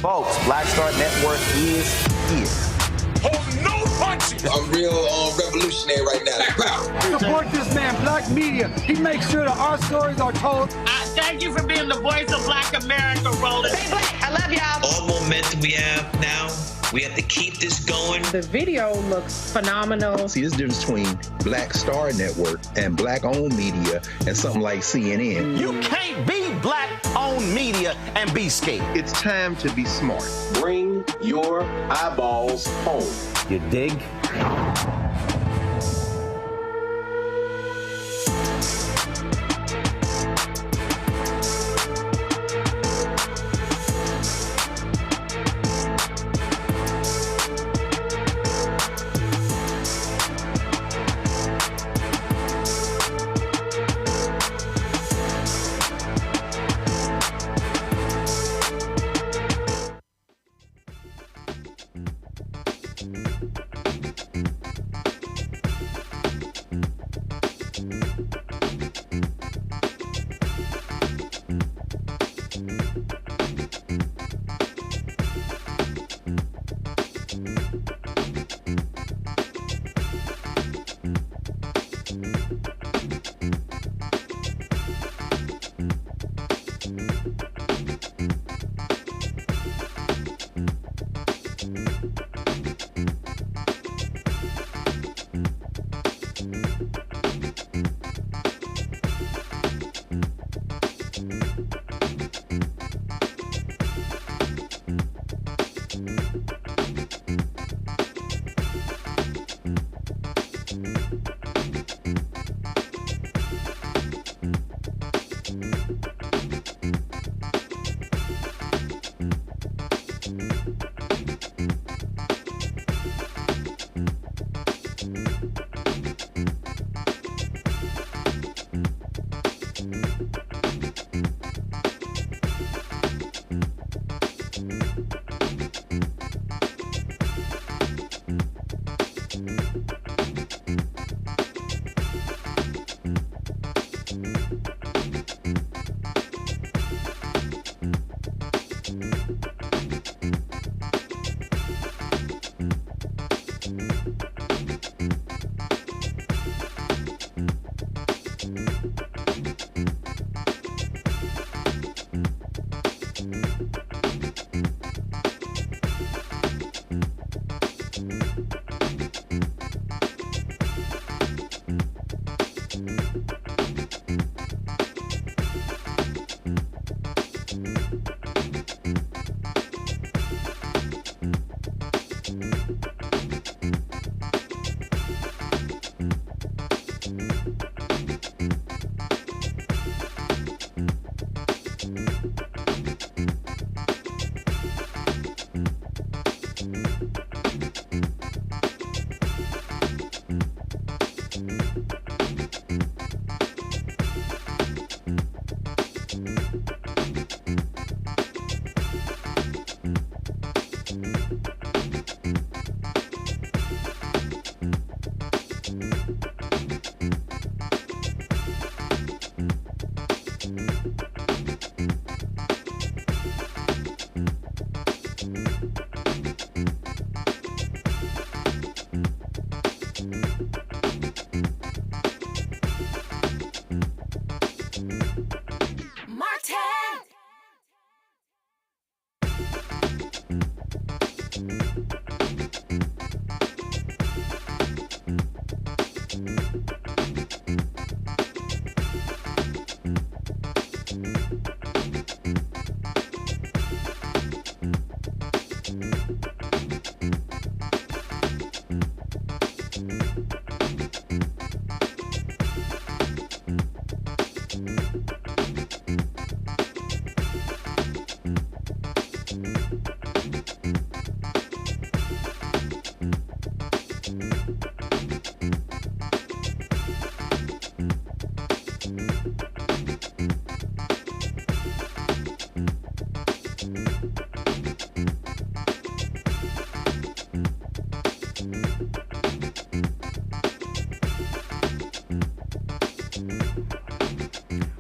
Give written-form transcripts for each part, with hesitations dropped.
Folks, Black Star Network is here. Hold no punches! I'm real revolutionary right now. Black power. Support this man, Black Media. He makes sure that our stories are told. Thank you for being the voice of Black America, Roland. Stay black. I love y'all. All momentum we have now We have to keep this going. The video looks phenomenal. See, this difference between Black Star Network and Black-owned media and something like CNN. You can't be Black-owned media and be scared. It's time to be smart. Bring your eyeballs home. You dig?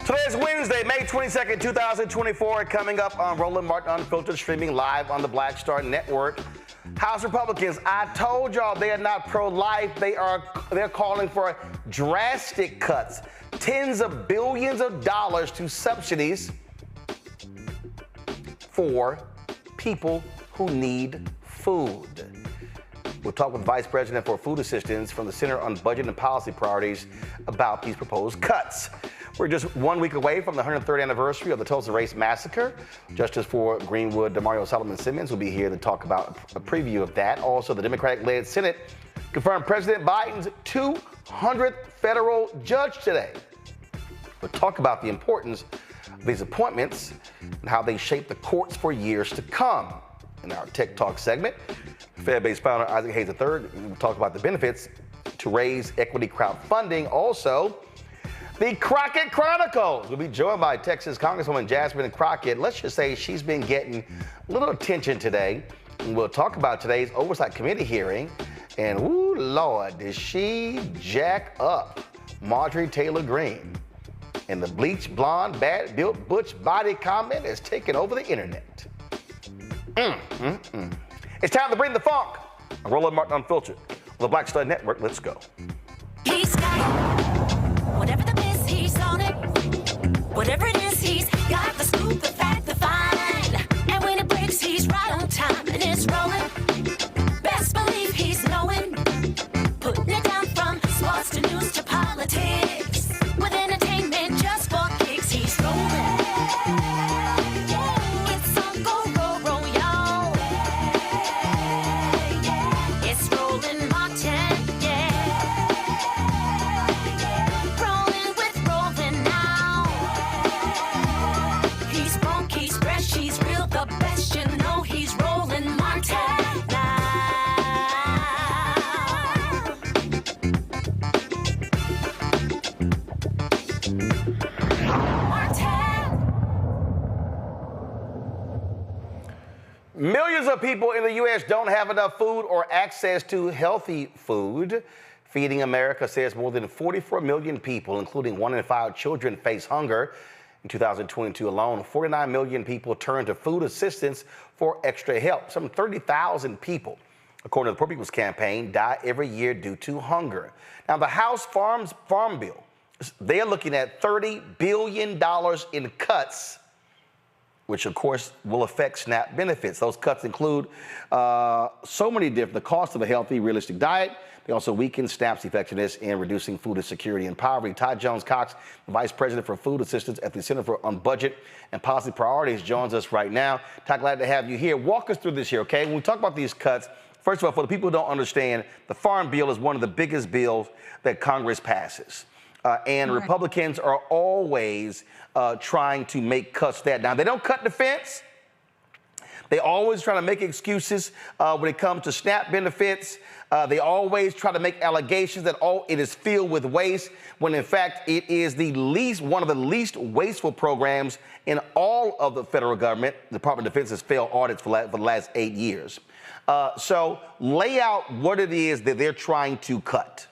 Today's Wednesday, May 22nd, 2024, coming up on Roland Martin Unfiltered, streaming live on the Black Star Network. House Republicans, I told y'all they are not pro-life. They're calling for drastic cuts, tens of billions of dollars to subsidies for people who need food. We'll talk with Vice President for Food Assistance from the Center on Budget and Policy Priorities about these proposed cuts. We're just 1 week away from the 103rd anniversary of the Tulsa Race Massacre. Justice for Greenwood, Damario Solomon-Simmons will be here to talk about a preview of that. Also, the Democratic-led Senate confirmed President Biden's 200th federal judge today. We'll talk about the importance of these appointments and how they shape the courts for years to come. In our Tech Talk segment, Fed-based founder Isaac Hayes III will talk about the benefits to raise equity crowdfunding. Also, the Crockett Chronicles will be joined by Texas Congresswoman Jasmine Crockett. Let's just say she's been getting a little attention today. And we'll talk about today's Oversight Committee hearing. And, ooh, Lord, did she jack up Marjorie Taylor Greene. And the bleach, blonde, bad-built, butch body comment is taking over the internet. It's time to bring the funk. I'm Roland Martin Unfiltered on the Black Star Network. Let's go. He's got it. Whatever the miss, he's on it. Whatever it is, he's got the scoop, the fact, the find. And when it breaks, he's right on time and it's rolling. Best believe he's knowing. Putting it down from sports to news to politics. With entertainment just for kicks, he's rolling. It's on go, roll, y'all. It's Rolling Martin, yeah. Rolling with Rolling now. He's funk, he's fresh, he's real, the best, you know he's Rolling Martin now. Millions of people in the U.S. don't have enough food or access to healthy food. Feeding America says more than 44 million people, including 1 in 5 children, face hunger. In 2022 alone, 49 million people turn to food assistance for extra help. Some 30,000 people, according to the Poor People's Campaign, die every year due to hunger. Now, the House Farm Bill, they are looking at $30 billion in cuts, which of course will affect SNAP benefits. Those cuts include so many different, the cost of a healthy, realistic diet. They also weaken SNAP's effectiveness in reducing food insecurity and poverty. Todd Jones-Cox, the Vice President for Food Assistance at the Center on Budget and Policy Priorities, joins us right now. Todd, glad to have you here. Walk us through this here, okay? When we talk about these cuts, first of all, for the people who don't understand, the Farm Bill is one of the biggest bills that Congress passes. And Republicans are always trying to make cuts that down. They don't cut defense. They always try to make excuses when it comes to SNAP benefits. They always try to make allegations that it is filled with waste, when in fact it is one of the least wasteful programs in all of the federal government. The Department of Defense has failed audits for the last 8 years. So lay out what it is that they're trying to cut.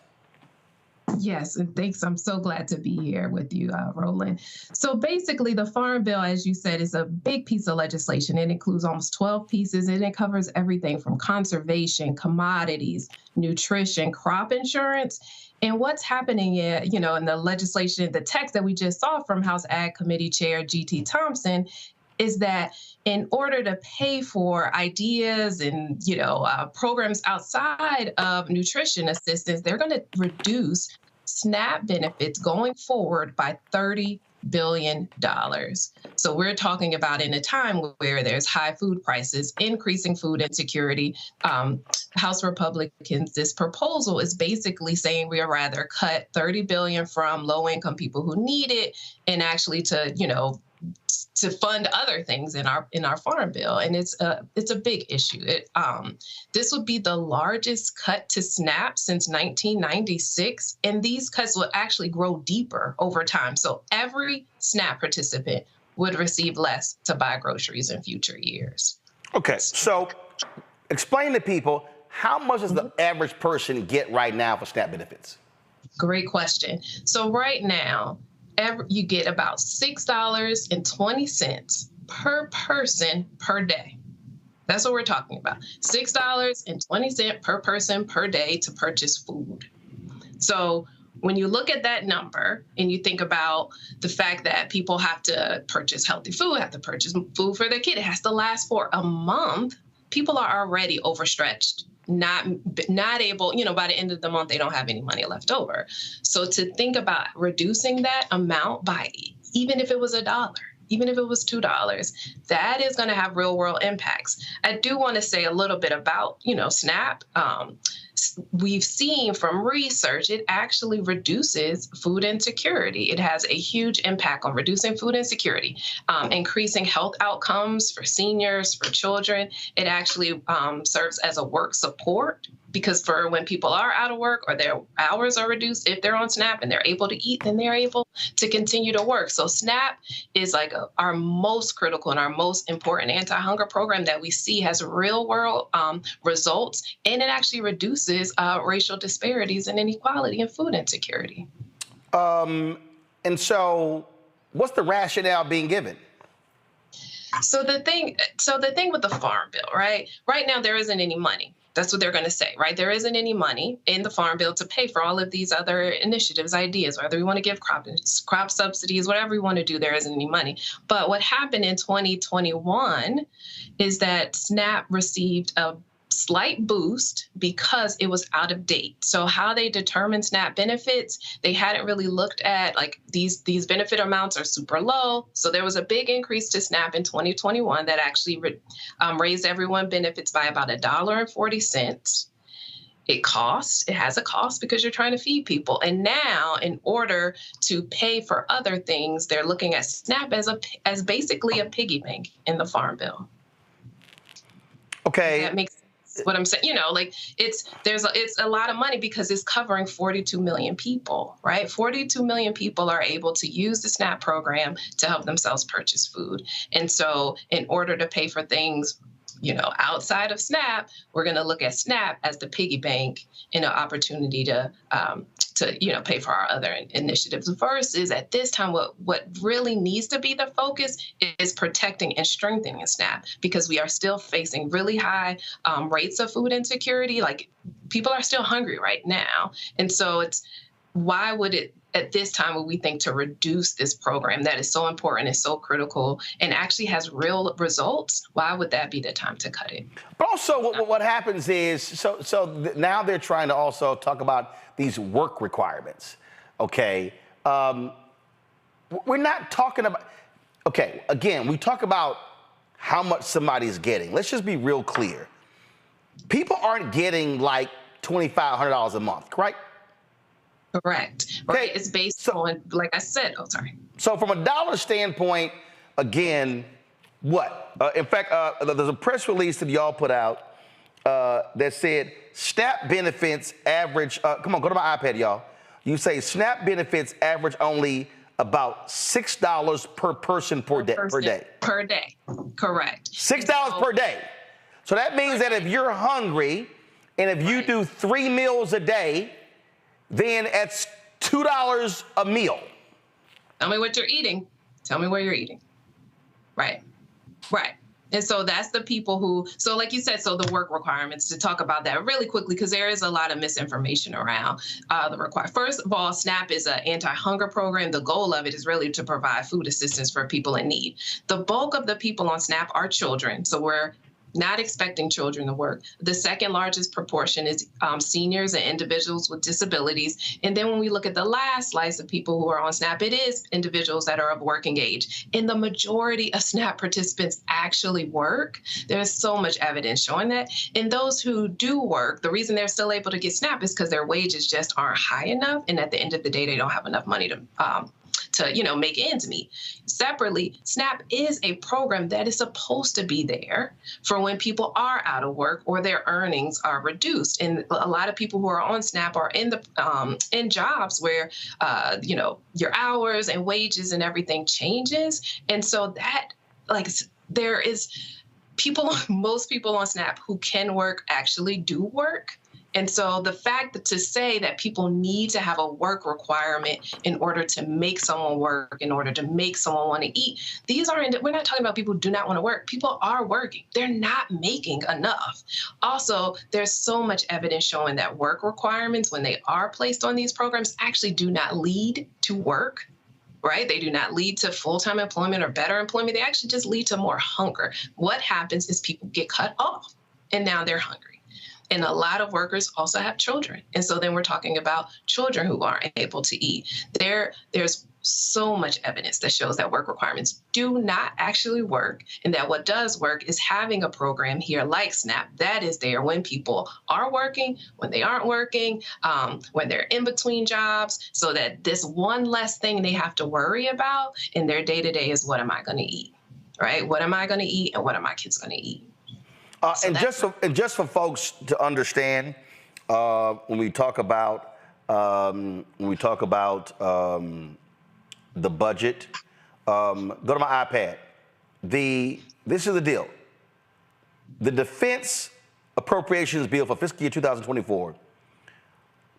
Yes, and thanks. I'm so glad to be here with you, Roland. So basically, the Farm Bill, as you said, is a big piece of legislation. It includes almost 12 pieces, and it covers everything from conservation, commodities, nutrition, crop insurance. And what's happening, in the legislation, the text that we just saw from House Ag Committee Chair G.T. Thompson, is that in order to pay for ideas and, programs outside of nutrition assistance, they're going to reduce SNAP benefits going forward by $30 billion. So we're talking about in a time where there's high food prices, increasing food insecurity. House Republicans, this proposal is basically saying we would rather cut $30 billion from low-income people who need it and actually to fund other things in our Farm Bill, and it's a big issue. This would be the largest cut to SNAP since 1996, and these cuts will actually grow deeper over time. So every SNAP participant would receive less to buy groceries in future years. Okay, so explain to people, how much does the average person get right now for SNAP benefits? Great question. So right now, you get about $6.20 per person per day. That's what we're talking about. $6.20 per person per day to purchase food. So when you look at that number and you think about the fact that people have to purchase healthy food, have to purchase food for their kid, it has to last for a month. people are already overstretched, not able, by the end of the month, they don't have any money left over. So to think about reducing that amount by, even if it was $1, even if it was $2, that is going to have real world impacts. I do want to say a little bit about, SNAP. We've seen from research, it actually reduces food insecurity. It has a huge impact on reducing food insecurity, increasing health outcomes for seniors, for children. It actually serves as a work support, because for when people are out of work or their hours are reduced, if they're on SNAP and they're able to eat, then they're able to continue to work. So SNAP is like our most critical and our most important anti-hunger program that we see has real world results, and it actually reduces racial disparities and inequality and food insecurity. And so what's the rationale being given? So the thing with the Farm Bill, right? Right now, there isn't any money. That's what they're going to say, right? There isn't any money in the Farm Bill to pay for all of these other initiatives, ideas, whether we want to give crop subsidies, whatever we want to do, there isn't any money. But what happened in 2021 is that SNAP received a slight boost because it was out of date. So how they determine SNAP benefits, they hadn't really looked at, like, these benefit amounts are super low. So there was a big increase to SNAP in 2021 that actually raised everyone benefits by about $1.40. It has a cost because you're trying to feed people. And now, in order to pay for other things, they're looking at SNAP as basically a piggy bank in the Farm Bill. Okay. That makes sense. What I'm saying, it's a lot of money because it's covering 42 million people, right? 42 million people are able to use the SNAP program to help themselves purchase food. And so in order to pay for things, outside of SNAP, we're going to look at SNAP as the piggy bank and an opportunity to pay for our other initiatives. Versus at this time, what really needs to be the focus is protecting and strengthening SNAP, because we are still facing really high rates of food insecurity. Like, people are still hungry right now. And so why would it, at this time, would we think to reduce this program that is so important and so critical and actually has real results? Why would that be the time to cut it? But also what happens is, so now they're trying to also talk about these work requirements, okay? We're not talking about, okay, again, we talk about how much somebody's getting. Let's just be real clear. People aren't getting like $2,500 a month, right? Correct. Right. It's based on, like I said, So from a dollar standpoint, again, what? In fact, there's a press release that y'all put out that said SNAP benefits average, come on, go to my iPad, y'all. You say SNAP benefits average only about $6 per person per day. Per day. Correct. $6 per day. So that means that if you're hungry and if you do 3 meals a day, then it's $2 a meal. Tell me what you're eating. Tell me where you're eating. Right. And so that's the people so like you said, so the work requirements, to talk about that really quickly, because there is a lot of misinformation around the requirement. First of all, SNAP is an anti-hunger program. The goal of it is really to provide food assistance for people in need. The bulk of the people on SNAP are children. So we're not expecting children to work. The second largest proportion is seniors and individuals with disabilities. And then when we look at the last slice of people who are on SNAP, it is individuals that are of working age. And the majority of SNAP participants actually work. There's so much evidence showing that. And those who do work, the reason they're still able to get SNAP is because their wages just aren't high enough. And at the end of the day, they don't have enough money to make ends meet. Separately, SNAP is a program that is supposed to be there for when people are out of work or their earnings are reduced. And a lot of people who are on SNAP are in jobs where your hours and wages and everything changes. And so that, there is most people on SNAP who can work actually do work. And so the fact that to say that people need to have a work requirement in order to make someone work, in order to make someone want to eat, we're not talking about people who do not want to work. People are working. They're not making enough. Also, there's so much evidence showing that work requirements, when they are placed on these programs, actually do not lead to work. Right? They do not lead to full-time employment or better employment. They actually just lead to more hunger. What happens is people get cut off. and now they're hungry. And a lot of workers also have children. And so then we're talking about children who aren't able to eat. There's so much evidence that shows that work requirements do not actually work, and that what does work is having a program here like SNAP that is there when people are working, when they aren't working, when they're in between jobs, so that this one less thing they have to worry about in their day-to-day is, what am I going to eat, right? What am I going to eat, and what are my kids going to eat? And just for folks to understand, when we talk about the budget, go to my iPad. This is the deal. The Defense Appropriations Bill for fiscal year 2024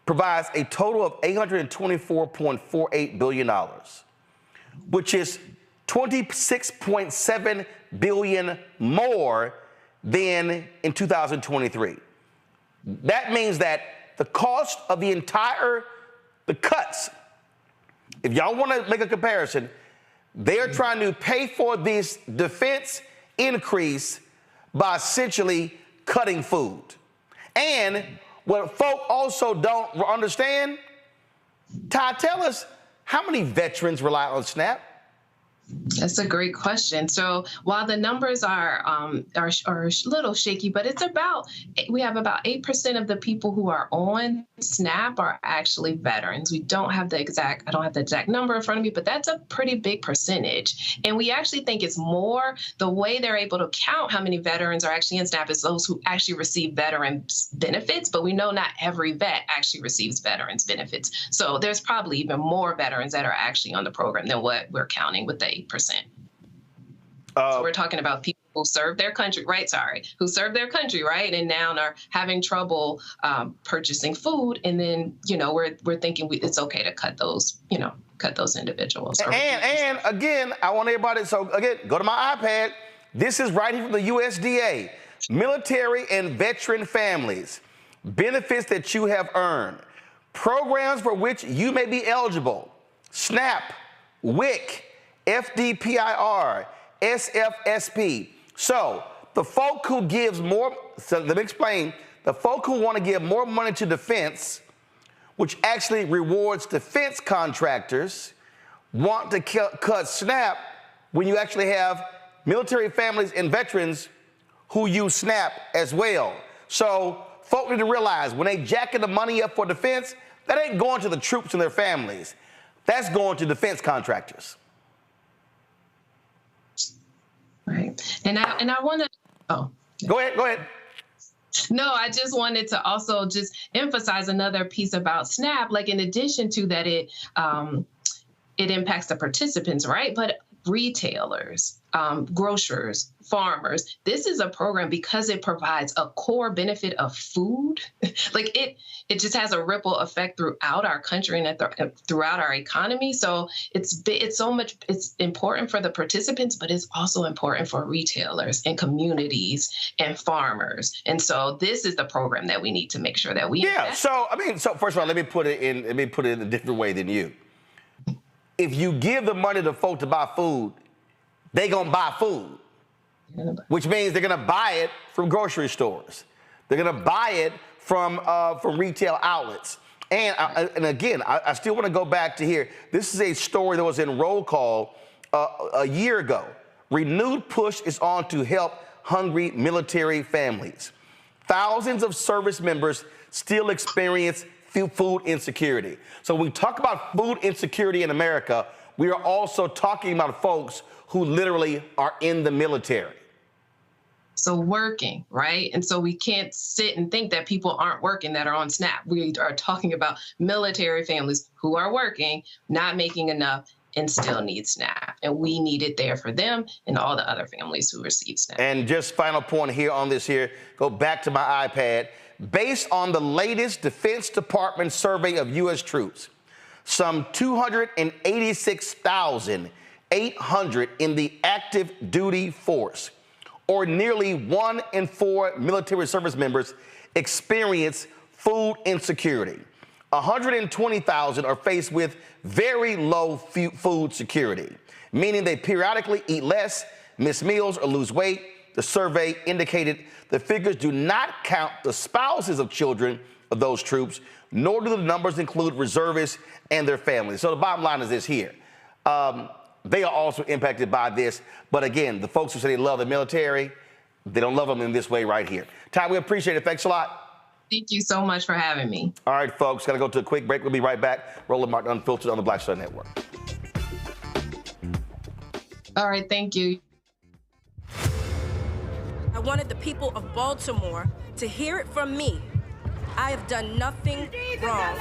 provides a total of $824.48 billion, which is $26.7 billion more than in 2023. That means that the cost of the cuts, if y'all want to make a comparison, they are trying to pay for this defense increase by essentially cutting food. And what folk also don't understand, Ty, tell us, how many veterans rely on SNAP? That's a great question. So while the numbers are a little shaky, but we have about 8% of the people who are on SNAP are actually veterans. I don't have the exact number in front of me, but that's a pretty big percentage. And we actually think it's more the way they're able to count how many veterans are actually in SNAP is those who actually receive veterans benefits, but we know not every vet actually receives veterans benefits. So there's probably even more veterans that are actually on the program than what we're counting with the 8%. So we're talking about people who serve their country, right? Who serve their country, right? And now are having trouble purchasing food. And then, we're thinking it's okay to cut those individuals. And again, I want everybody, go to my iPad. This is right here from the USDA. Military and veteran families, benefits that you have earned, programs for which you may be eligible: SNAP, WIC, FDPIR, SFSP. So the folk who gives more, so let me explain, the folk who want to give more money to defense, which actually rewards defense contractors, want to cut SNAP when you actually have military families and veterans who use SNAP as well. So folk need to realize when they jacking the money up for defense, that ain't going to the troops and their families. That's going to defense contractors. Right. And I want to, Go ahead. No, I just wanted to also just emphasize another piece about SNAP. Like, in addition to that, it impacts the participants, right? But retailers, grocers, farmers, this is a program because it provides a core benefit of food. Like, it just has a ripple effect throughout our country and throughout our economy. So it's important for the participants, but it's also important for retailers and communities and farmers. And so this is the program that we need to make sure that we invest. So first of all, let me put it in a different way than you. If you give the money to folk to buy food, they gonna buy food, which means they're gonna buy it from grocery stores. They're gonna buy it from retail outlets. And again, I still want to go back to here. This is a story that was in Roll Call a year ago. Renewed push is on to help hungry military families. Thousands of service members still experience food insecurity. So when we talk about food insecurity in America, we are also talking about folks who literally are in the military. So working, right? And so we can't sit and think that people aren't working that are on SNAP. We are talking about military families who are working, not making enough, and still need SNAP. And we need it there for them and all the other families who receive SNAP. And just final point here on this here, go back to my iPad. Based on the latest Defense Department survey of U.S. troops, some 286,800 in the active duty force, or nearly 1 in 4 military service members, experience food insecurity. 120,000 are faced with very low food security, meaning they periodically eat less, miss meals, or lose weight. The survey indicated the figures do not count the spouses of children of those troops, nor do the numbers include reservists and their families. So the bottom line is this here. They are also impacted by this. But again, the folks who say they love the military, they don't love them in this way right here. Ty, we appreciate it. Thanks a lot. Thank you so much for having me. All right, folks, got to go to a quick break. We'll be right back. Roland Martin Unfiltered on the Black Star Network. All right, thank you. I wanted the people of Baltimore to hear it from me. I have done nothing wrong.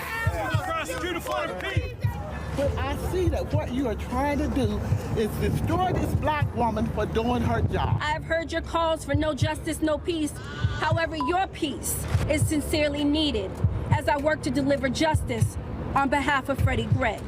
But I see that what you are trying to do is destroy this black woman for doing her job. I've heard your calls for no justice, no peace. However, your peace is sincerely needed as I work to deliver justice on behalf of Freddie Gray.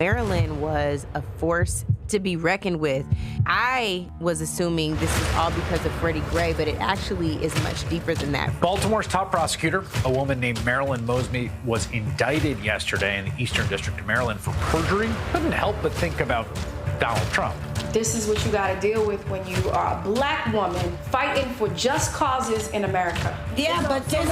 Maryland was a force to be reckoned with. I was assuming this is all because of Freddie Gray, but it actually is much deeper than that. Baltimore's top prosecutor, a woman named Marilyn Mosby, was indicted yesterday in the Eastern District of Maryland for perjury. Couldn't help but think about Donald Trump. This is what you got to deal with when you are a black woman fighting for just causes in America. Yeah, but just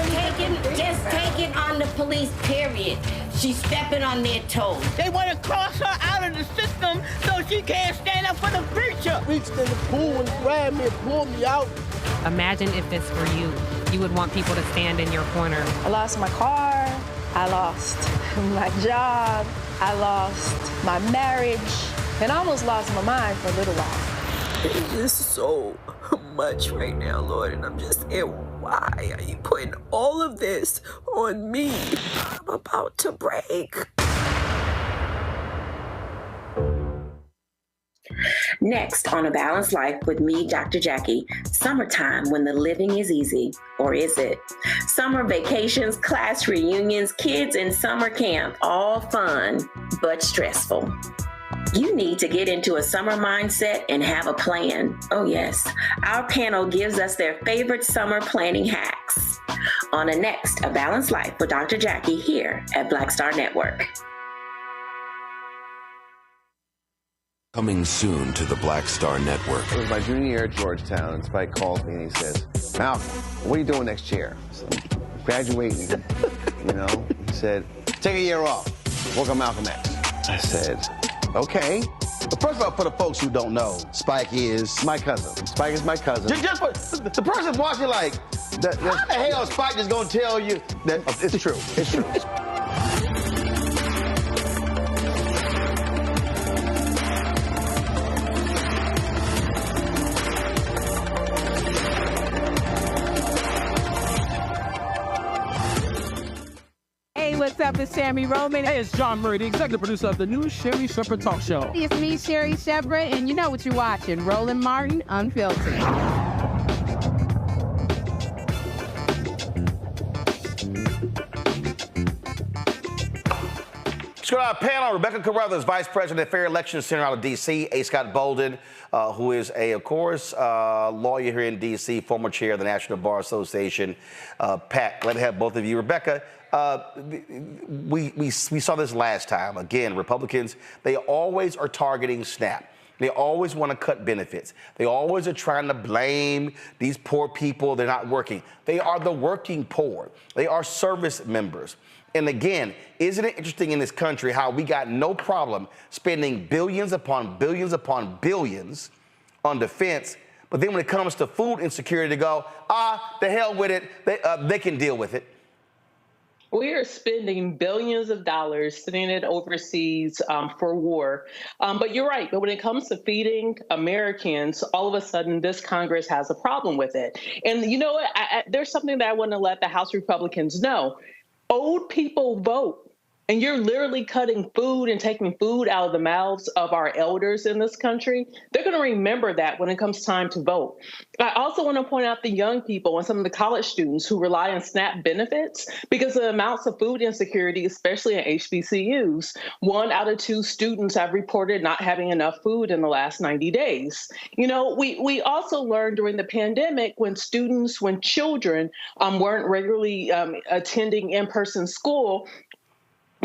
taking on the police, period. She's stepping on their toes. They want to cross her out of the system so she can't stand up for the preacher. Reached in the pool and grabbed me and pulled me out. Imagine if this were you. You would want people to stand in your corner. I lost my car. I lost my job. I lost my marriage. And I almost lost my mind for a little while. It's just so much right now, Lord, and I'm just saying, why are you putting all of this on me? I'm about to break. Next on A Balanced Life with me, Dr. Jackie, summertime when the living is easy, or is it? Summer vacations, class reunions, kids in summer camp, all fun, but stressful. You need to get into a summer mindset and have a plan. Oh yes, our panel gives us their favorite summer planning hacks. On the next A Balanced Life with Dr. Jackie here at Black Star Network. Coming soon to the Black Star Network. It was my junior year at Georgetown, and Spike calls me and he says, Malcolm, what are you doing next year? I said, graduating, you know? He said, take a year off, work on Malcolm X. I said, okay. But first of all, for the folks who don't know, Spike is my cousin. Spike is my cousin. Just for the person watching, like, how the hell is Spike just gonna tell you that it's true? It's true. What's up? It's Sammy Roman. Hey, it's John Murray, the executive producer of the new Sherry Shepherd Talk Show. It's me, Sherry Shepherd, and you know what you're watching, Roland Martin Unfiltered. Let's go to our panel. Rebecca Carruthers, Vice President at Fair Elections Center out of D.C. A. Scott Bolden, who is of course, lawyer here in D.C., former chair of the National Bar Association. Pat, glad to have both of you. Rebecca, we saw this last time. Again, Republicans, they always are targeting SNAP. They always want to cut benefits. They always are trying to blame these poor people. They're not working. They are the working poor. They are service members. And again, isn't it interesting in this country how we got no problem spending billions upon billions upon billions on defense, but then when it comes to food insecurity, to go, the hell with it, they can deal with it. We are spending billions of dollars sending it overseas for war. But you're right. But when it comes to feeding Americans, all of a sudden this Congress has a problem with it. And you know what? There's something that I want to let the House Republicans know. Old people vote. And you're literally cutting food and taking food out of the mouths of our elders in this country. They're going to remember that when it comes time to vote. I also want to point out the young people and some of the college students who rely on SNAP benefits because of the amounts of food insecurity, especially in HBCUs. 1 out of 2 students have reported not having enough food in the last 90 days. You know, we also learned during the pandemic when children weren't regularly attending in-person school,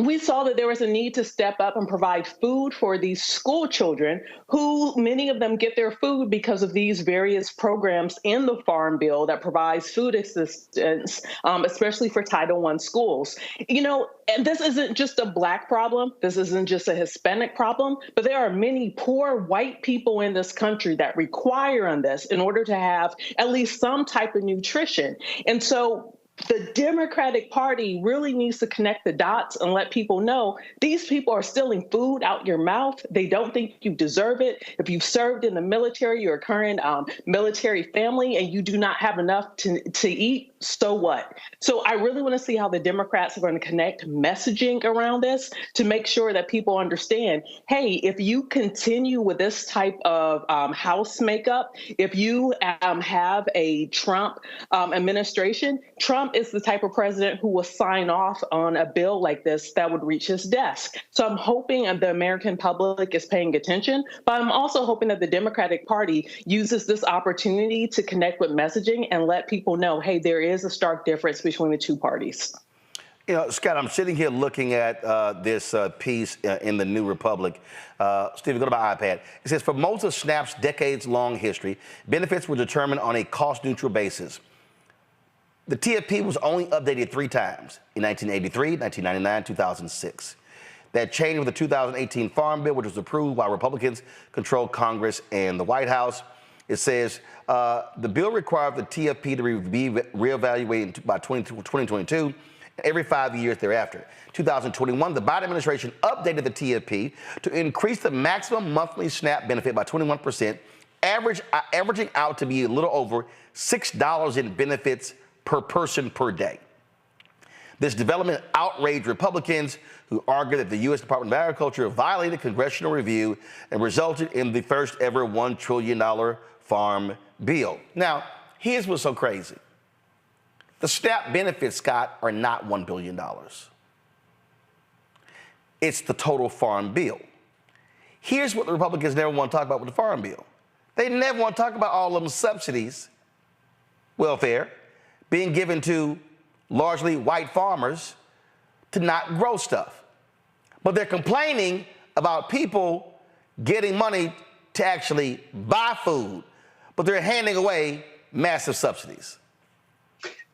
we saw that there was a need to step up and provide food for these school children who many of them get their food because of these various programs in the Farm Bill that provides food assistance, especially for Title I schools. You know, and this isn't just a Black problem. This isn't just a Hispanic problem, but there are many poor white people in this country that require on this in order to have at least some type of nutrition. And so the Democratic Party really needs to connect the dots and let people know these people are stealing food out your mouth. They don't think you deserve it. If you've served in the military, you're a current military family, and you do not have enough to eat, so what? So I really want to see how the Democrats are going to connect messaging around this to make sure that people understand, hey, if you continue with this type of House makeup, if you have a Trump administration, Trump is the type of president who will sign off on a bill like this that would reach his desk. So I'm hoping the American public is paying attention, but I'm also hoping that the Democratic Party uses this opportunity to connect with messaging and let people know, hey, there is a stark difference between the two parties. You know, Scott, I'm sitting here looking at this piece in the New Republic. Stephen, go to my iPad. It says, for most of SNAP's decades-long history, benefits were determined on a cost-neutral basis. The TFP was only updated 3 times, in 1983, 1999, 2006. That changed with the 2018 Farm Bill, which was approved while Republicans controlled Congress and the White House. It says the bill required the TFP to be reevaluated by 2022, every 5 years thereafter. 2021, the Biden administration updated the TFP to increase the maximum monthly SNAP benefit by 21%, averaging out to be a little over $6 in benefits per person per day. This development outraged Republicans who argued that the U.S. Department of Agriculture violated congressional review and resulted in the first ever $1 trillion farm bill. Now, here's what's so crazy. The SNAP benefits, Scott, are not $1 billion. It's the total farm bill. Here's what the Republicans never want to talk about with the farm bill. They never want to talk about all of them subsidies, welfare, being given to largely white farmers to not grow stuff. But they're complaining about people getting money to actually buy food, but they're handing away massive subsidies.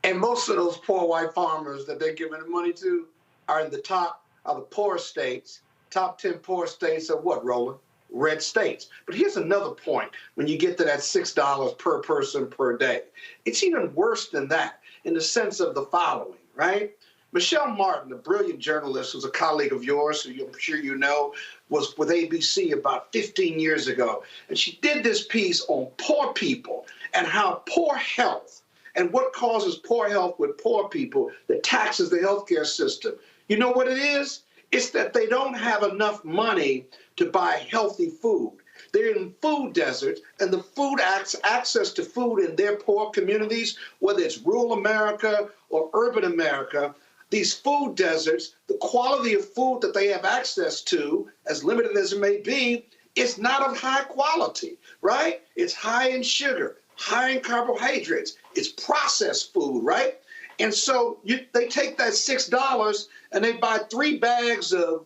And most of those poor white farmers that they're giving the money to are in the top of the poorest states. Top 10 poorest states are what, Roland? Red states. But here's another point when you get to that $6 per person per day. It's even worse than that in the sense of the following, right? Michelle Martin, a brilliant journalist who's a colleague of yours, who I'm sure you know, was with ABC about 15 years ago. And she did this piece on poor people and how poor health and what causes poor health with poor people that taxes the healthcare system. You know what it is? It's that they don't have enough money to buy healthy food. They're in food deserts, and the food access to food in their poor communities, whether it's rural America or urban America, these food deserts, the quality of food that they have access to, as limited as it may be, is not of high quality, right? It's high in sugar, high in carbohydrates. It's processed food, right? And so they take that $6 and they buy 3 bags of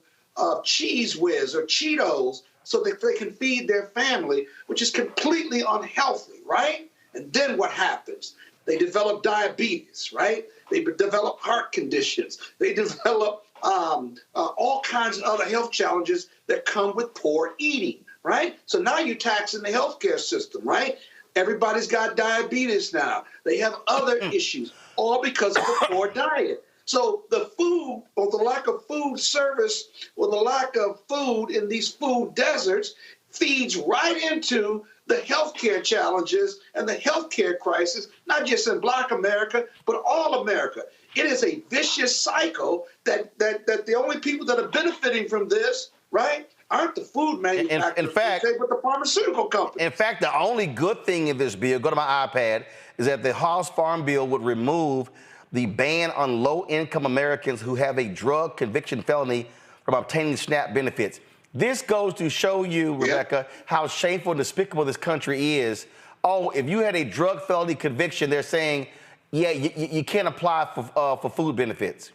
Cheese Whiz or Cheetos so that they can feed their family, which is completely unhealthy, right? And then what happens? They develop diabetes, right? They develop heart conditions. They develop all kinds of other health challenges that come with poor eating, right? So now you're taxing the healthcare system, right? Everybody's got diabetes now. They have other issues, all because of a poor diet. So the food, or the lack of food service, or the lack of food in these food deserts feeds right into the healthcare challenges and the healthcare crisis, not just in Black America, but all America. It is a vicious cycle that the only people that are benefiting from this, right, aren't the food manufacturers, in fact, but the pharmaceutical companies. In fact, the only good thing in this bill, go to my iPad, is that the House Farm Bill would remove the ban on low-income Americans who have a drug conviction felony from obtaining SNAP benefits. This goes to show you, Rebecca, how shameful and despicable this country is. Oh, if you had a drug felony conviction, they're saying, yeah, you can't apply for food benefits.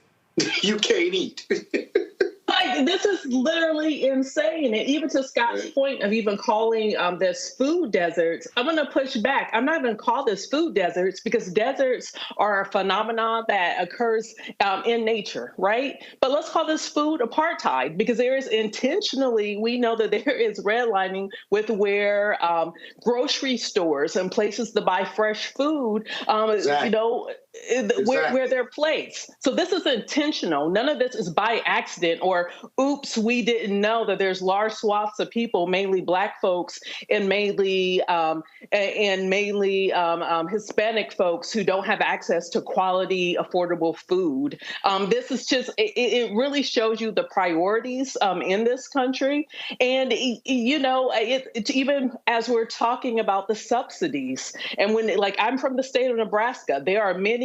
You can't eat. Like, this is literally insane. And even to Scott's point of even calling this food deserts, I'm going to push back. I'm not going to call this food deserts because deserts are a phenomenon that occurs in nature, right? But let's call this food apartheid because there is intentionally, we know that there is redlining with where grocery stores and places to buy fresh food, Exactly. you know, where they're placed. So this is intentional. None of this is by accident or oops, we didn't know that there's large swaths of people, mainly Black folks and mainly Hispanic folks who don't have access to quality, affordable food. This is just, it really shows you the priorities in this country. And, you know, it's even as we're talking about the subsidies, and when, like, I'm from the state of Nebraska, there are many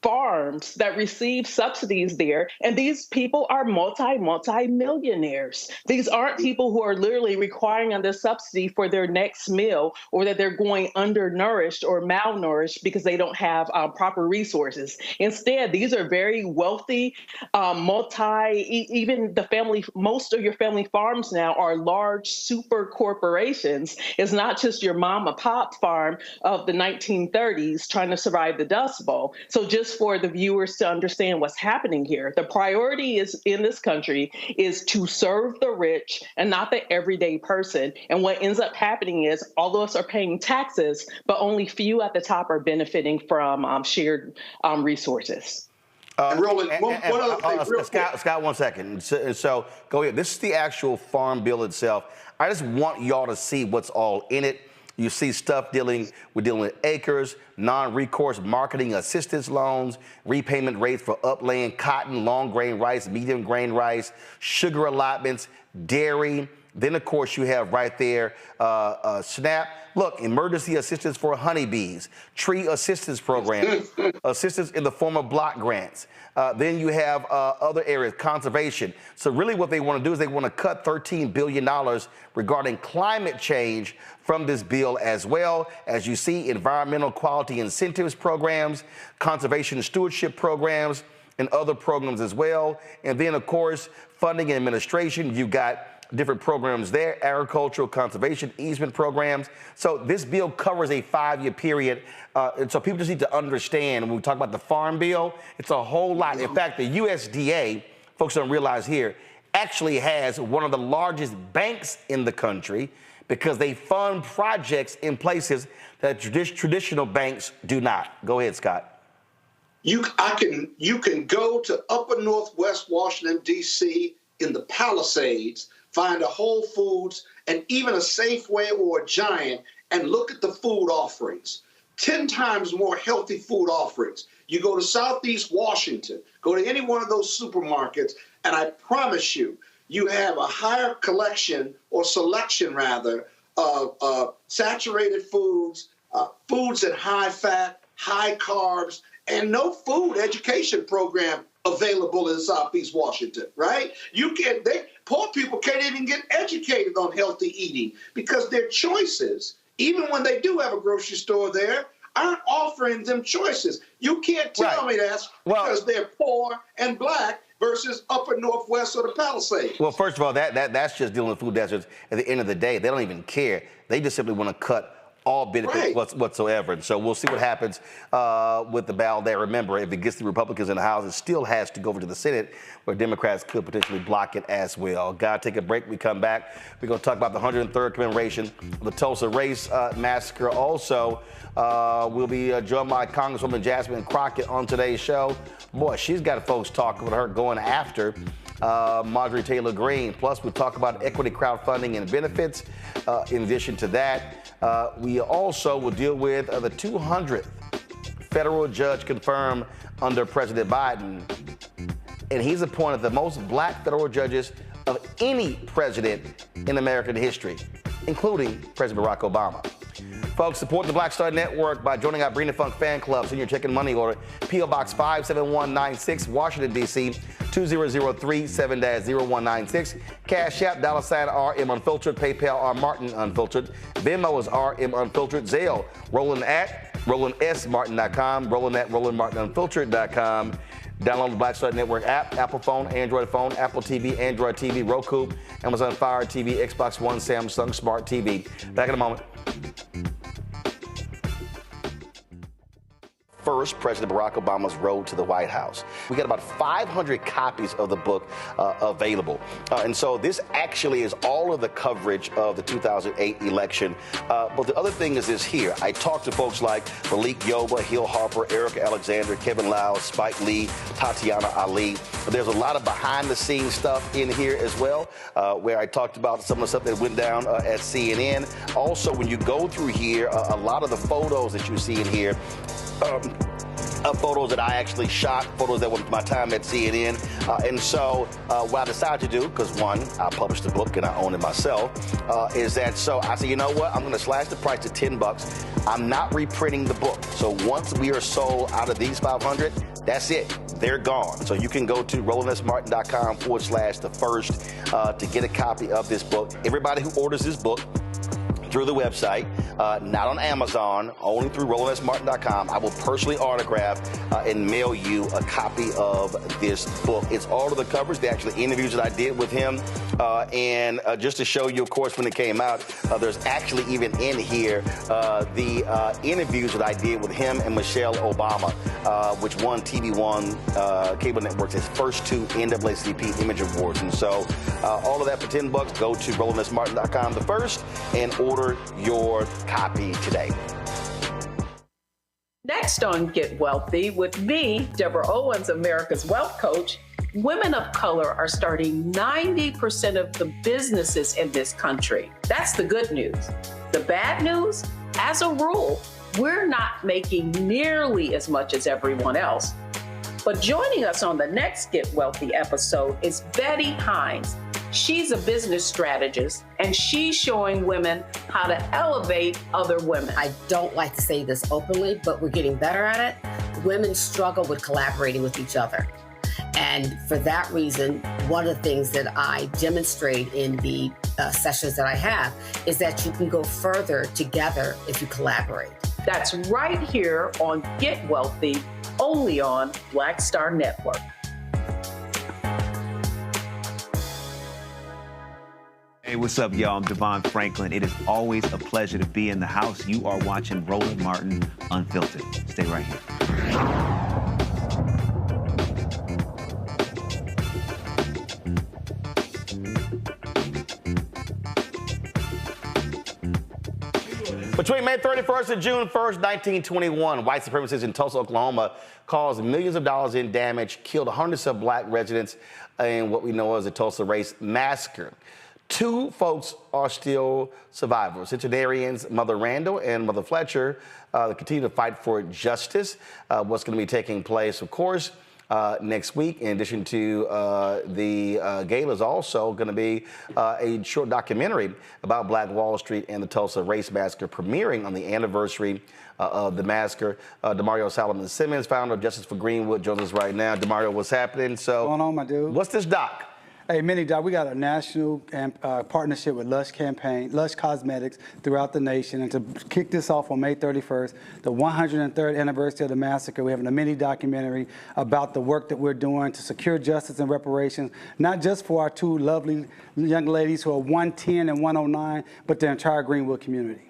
farms that receive subsidies there, and these people are multi-millionaires. These aren't people who are literally requiring on this subsidy for their next meal, or that they're going undernourished or malnourished because they don't have proper resources. Instead, these are very wealthy, even the family, most of your family farms now are large super corporations. It's not just your mom and pop farm of the 1930s trying to survive the Dust Bowl. So just for the viewers to understand what's happening here, the priority is in this country is to serve the rich and not the everyday person. And what ends up happening is all of us are paying taxes, but only few at the top are benefiting from shared resources. Roland, one other thing, Scott, 1 second. So go ahead. This is the actual farm bill itself. I just want y'all to see what's all in it. You see stuff we're dealing with acres, non-recourse marketing assistance loans, repayment rates for upland cotton, long grain rice, medium grain rice, sugar allotments, dairy. Then, of course, you have right there SNAP. Look, emergency assistance for honeybees, tree assistance program, assistance in the form of block grants. Then you have other areas, conservation. So really what they want to do is they want to cut $13 billion regarding climate change from this bill as well. As you see, environmental quality incentives programs, conservation stewardship programs, and other programs as well. And then, of course, funding and administration. You've got different programs there, agricultural, conservation, easement programs. So this bill covers a 5-year period. And so people just need to understand when we talk about the farm bill, it's a whole lot. In fact, the USDA, folks don't realize here, actually has one of the largest banks in the country because they fund projects in places that traditional banks do not. Go ahead, Scott. You can go to upper northwest Washington, D.C. in the Palisades, find a Whole Foods and even a Safeway or a Giant and look at the food offerings. 10 times more healthy food offerings. You go to Southeast Washington, go to any one of those supermarkets, and I promise you, you have a higher collection or selection rather of saturated foods, foods at high fat, high carbs, and no food education program available in Southeast Washington, right? Poor people can't even get educated on healthy eating because their choices, even when they do have a grocery store there, aren't offering them choices. You can't tell me that's because they're poor and Black versus upper northwest or the Palisades. Well, first of all, that's just dealing with food deserts. At the end of the day, they don't even care. They just simply want to cut all benefits whatsoever. And so we'll see what happens with the ballot there. Remember, if it gets the Republicans in the House, it still has to go over to the Senate, where Democrats could potentially block it as well. Gotta take a break. We come back. We're going to talk about the 103rd commemoration of the Tulsa Race Massacre. Also, we'll be joined by Congresswoman Jasmine Crockett on today's show. Boy, she's got folks talking about her going after Marjorie Taylor Greene. Plus, we'll talk about equity crowdfunding and benefits. In addition to that, we also will deal with the 200th federal judge confirmed under President Biden. And he's appointed the most Black federal judges of any president in American history, including President Barack Obama. Folks, support the Black Star Network by joining our Bring the Funk fan club. Send your check and money order. P.O. Box 57196, Washington, D.C., 20037-0196. Cash App, $RM Unfiltered. PayPal, R Martin Unfiltered. Venmo is RM Unfiltered. Zelle, Roland at RolandSMartin.com. Roland at RolandMartinUnfiltered.com. Download the Black Star Network app, Apple phone, Android phone, Apple TV, Android TV, Roku, Amazon Fire TV, Xbox One, Samsung Smart TV. Back in a moment. First, President Barack Obama's road to the White House. We got about 500 copies of the book available. And so this actually is all of the coverage of the 2008 election. But the other thing is this here. I talked to folks like Malik Yoba, Hill Harper, Erica Alexander, Kevin Lau, Spike Lee, Tatiana Ali. But there's a lot of behind-the-scenes stuff in here as well, where I talked about some of the stuff that went down at CNN. Also, when you go through here, a lot of the photos that you see in here, photos that I actually shot, photos that were my time at CNN. And so what I decided to do, because one, I published the book and I own it myself, is that so I said, you know what, I'm going to slash the price to $10. I'm not reprinting the book. So once we are sold out of these 500, that's it. They're gone. So you can go to RolandSMartin.com/the-first to get a copy of this book. Everybody who orders this book through the website, not on Amazon, only through RolandSMartin.com. I will personally autograph and mail you a copy of this book. It's all of the coverage, the actual interviews that I did with him. And just to show you, of course, when it came out, there's actually even in here the interviews that I did with him and Michelle Obama, which won TV One cable networks its first 2 NAACP Image Awards. And so all of that for $10, go to RolandSMartin.com the first and order your copy today. Next on Get Wealthy with me, Deborah Owens, America's Wealth Coach, women of color are starting 90% of the businesses in this country. That's the good news. The bad news, as a rule, we're not making nearly as much as everyone else. But joining us on the next Get Wealthy episode is Betty Hines. She's a business strategist, and she's showing women how to elevate other women. I don't like to say this openly, but we're getting better at it. Women struggle with collaborating with each other. And for that reason, one of the things that I demonstrate in the sessions that I have is that you can go further together if you collaborate. That's right here on Get Wealthy, only on Black Star Network. Hey, what's up, y'all? I'm Devon Franklin. It is always a pleasure to be in the house. You are watching Roland Martin Unfiltered. Stay right here. Between May 31st and June 1st, 1921, white supremacists in Tulsa, Oklahoma caused millions of dollars in damage, killed hundreds of black residents in what we know as the Tulsa Race Massacre. 2 folks are still survivors. Centenarians Mother Randall and Mother Fletcher continue to fight for justice. What's going to be taking place, of course, next week. In addition to the gala, is also going to be a short documentary about Black Wall Street and the Tulsa Race Massacre premiering on the anniversary of the massacre. Damario Solomon-Simmons, founder of Justice for Greenwood, joins us right now. Damario, what's happening? So, what's going on, my dude? What's this doc? Hey, Mini Doc, we got a national partnership with Lush Cosmetics throughout the nation. And to kick this off on May 31st, the 103rd anniversary of the massacre, we're having a mini documentary about the work that we're doing to secure justice and reparations, not just for our 2 lovely young ladies who are 110 and 109, but the entire Greenwood community.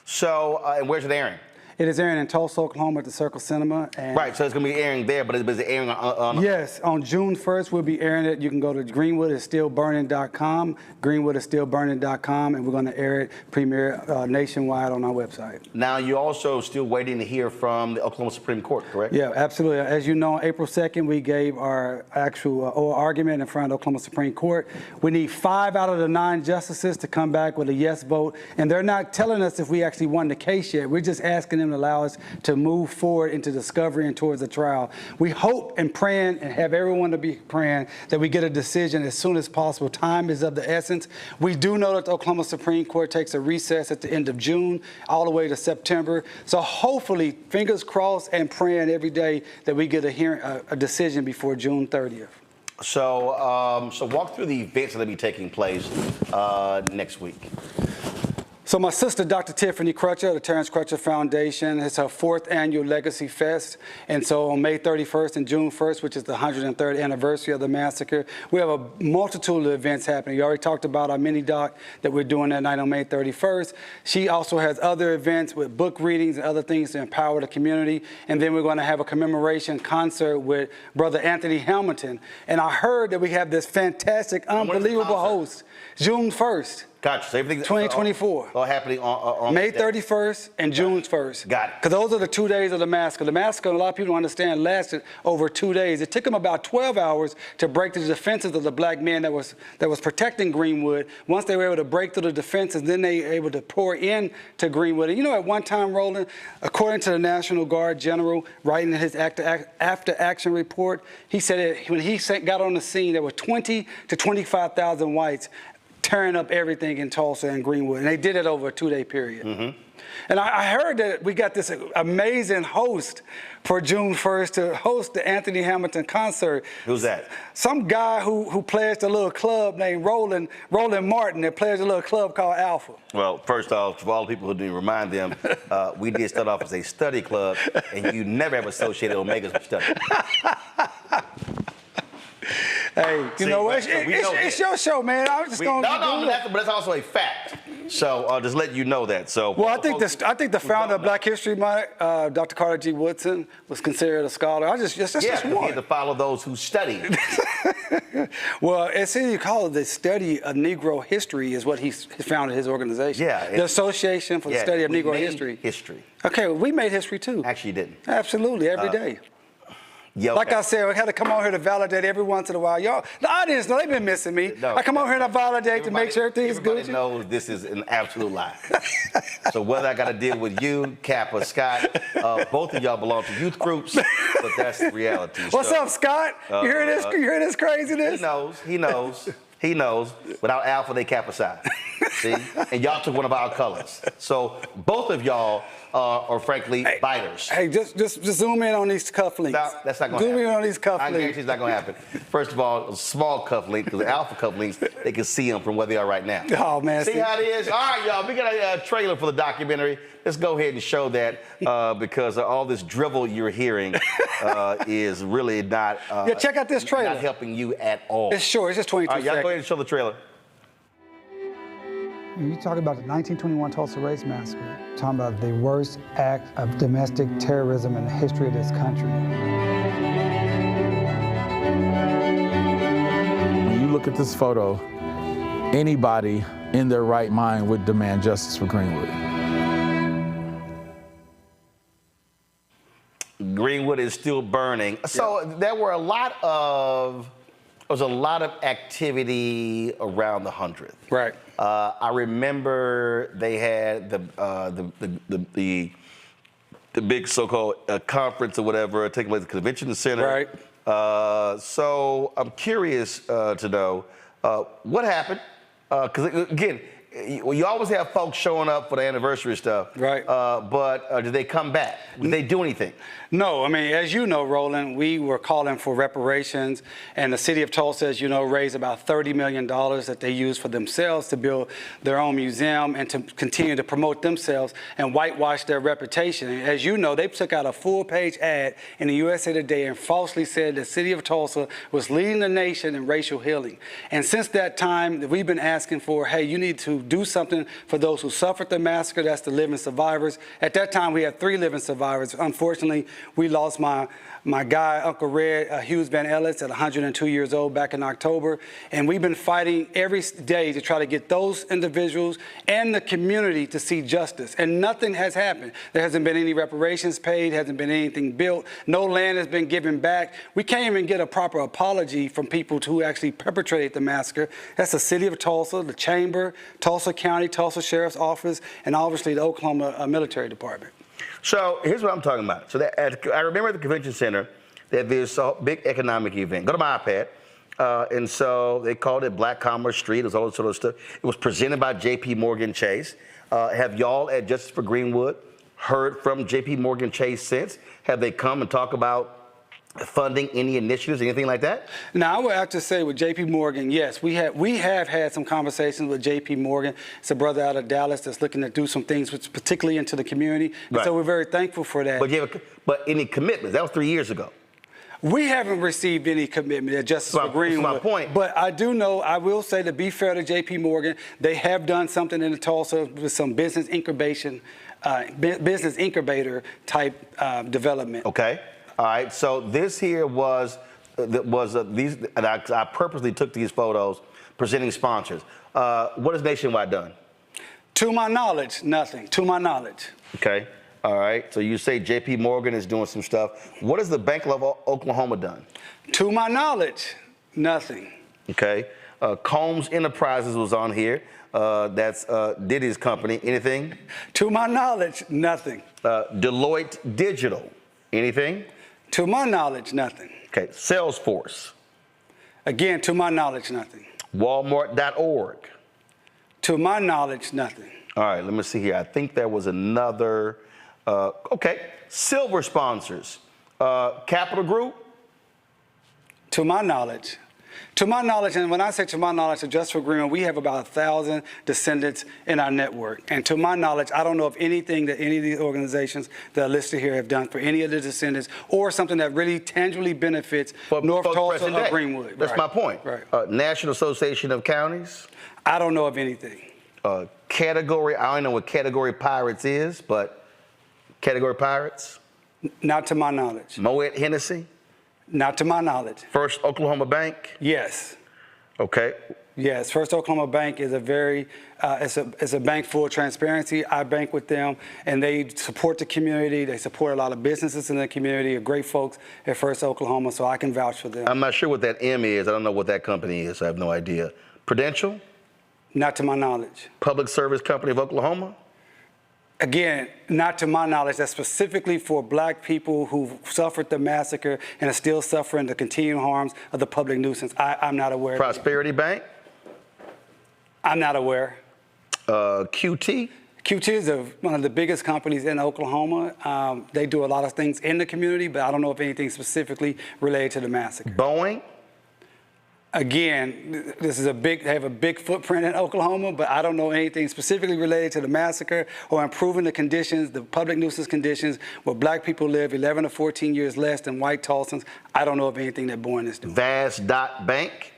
So, and where's it airing? It is airing in Tulsa, Oklahoma at the Circle Cinema. And right, so it's going to be airing there, but it's airing on... Yes, on June 1st, we'll be airing it. You can go to greenwoodisstillburning.com, greenwoodisstillburning.com, and we're going to air it, premiere nationwide on our website. Now, you're also still waiting to hear from the Oklahoma Supreme Court, correct? Yeah, absolutely. As you know, on April 2nd, we gave our actual oral argument in front of the Oklahoma Supreme Court. We need 5 out of the 9 justices to come back with a yes vote, and they're not telling us if we actually won the case yet. We're just asking them to allow us to move forward into discovery and towards the trial. We hope and praying and have everyone to be praying that we get a decision as soon as possible. Time is of the essence. We do know that the Oklahoma Supreme Court takes a recess at the end of June all the way to September. So hopefully, fingers crossed and praying every day that we get a decision before June 30th. So, so walk through the events that will be taking place next week. So my sister, Dr. Tiffany Crutcher of the Terrence Crutcher Foundation, it's her 4th annual Legacy Fest. And so on May 31st and June 1st, which is the 103rd anniversary of the massacre, we have a multitude of events happening. You already talked about our mini doc that we're doing that night on May 31st. She also has other events with book readings and other things to empower the community. And then we're going to have a commemoration concert with Brother Anthony Hamilton. And I heard that we have this fantastic, unbelievable host, June 1st. Gotcha. So everything 2024. All happening on May 31st and June 1st. Got it. Because those are the 2 days of the massacre. The massacre, a lot of people don't understand, lasted over 2 days. It took them about 12 hours to break through the defenses of the black men that was protecting Greenwood. Once they were able to break through the defenses, then they were able to pour in to Greenwood. And you know, at one time, Roland, according to the National Guard General, writing his after-action report, he said that when he got on the scene, there were 20 to 25,000 whites tearing up everything in Tulsa and Greenwood. And they did it over a 2-day period. Mm-hmm. And I heard that we got this amazing host for June 1st to host the Anthony Hamilton concert. Who's that? Some guy who plays a little club named Roland Martin that plays a little club called Alpha. Well, first off, for all the people who didn't remind them, we did start off as a study club, and you never have associated Omegas with study. Hey, you know what? It's your show, man. I was just going to No, but that's also a fact. So just let you know that. So well, I think the founder of Black History Month, Dr. Carter G. Woodson, was considered a scholar. That's just one. You need to follow those who study. Well, it's you call it the study of Negro history is what he founded his organization. Yeah, the Association for the Study of Negro History. Okay, well, we made history too. Actually, you didn't. Absolutely, every day. Yeah, like I said, I had to come on here to validate every once in a while. Y'all, the audience, they've been missing me. No, I come on here to validate to make sure everything's good. Everybody knows this is an absolute lie. So whether I got to deal with you, Cap, or Scott, both of y'all belong to youth groups, but that's the reality. What's up, Scott? You hear this? You hear this craziness? He knows. Without Alpha, they Cap aside. See? And y'all took one of our colors. So both of y'all are frankly biters. Hey, just zoom in on these cufflinks. No, that's not going to happen. Zoom in on these cufflinks. I guarantee it's not going to happen. First of all, a small cufflink, because the Alpha cufflinks, they can see them from where they are right now. Oh, man. See how it is? All right, y'all, we got a trailer for the documentary. Let's go ahead and show that because all this drivel you're hearing is really not check out this trailer. Not helping you at all. It's short. It's just 22 seconds. All right, y'all go ahead and show the trailer. You talk about the 1921 Tulsa Race Massacre, talking about the worst act of domestic terrorism in the history of this country. When you look at this photo, anybody in their right mind would demand justice for Greenwood. Greenwood is still burning. So there was a lot of activity around the 100th. Right. I remember they had the big so-called conference or whatever taking place at the convention center. Right. So I'm curious to know what happened. Because again, you always have folks showing up for the anniversary stuff. Right. But did they come back? Did they do anything? No, I mean, as you know, Roland, we were calling for reparations, and the city of Tulsa, as you know, raised about $30 million that they used for themselves to build their own museum and to continue to promote themselves and whitewash their reputation. And as you know, they took out a full-page ad in the USA Today and falsely said the city of Tulsa was leading the nation in racial healing. And since that time, we've been asking for, hey, you need to do something for those who suffered the massacre, that's the living survivors. At that time, we had 3 living survivors. Unfortunately, we lost my guy, Uncle Red, Hughes Van Ellis, at 102 years old back in October. And we've been fighting every day to try to get those individuals and the community to see justice. And nothing has happened. There hasn't been any reparations paid, hasn't been anything built. No land has been given back. We can't even get a proper apology from people who actually perpetrated the massacre. That's the city of Tulsa, the chamber, Tulsa County, Tulsa Sheriff's Office, and obviously the Oklahoma Military Department. So here's what I'm talking about. So I remember at the convention center that there's a big economic event. Go to my iPad. And so they called it Black Commerce Street. It was all this sort of stuff. It was presented by J.P. Morgan Chase. Have y'all at Justice for Greenwood heard from J.P. Morgan Chase since? Have they come and talk about funding any initiatives, anything like that? Now, I would have to say with J.P. Morgan, yes, we have had some conversations with J.P. Morgan. It's a brother out of Dallas that's looking to do some things, which particularly into the community. Right. So we're very thankful for that. But any commitments? That was 3 years ago. We haven't received any commitment at Justice for Greenwood. That's my point. But I do know, I will say, to be fair to J.P. Morgan, they have done something in Tulsa with some business incubation, business incubator type development. Okay. All right. So this here was these, and I purposely took these photos presenting sponsors. What has Nationwide done? To my knowledge, nothing. To my knowledge. Okay. All right. So you say J.P. Morgan is doing some stuff. What has the Bank of Oklahoma done? To my knowledge, nothing. Okay. Combs Enterprises was on here. That's Diddy's company. Anything? To my knowledge, nothing. Deloitte Digital. Anything? To my knowledge, nothing. Okay. Salesforce. Again, to my knowledge, nothing. Walmart.org. To my knowledge, nothing. All right. Let me see here. I think there was another. Okay. Silver sponsors. Capital Group. To my knowledge. To my knowledge, and when I say to my knowledge, of Justice for Greenwood, we have about 1,000 descendants in our network. And to my knowledge, I don't know of anything that any of these organizations that are listed here have done for any of the descendants or something that really tangibly benefits North Tulsa or Greenwood. That's my point. Right. National Association of Counties. I don't know of anything. Category, I don't know what Category Pirates is, but Category Pirates? Not to my knowledge. Moet Hennessy? Not to my knowledge. First Oklahoma Bank? Yes. Okay. Yes, First Oklahoma Bank is a very, it's a bank full of transparency. I bank with them, and they support the community. They support a lot of businesses in the community, great folks at First Oklahoma, so I can vouch for them. I'm not sure what that M is. I don't know what that company is. I have no idea. Prudential? Not to my knowledge. Public Service Company of Oklahoma? Again, not to my knowledge. That's specifically for black people who suffered the massacre and are still suffering the continuing harms of the public nuisance. I'm not aware. Prosperity Bank? I'm not aware. QT? QT is one of the biggest companies in Oklahoma. They do a lot of things in the community, but I don't know if anything specifically related to the massacre. Boeing? Again, they have a big footprint in Oklahoma, but I don't know anything specifically related to the massacre or improving the conditions, the public nuisance conditions where black people live 11 to 14 years less than white Tulsans. I don't know of anything that Boeing is doing. Vast.Bank?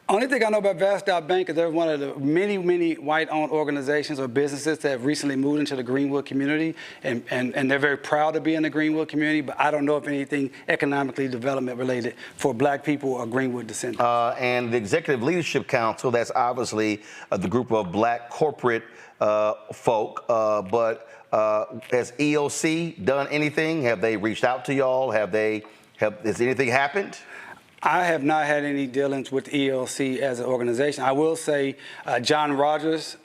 Only thing I know about Vast.Bank is they're one of the many, many white-owned organizations or businesses that have recently moved into the Greenwood community, and they're very proud to be in the Greenwood community, but I don't know if anything economically development related for black people or Greenwood descendants. And the Executive Leadership Council, that's obviously the group of black corporate folk, but has EOC done anything? Have they reached out to y'all? Has anything happened? I have not had any dealings with ELC as an organization. I will say John Rogers,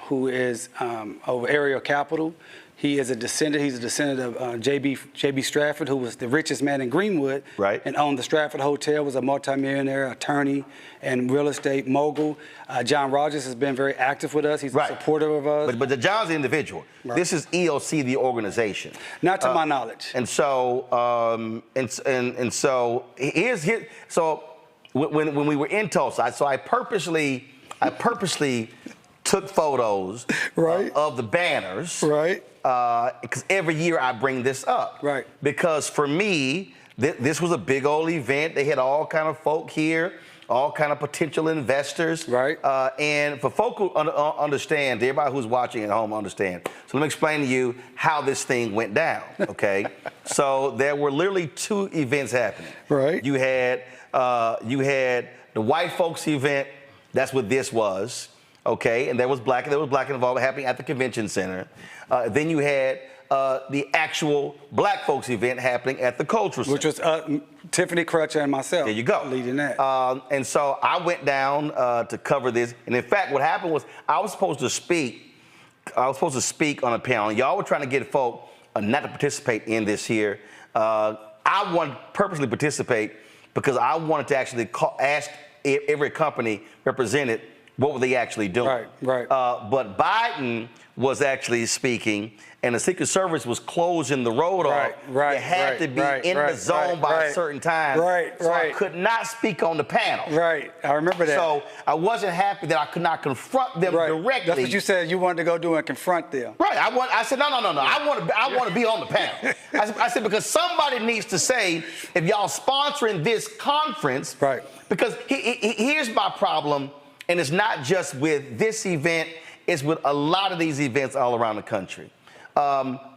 who is of Area Capital, he is a descendant. He's a descendant of J.B. Stratford, who was the richest man in Greenwood, right, and owned the Stratford Hotel, was a multimillionaire attorney and real estate mogul. John Rogers has been very active with us. He's a supporter of us. But the John's the individual. Right. This is ELC, the organization. Not to my knowledge. And so, so when we were in Tulsa, I purposely took photos of the banners. Right. Because every year I bring this up. Right. Because for me, this was a big old event. They had all kind of folk here, all kind of potential investors. Right. And for folk who understand, everybody who's watching at home understand. So let me explain to you how this thing went down, okay? So there were literally two events happening. Right. You had the white folks event. That's what this was. Okay, and there was black involvement happening at the convention center. Then you had the actual black folks event happening at the cultural center. Which was Tiffany Crutcher and myself. There you go. Leading that. And so I went down to cover this. And in fact, what happened was I was supposed to speak on a panel. Y'all were trying to get folk not to participate in this here. I wanted to purposely participate because I wanted to actually ask every company represented what were they actually doing? Right. But Biden was actually speaking, and the Secret Service was closing the road off. You had to be in the zone by a certain time. So I could not speak on the panel. I remember that. So I wasn't happy that I could not confront them directly. That's what you said you wanted to go do and confront them. I said, no. I want to be on the panel. I said, because somebody needs to say, if y'all sponsoring this conference, because here's my problem, and it's not just with this event, it's with a lot of these events all around the country.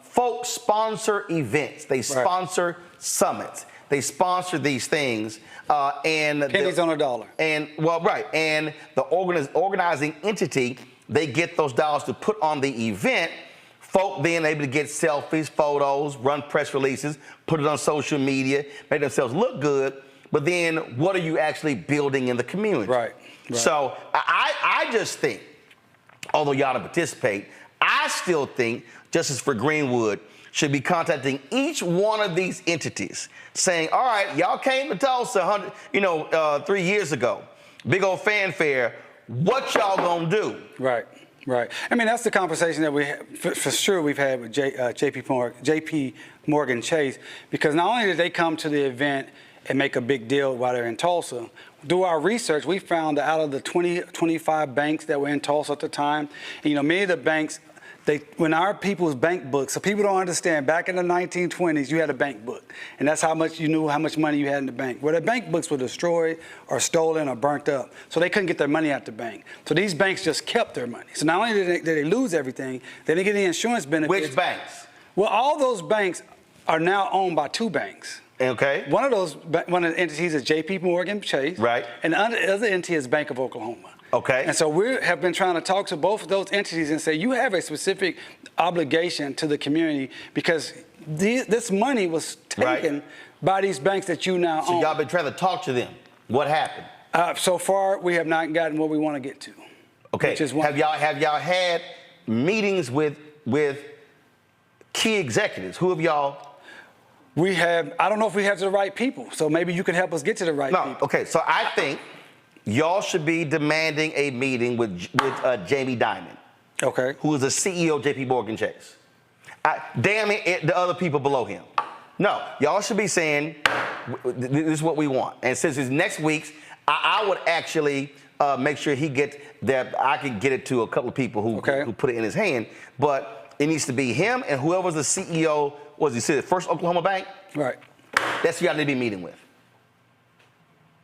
Folks sponsor events. They sponsor summits. They sponsor these things. And pennies on a dollar. And and the organizing entity, they get those dollars to put on the event. Folk then able to get selfies, photos, run press releases, put it on social media, make themselves look good. But then what are you actually building in the community? So I just think, although y'all don't participate, I still think Justice for Greenwood should be contacting each one of these entities, saying, all right, y'all came to Tulsa 3 years ago, big old fanfare, what y'all gonna do? Right. I mean, that's the conversation that we for sure we've had with JP Morgan Chase, because not only did they come to the event and make a big deal while they're in Tulsa, through our research, we found that out of the 25 banks that were in Tulsa at the time, many of the banks, when our people's bank books, so people don't understand, back in the 1920s, you had a bank book, and that's how much you knew how much money you had in the bank. Well, the bank books were destroyed or stolen or burnt up, so they couldn't get their money out the bank. So these banks just kept their money. So not only did they lose everything, they didn't get the insurance benefits. Which banks? Well, all those banks are now owned by two banks. Okay. One of the entities is JP Morgan Chase. And the other entity is Bank of Oklahoma. Okay. And so we have been trying to talk to both of those entities and say, you have a specific obligation to the community, because this money was taken by these banks that you now own. So y'all been trying to talk to them. What happened? So far, we have not gotten what we want to get to. Okay. Have y'all had meetings with key executives? Who have y'all? We have. I don't know if we have the right people. So maybe you can help us get to the right people. Okay. So I think y'all should be demanding a meeting with Jamie Dimon. Okay. Who is the CEO of JP Morgan Chase. Damn it, the other people below him. No, y'all should be saying, this is what we want. And since it's next week's, I would actually make sure he gets that. I can get it to a couple of people who put it in his hand. But it needs to be him and whoever's the CEO, First Oklahoma Bank? That's who y'all need to be meeting with.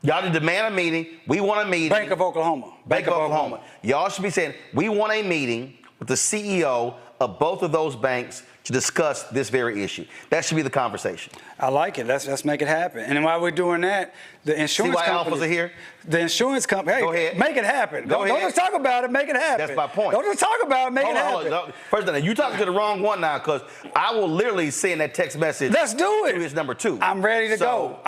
Y'all need to demand a meeting. We want a meeting. Bank of Oklahoma. Bank of Oklahoma. Y'all should be saying, we want a meeting with the CEO of both of those banks to discuss this very issue. That should be the conversation. I like it. Let's make it happen. And while we're doing that, the insurance companies. Alphas are here? The insurance company. Hey, go ahead. Make it happen. Go don't just talk about it. Make it happen. That's my point. Don't just talk about it. Make it happen. Hold on. First of all, you talking to the wrong one now, because I will literally send that text message. Let's do it. To his number 2. I'm ready to go.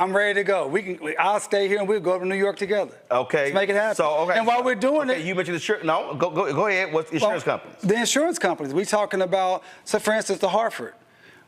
I'll stay here and we'll go to New York together. Okay. Let's make it happen. And while we're doing it, you mentioned the No, go ahead. What's the insurance companies? The insurance companies. We're talking about, so for instance, the Hartford.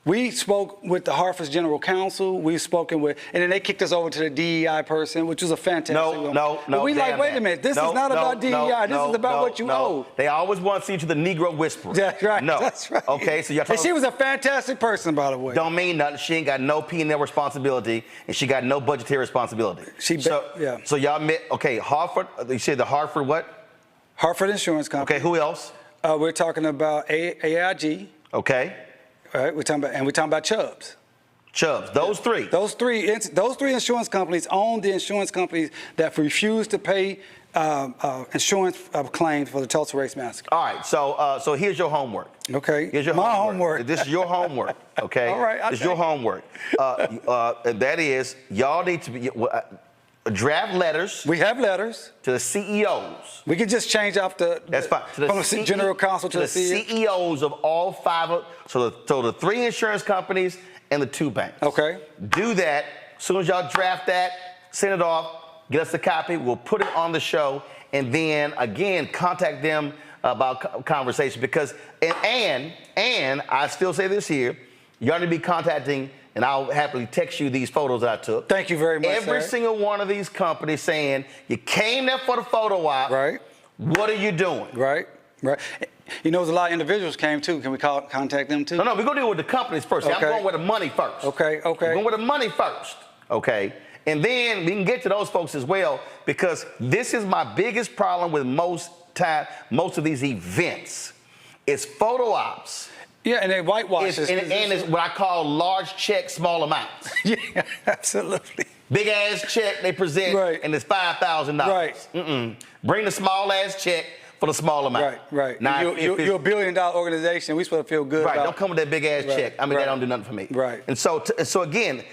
We spoke with the Hartford's general counsel. We've spoken with, and then they kicked us over to the DEI person, which was a fantastic No. But we wait a minute. This is not about DEI. This is about what you owe. They always want to see you to the Negro whisperer. That's right. No. That's right. Okay, so y'all. And she was a fantastic person, by the way. Don't mean nothing. She ain't got no P&L responsibility, and she got no budgetary responsibility. So y'all met. Okay, Hartford. You said the Hartford what? Hartford Insurance Company. Okay, who else? We're talking about AIG. Okay. All right, we're talking about Chubbs. Those three. Those three insurance companies own the insurance companies that refuse to pay insurance claims for the Tulsa Race Massacre. All right, so here's your homework. Okay. Here's your homework. This is your homework. Okay. All right. This is your homework. And that is, y'all need to be. Draft letters. We have letters to the CEOs. We can just change off That's fine. From the general counsel to the CEOs of all 5. So the 3 insurance companies and the 2 banks. Okay. Do that. As soon as y'all draft that, send it off. Get us a copy. We'll put it on the show, and then again contact them about conversation, because and I still say this here, y'all need to be contacting. And I'll happily text you these photos that I took. Thank you very much. Every single one of these companies saying, you came there for the photo op. Right. What are you doing? Right. You know, there's a lot of individuals came too. Can we contact them too? No, we're going to deal with the companies first. See, Okay. I'm going with the money first. Okay. I'm going with the money first. Okay. And then we can get to those folks as well, because this is my biggest problem with most of these events. It's photo ops. Yeah, and they whitewash it. And it's what I call large check, small amounts. Yeah, absolutely. Big ass check they present, and it's $5,000. Right. Bring the small ass check for the small amount. Right. Now, you're a $1 billion organization. We supposed to feel good. Right. About Don't come with that big ass check. I mean, that don't do nothing for me. Right. And so again,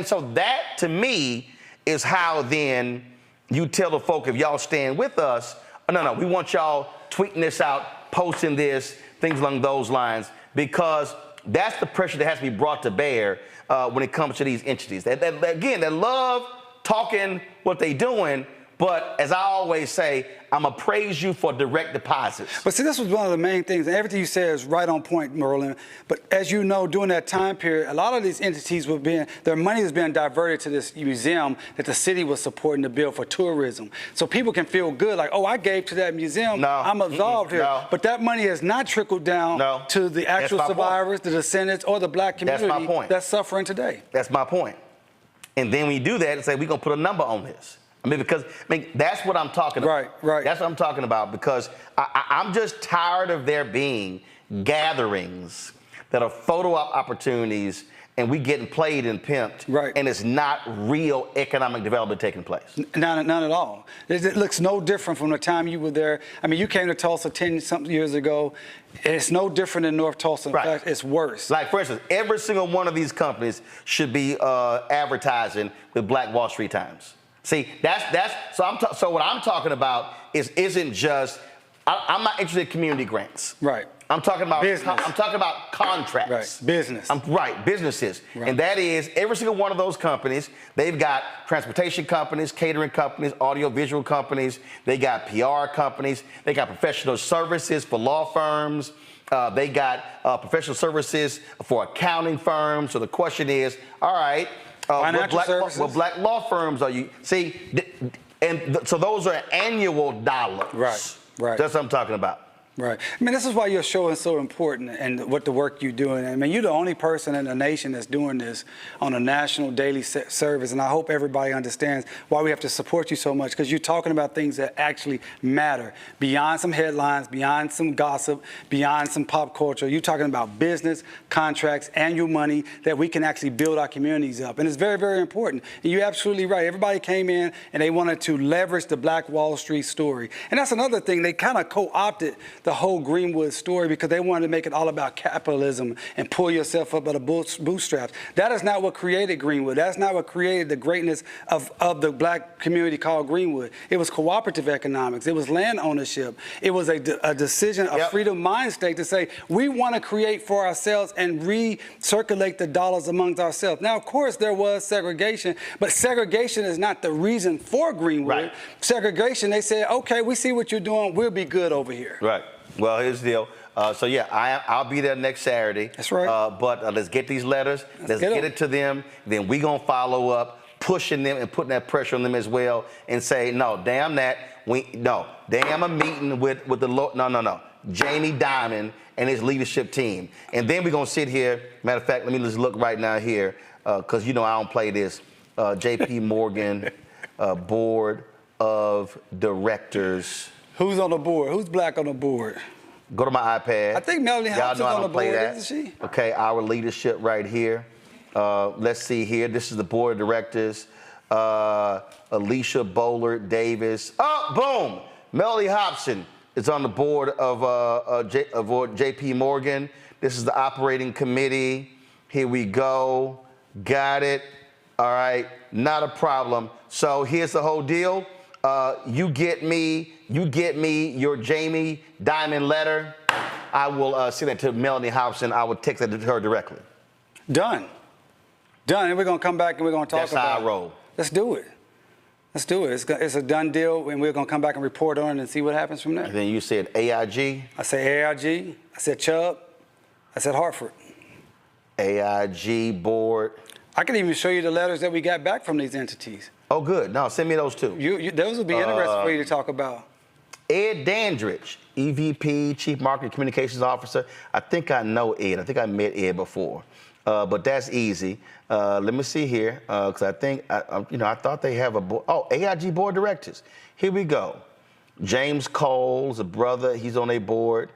so that to me is how then you tell the folk, if y'all stand with us, no, we want y'all tweeting this out, posting this, things along those lines, because that's the pressure that has to be brought to bear when it comes to these entities. That love talking what they doing, but as I always say, I'm going to praise you for direct deposits. But see, this was one of the main things, and everything you said is right on point, Merlin. But as you know, during that time period, a lot of these entities their money was being diverted to this museum that the city was supporting to build for tourism. So people can feel good, like, oh, I gave to that museum, I'm absolved here. No. But that money has not trickled down to the actual survivors, the descendants, or the black community That's my point. That's suffering today. That's my point. And then when you do that and say, we're going to put a number on this. Because that's what I'm talking about. Right. That's what I'm talking about, because I'm just tired of there being gatherings that are photo op opportunities and we getting played and pimped, and it's not real economic development taking place. None at all. It looks no different from the time you were there. I mean, you came to Tulsa 10-something years ago. It's no different in North Tulsa. In fact, it's worse. Like, for instance, every single one of these companies should be advertising with Black Wall Street Times. See, so what I'm talking about isn't just, I'm not interested in community grants. Right. I'm talking about business. I'm talking about contracts. Right. Business. Businesses. Right. And that is every single one of those companies. They've got transportation companies, catering companies, audiovisual companies. They got PR companies. They got professional services for law firms. They got professional services for accounting firms. So the question is, all right, what black law firms are you? See, so those are annual dollars. Right. That's what I'm talking about. Right. I mean, this is why your show is so important and what the work you're doing. I mean, you're the only person in the nation that's doing this on a national daily service. And I hope everybody understands why we have to support you so much, because you're talking about things that actually matter beyond some headlines, beyond some gossip, beyond some pop culture. You're talking about business, contracts, annual money that we can actually build our communities up. And it's very, very important. And you're absolutely right. Everybody came in and they wanted to leverage the Black Wall Street story. And that's another thing. They kind of co-opted the whole Greenwood story because they wanted to make it all about capitalism and pull yourself up by the bootstraps. That is not what created Greenwood. That's not what created the greatness of the black community called Greenwood. It was cooperative economics. It was land ownership. It was a decision, a freedom mind state to say, we want to create for ourselves and recirculate the dollars amongst ourselves. Now, of course, there was segregation, but segregation is not the reason for Greenwood. Right. Segregation, they said, okay, we see what you're doing. We'll be good over here. Right. Well, here's the deal. So yeah, I'll be there next Saturday. That's right. But let's get these letters. Let's get it to them. Then we gonna follow up, pushing them and putting that pressure on them as well, and say, no, damn that. Damn a meeting with the no. Jamie Dimon and his leadership team. And then we're gonna sit here. Matter of fact, let me just look right now here, because I don't play this. J.P. Morgan Board of Directors. Who's on the board? Who's black on the board? Go to my iPad. I think Melanie Hopson's on the board, isn't she? Okay, our leadership right here. Let's see here. This is the board of directors. Alicia Bowler Davis. Oh, boom! Melanie Hopson is on the board of J.P. Morgan. This is the operating committee. Here we go. Got it. All right, not a problem. So here's the whole deal. You get me your Jamie Dimon letter. I will send that to Melanie Hobson. I will text that to her directly. Done. And we're going to come back and we're going to talk about it. That's how I roll. Let's do it. It's a done deal, and we're going to come back and report on it and see what happens from there. And then you said AIG. I said AIG. I said Chubb. I said Hartford. AIG board. I can even show you the letters that we got back from these entities. Oh, good. No, send me those too. Those would be interesting for you to talk about. Ed Dandridge, EVP, Chief Marketing Communications Officer. I think I know Ed. I think I met Ed before, but that's easy. Let me see here, because I think, I thought they have a board. Oh, AIG Board of Directors. Here we go. James Cole's a brother. He's on their board.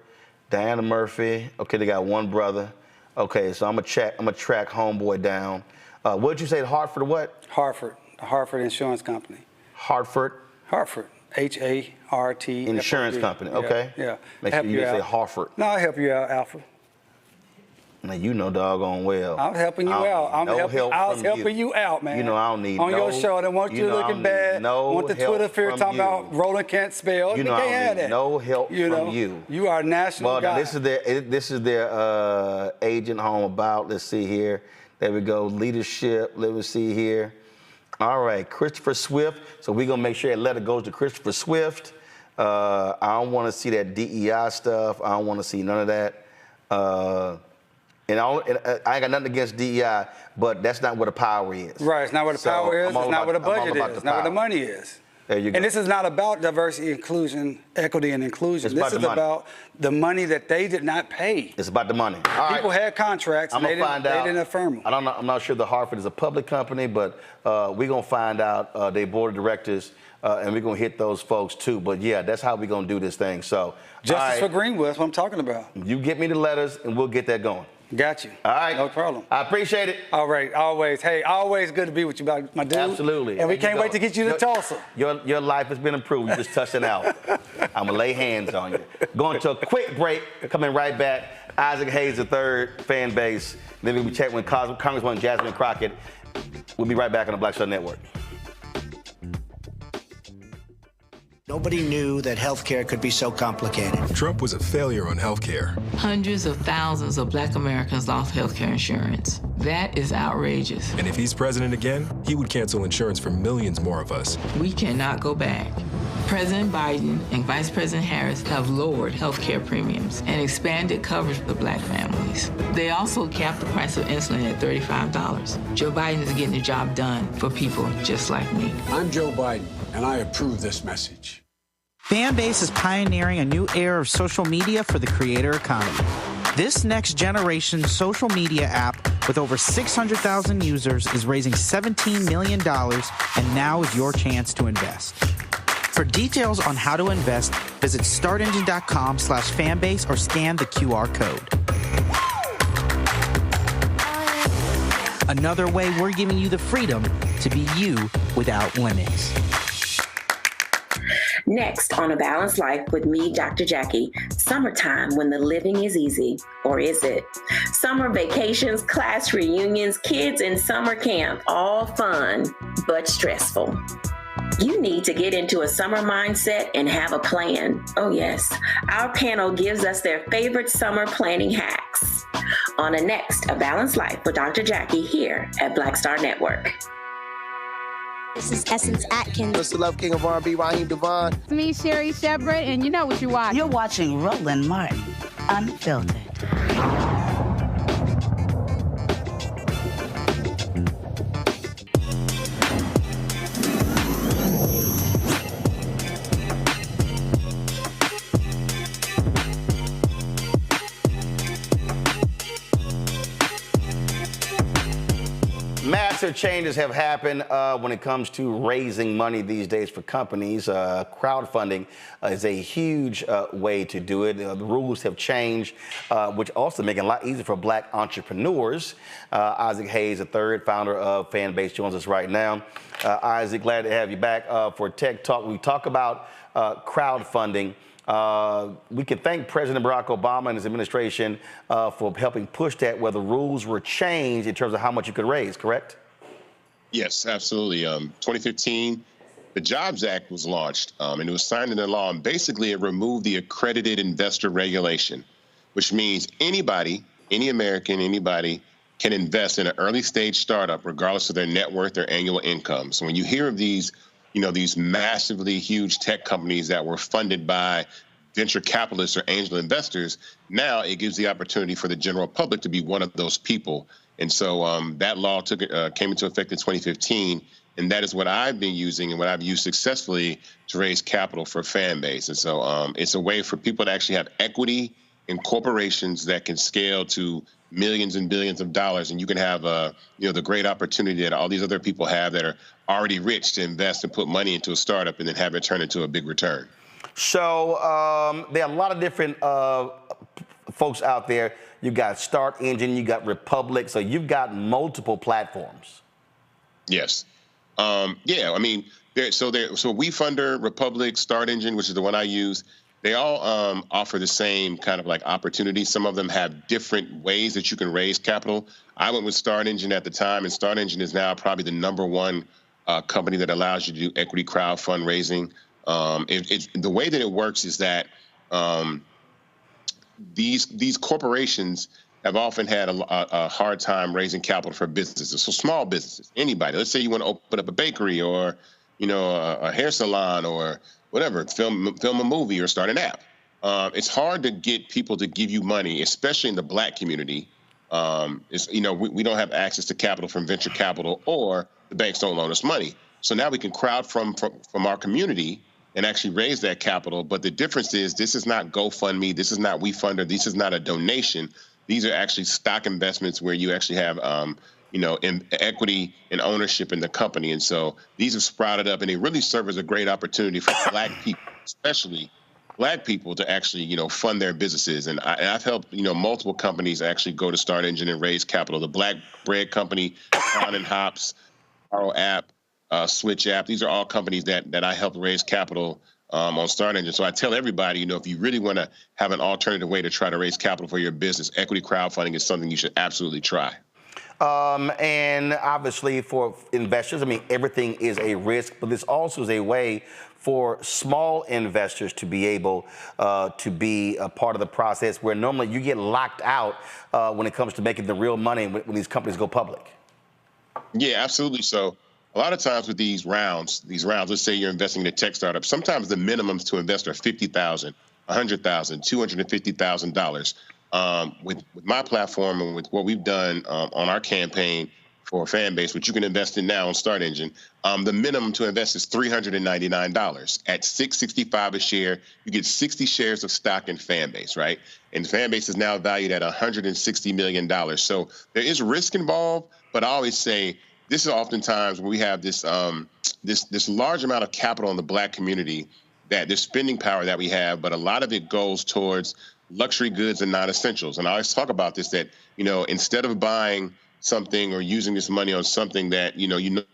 Diana Murphy. Okay, they got one brother. Okay, so I'm gonna track homeboy down. What did you say? Hartford or what? Hartford, the Hartford Insurance Company. Hartford. H-A-R-T. Insurance company. Okay. Yeah. Make sure you didn't say Hartford. No, I'll help you out, Alpha. Now you know doggone well. I'm helping you out. I was helping you out, man. You know I don't need on your show. I don't want you looking bad. Want the Twitter fear talking about Roland can't spell. You know I don't need no help from you. You are a national guy. This is their agent home about. Let's see here. There we go. Leadership. Let me see here. All right, Christopher Swift. So we're gonna make sure that letter goes to Christopher Swift. I don't want to see that DEI stuff. I don't want to see none of that. And I ain't got nothing against DEI, but that's not where the power is. Right, it's not where the power is, it's not where the budget is, it's not where the money is. There you go. And this is not about diversity, inclusion, equity, and inclusion. This is about the money that they did not pay. It's about the money. All People had contracts, and they didn't affirm them. I'm not sure the Hartford is a public company, but we're going to find out their board of directors, and we're going to hit those folks too. But yeah, that's how we're going to do this thing. So Justice for Greenwood, that's what I'm talking about. You get me the letters, and we'll get that going. Got you. All right. No problem. I appreciate it. All right. Always. Hey, always good to be with you, my dude. Absolutely. And we can't wait to get you to Tulsa. Your life has been improved. You just touched it out. I'm going to lay hands on you. Going to a quick break. Coming right back. Isaac Hayes III, fan base. Then we'll be chatting with Congresswoman Jasmine Crockett. We'll be right back on the Black Star Network. Nobody knew that healthcare could be so complicated. Trump was a failure on healthcare. Hundreds of thousands of Black Americans lost healthcare insurance. That is outrageous. And if he's president again, he would cancel insurance for millions more of us. We cannot go back. President Biden and Vice President Harris have lowered healthcare premiums and expanded coverage for Black families. They also capped the price of insulin at $35. Joe Biden is getting the job done for people just like me. I'm Joe Biden, and I approve this message. Fanbase is pioneering a new era of social media for the creator economy. This next generation social media app with over 600,000 users is raising $17 million, and now is your chance to invest. For details on how to invest, visit startengine.com/fanbase or scan the QR code. Another way we're giving you the freedom to be you without limits. Next on A Balanced Life with me, Dr. Jackie, summertime when the living is easy, or is it? Summer vacations, class reunions, kids in summer camp, all fun, but stressful. You need to get into a summer mindset and have a plan. Oh yes, our panel gives us their favorite summer planning hacks. On a next A Balanced Life with Dr. Jackie here at Black Star Network. This is Essence Atkins. What's the love king of R&B, Raheem Devon? It's me, Sherry Shepard, and you know what you're watching. You're watching Roland Martin, Unfiltered. Massive changes have happened when it comes to raising money these days for companies. Crowdfunding is a huge way to do it. The rules have changed, which also make it a lot easier for Black entrepreneurs. Isaac Hayes III, founder of Fanbase, joins us right now. Isaac, glad to have you back for Tech Talk. We talk about crowdfunding. We can thank President Barack Obama and his administration for helping push that, where the rules were changed in terms of how much you could raise, correct? Yes, absolutely. 2015, the Jobs Act was launched, and it was signed into law, and basically it removed the accredited investor regulation, which means anybody, any American, anybody can invest in an early stage startup regardless of their net worth or annual income. So when you hear of these these massively huge tech companies that were funded by venture capitalists or angel investors, now it gives the opportunity for the general public to be one of those people. And so that law came into effect in 2015, And that is what I've been using and what I've used successfully to raise capital for fan base. And so it's a way for people to actually have equity in corporations that can scale to millions and billions of dollars. And you can have, the great opportunity that all these other people have that are already rich to invest and put money into a startup and then have it turn into a big return. So there are a lot of different folks out there. You got Start Engine, you got Republic, so you've got multiple platforms. Yes. So WeFunder, Republic, Start Engine, which is the one I use, they all offer the same kind of like opportunities. Some of them have different ways that you can raise capital. I went with Start Engine at the time, and Start Engine is now probably the #1 company that allows you to do equity crowd fundraising. The way that it works is that these corporations have often had a hard time raising capital for businesses. So small businesses, anybody. Let's say you want to open up a bakery or, a hair salon or whatever, film a movie or start an app. It's hard to get people to give you money, especially in the Black community. We don't have access to capital from venture capital, or the banks don't loan us money. So now we can crowd from our community and actually raise that capital. But the difference is this is not GoFundMe. This is not WeFunder. This is not a donation. These are actually stock investments where you actually have, equity and ownership in the company. And so these have sprouted up, and they really serve as a great opportunity for Black people, especially Black people, to actually, fund their businesses. And I've helped, multiple companies actually go to Start Engine and raise capital. The Black Bread Company, Crown and Hops, Borrow App, Switch App. These are all companies that I helped raise capital on Start Engine. So I tell everybody, if you really want to have an alternative way to try to raise capital for your business, equity crowdfunding is something you should absolutely try. And obviously for investors, everything is a risk, but this also is a way for small investors to be able to be a part of the process, where normally you get locked out when it comes to making the real money when these companies go public. Yeah, absolutely. So a lot of times with these rounds, let's say you're investing in a tech startup, sometimes the minimums to invest are $50,000, $100,000, $250,000. With my platform and with what we've done on our campaign for Fanbase, which you can invest in now on Start Engine, the minimum to invest is $399. At $665 a share, you get 60 shares of stock in Fanbase, right? And Fanbase is now valued at $160 million. So there is risk involved, but I always say this is oftentimes when we have this this large amount of capital in the Black community, that there's spending power that we have, but a lot of it goes towards luxury goods and non-essentials. And I always talk about this, that, instead of buying something or using this money on something that, you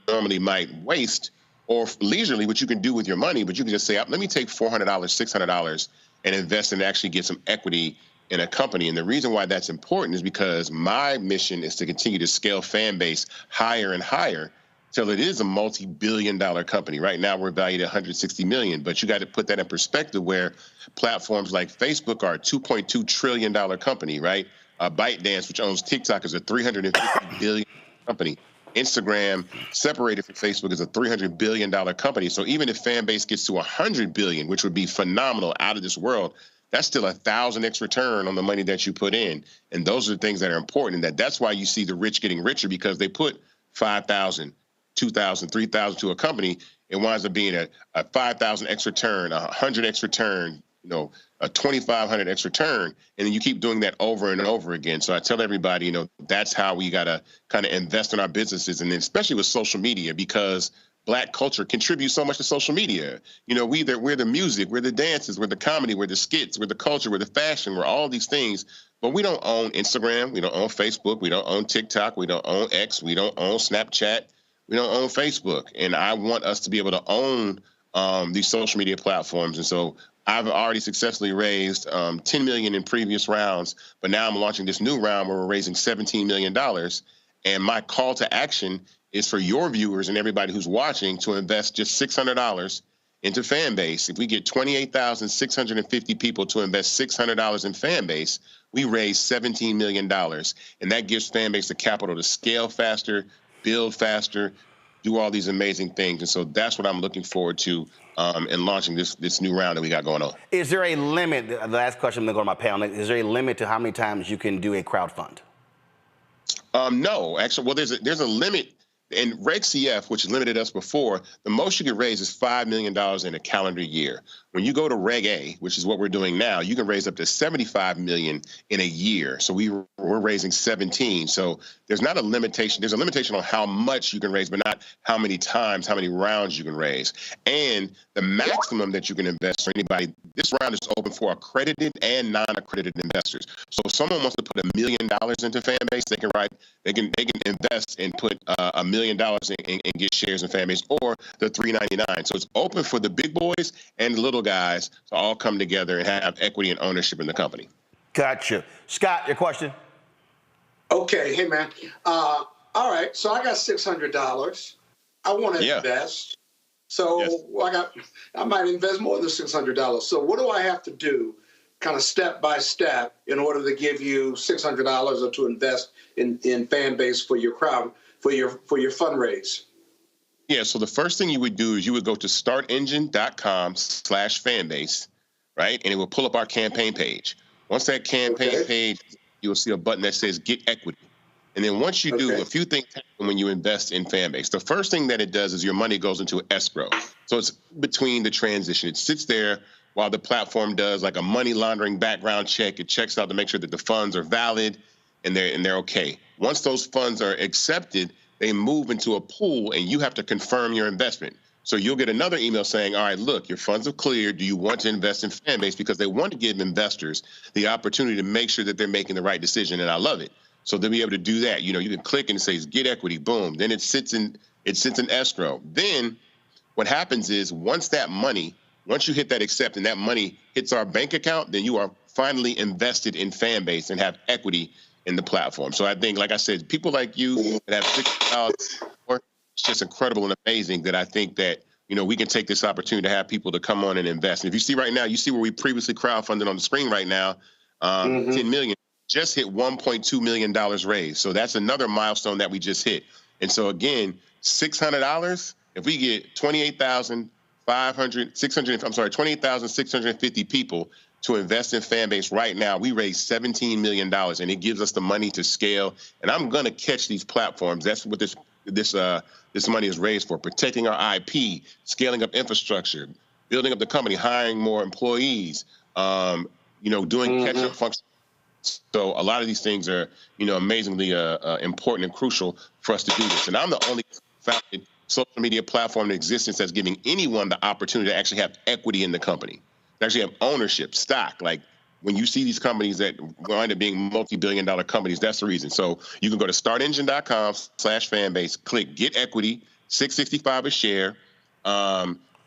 normally might waste or leisurely, what you can do with your money, but you can just say, let me take $400, $600 and invest and actually get some equity in a company. And the reason why that's important is because my mission is to continue to scale Fanbase higher and higher till it is a multi-billion-dollar company. Right now, we're valued at $160 million, but you got to put that in perspective, where platforms like Facebook are a $2.2 trillion company, right? ByteDance, which owns TikTok, is a $350 billion company. Instagram, separated from Facebook, is a $300 billion company. So even if Fanbase gets to $100 billion, which would be phenomenal, out of this world, that's still 1,000x return on the money that you put in. And those are the things that are important. And that's why you see the rich getting richer, because they put 5,000, 2,000, 3,000 to a company. It winds up being a 5,000x return, a 100x return, a 2,500x return. And then you keep doing that over and over again. So I tell everybody, that's how we got to kind of invest in our businesses. And then especially with social media, because Black culture contributes so much to social media. We're the music, we're the dances, we're the comedy, we're the skits, we're the culture, we're the fashion, we're all these things. But we don't own Instagram, we don't own Facebook, we don't own TikTok, we don't own X, we don't own Snapchat, we don't own Facebook. And I want us to be able to own these social media platforms. And so I've already successfully raised $10 million in previous rounds, but now I'm launching this new round where we're raising $17 million. And my call to action is for your viewers and everybody who's watching to invest just $600 into Fanbase. If we get 28,650 people to invest $600 in Fanbase, we raise $17 million. And that gives Fanbase the capital to scale faster, build faster, do all these amazing things. And so that's what I'm looking forward to in launching this new round that we got going on. Is there a limit? The last question, I'm going to go to my panel. Is there a limit to how many times you can do a crowdfund? No, actually, well, there's a limit And Reg CF, which limited us before, the most you can raise is $5 million in a calendar year. When you go to Reg A, which is what we're doing now, you can raise up to $75 million in a year. So we're raising 17. So there's not a limitation. There's a limitation on how much you can raise, but not how many times, how many rounds you can raise. And the maximum that you can invest for anybody, this round is open for accredited and non-accredited investors. So if someone wants to put $1 million into Fanbase, they can invest and put $1 million and get shares in Fanbase, or the $3.99. So it's open for the big boys and the little guys to all come together and have equity and ownership in the company. Gotcha. Scott, your question? Okay, hey man. All right, so I got $600. I want to invest. So yes. I might invest more than $600. So what do I have to do, kind of step by step, in order to give you $600 or to invest in Fanbase for your crowd, for your fundraise? Yeah, so the first thing you would do is you would go to startengine.com/fanbase, right? And it will pull up our campaign page. Once that campaign page, you will see a button that says Get Equity. And then once you do, a few things happen when you invest in Fanbase. The first thing that it does is your money goes into escrow. So it's between the transition. It sits there while the platform does like a money laundering background check. It checks out to make sure that the funds are valid and they're okay. Once those funds are accepted, they move into a pool and you have to confirm your investment. So you'll get another email saying, all right, look, your funds have cleared. Do you want to invest in Fanbase? Because they want to give investors the opportunity to make sure that they're making the right decision. And I love it. So they'll be able to do that. You know, you can click and it says Get Equity, boom. Then it sits in escrow. Then what happens is once you hit that accept and that money hits our bank account, then you are finally invested in Fanbase and have equity in the platform. So I think, like I said, people like you that have $6,000, it's just incredible and amazing that I think that, you know, we can take this opportunity to have people to come on and invest. And if you see right now, you see where we previously crowdfunded on the screen right now, 10 million, just hit $1.2 million raised. So that's another milestone that we just hit. And so again, $600, if we get 28,650 people to invest in Fanbase right now, we raised $17 million, and it gives us the money to scale. And I'm going to catch these platforms. That's what this money is raised for: protecting our IP, scaling up infrastructure, building up the company, hiring more employees, doing catch-up functions. So a lot of these things are, amazingly important and crucial for us to do this. And I'm the only founded social media platform in existence that's giving anyone the opportunity to actually have equity in the company, to actually have ownership, stock. Like when you see these companies that wind up being multi-billion-dollar companies, that's the reason. So you can go to startengine.com/fanbase, click Get Equity, $6.65 a share.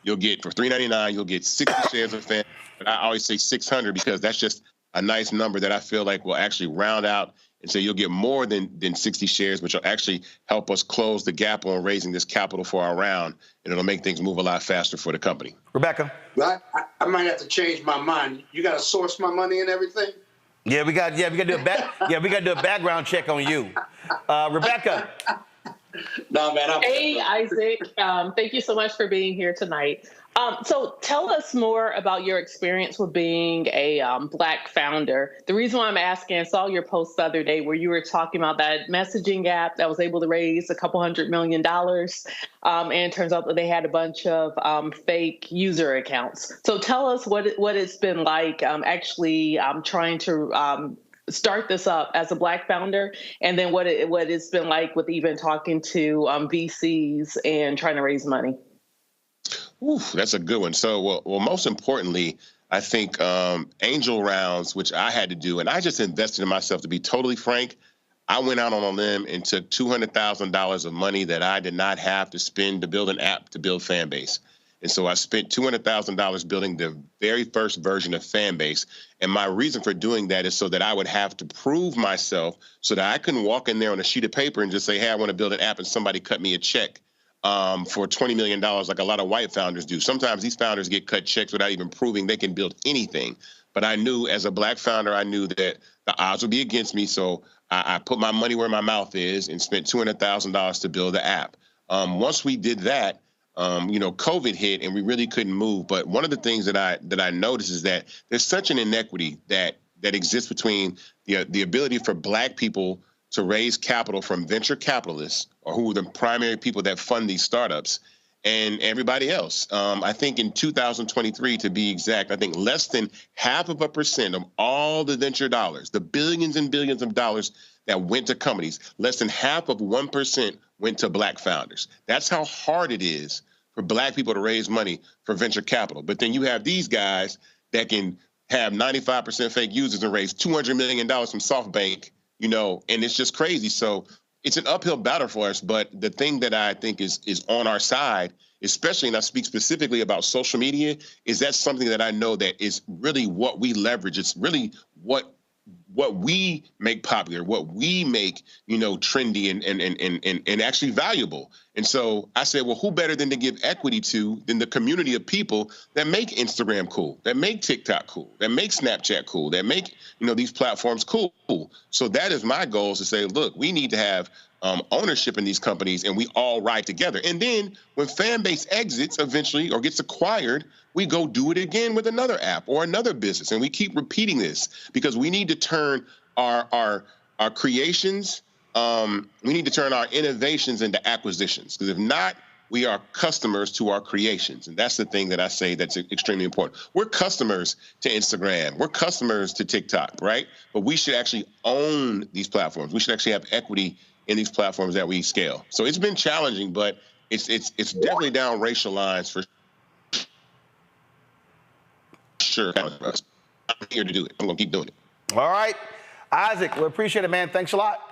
You'll get, for $3.99, you'll get 60 shares of Fanbase. But I always say 600 because that's just a nice number that I feel like will actually round out and say you'll get more than 60 shares, which will actually help us close the gap on raising this capital for our round, and it'll make things move a lot faster for the company. Rebecca? Well, I might have to change my mind. You got to source my money and everything? Yeah, we got to do a background check on you. Rebecca? No, man. Hey, Isaac. Thank you so much for being here tonight. So tell us more about your experience with being a Black founder. The reason why I'm asking, I saw your post the other day where you were talking about that messaging app that was able to raise $200 million. And it turns out that they had a bunch of fake user accounts. So tell us what it's been like actually trying to start this up as a Black founder, and then what it's been like with even talking to VCs and trying to raise money. Ooh, that's a good one. So, well, most importantly, I think angel rounds, which I had to do, and I just invested in myself. To be totally frank, I went out on a limb and took $200,000 of money that I did not have to spend to build an app to build Fanbase. And so I spent $200,000 building the very first version of Fanbase. And my reason for doing that is so that I would have to prove myself, so that I couldn't walk in there on a sheet of paper and just say, hey, I want to build an app, and somebody cut me a check for $20 million, like a lot of white founders do. Sometimes these founders get cut checks without even proving they can build anything. But I knew, as a Black founder, I knew that the odds would be against me. So I put my money where my mouth is and spent $200,000 to build the app. Once we did that, COVID hit and we really couldn't move. But one of the things that I noticed is that there's such an inequity that exists between the ability for Black people to raise capital from venture capitalists, or who are the primary people that fund these startups, and everybody else. I think in 2023, to be exact, I think less than 0.5% of all the venture dollars, the billions and billions of dollars that went to companies, less than 0.5% went to Black founders. That's how hard it is for Black people to raise money for venture capital. But then you have these guys that can have 95% fake users and raise $200 million from SoftBank, and it's just crazy. So it's an uphill battle for us, but the thing that I think is on our side, especially, and I speak specifically about social media, is that's something that I know that is really what we leverage. It's really what we make popular, what we make, trendy and actually valuable. And so I said, well, who better than to give equity to than the community of people that make Instagram cool, that make TikTok cool, that make Snapchat cool, that make, these platforms cool. So that is my goal, is to say, look, we need to have ownership in these companies, and we all ride together. And then when fan base exits eventually or gets acquired, we go do it again with another app or another business. And we keep repeating this because we need to turn our creations, we need to turn our innovations into acquisitions. Because if not, we are customers to our creations. And that's the thing that I say that's extremely important. We're customers to Instagram. We're customers to TikTok, right? But we should actually own these platforms. We should actually have equity in these platforms that we scale. So it's been challenging, but it's definitely down racial lines for sure. I'm here to do it. I'm gonna keep doing it. All right, Isaac, we appreciate it, man. Thanks a lot.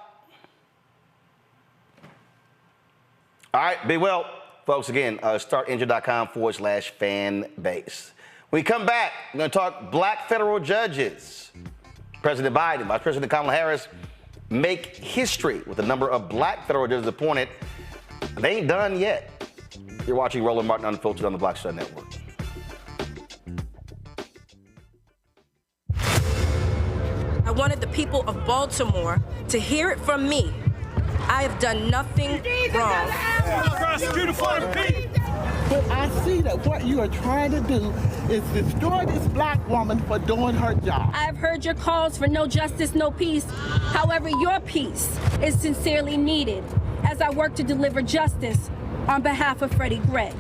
All right, be well, folks. Again, startengine.com/fan base. When we come back, we're gonna talk Black federal judges. President Biden, Vice President Kamala Harris make history with the number of Black federal judges appointed. They ain't done yet. You're watching Roland Martin Unfiltered on the Black Star Network. I wanted the people of Baltimore to hear it from me. I have done nothing wrong. But I see that what you are trying to do is destroy this Black woman for doing her job. I've heard your calls for no justice, no peace. However, your peace is sincerely needed as I work to deliver justice on behalf of Freddie Gray.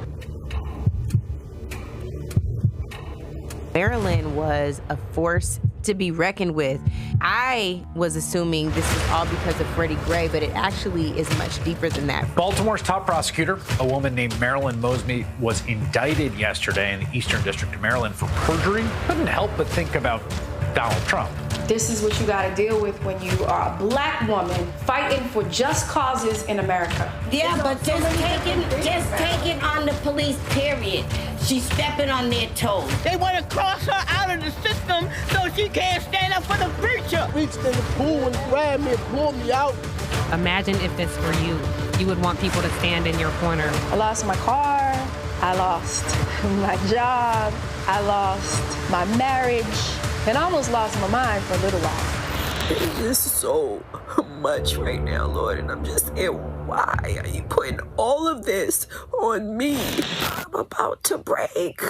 Maryland was a force to be reckoned with. I was assuming this was all because of Freddie Gray, but it actually is much deeper than that. Baltimore's top prosecutor, a woman named Marilyn Mosby, was indicted yesterday in the Eastern District of Maryland for perjury. Couldn't help but think about Donald Trump. This is what you got to deal with when you are a Black woman fighting for just causes in America. Yeah, but just taking on the police, period. She's stepping on their toes. They want to cross her out of the system so she can't stand up for the preacher. Reached in the pool and grabbed me and pulled me out. Imagine if this were you. You would want people to stand in your corner. I lost my car. I lost my job. I lost my marriage. And I almost lost my mind for a little while. It's just so much right now, Lord, and I'm just saying, why are you putting all of this on me? I'm about to break.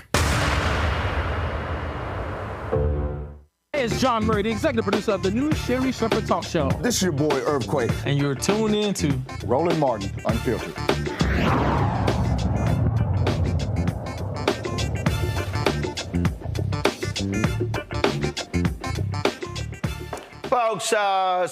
Hey, it's John Murray, the executive producer of the new Sherry Shepherd Talk Show. This is your boy, Earthquake. And you're tuned in to Roland Martin Unfiltered. Folks,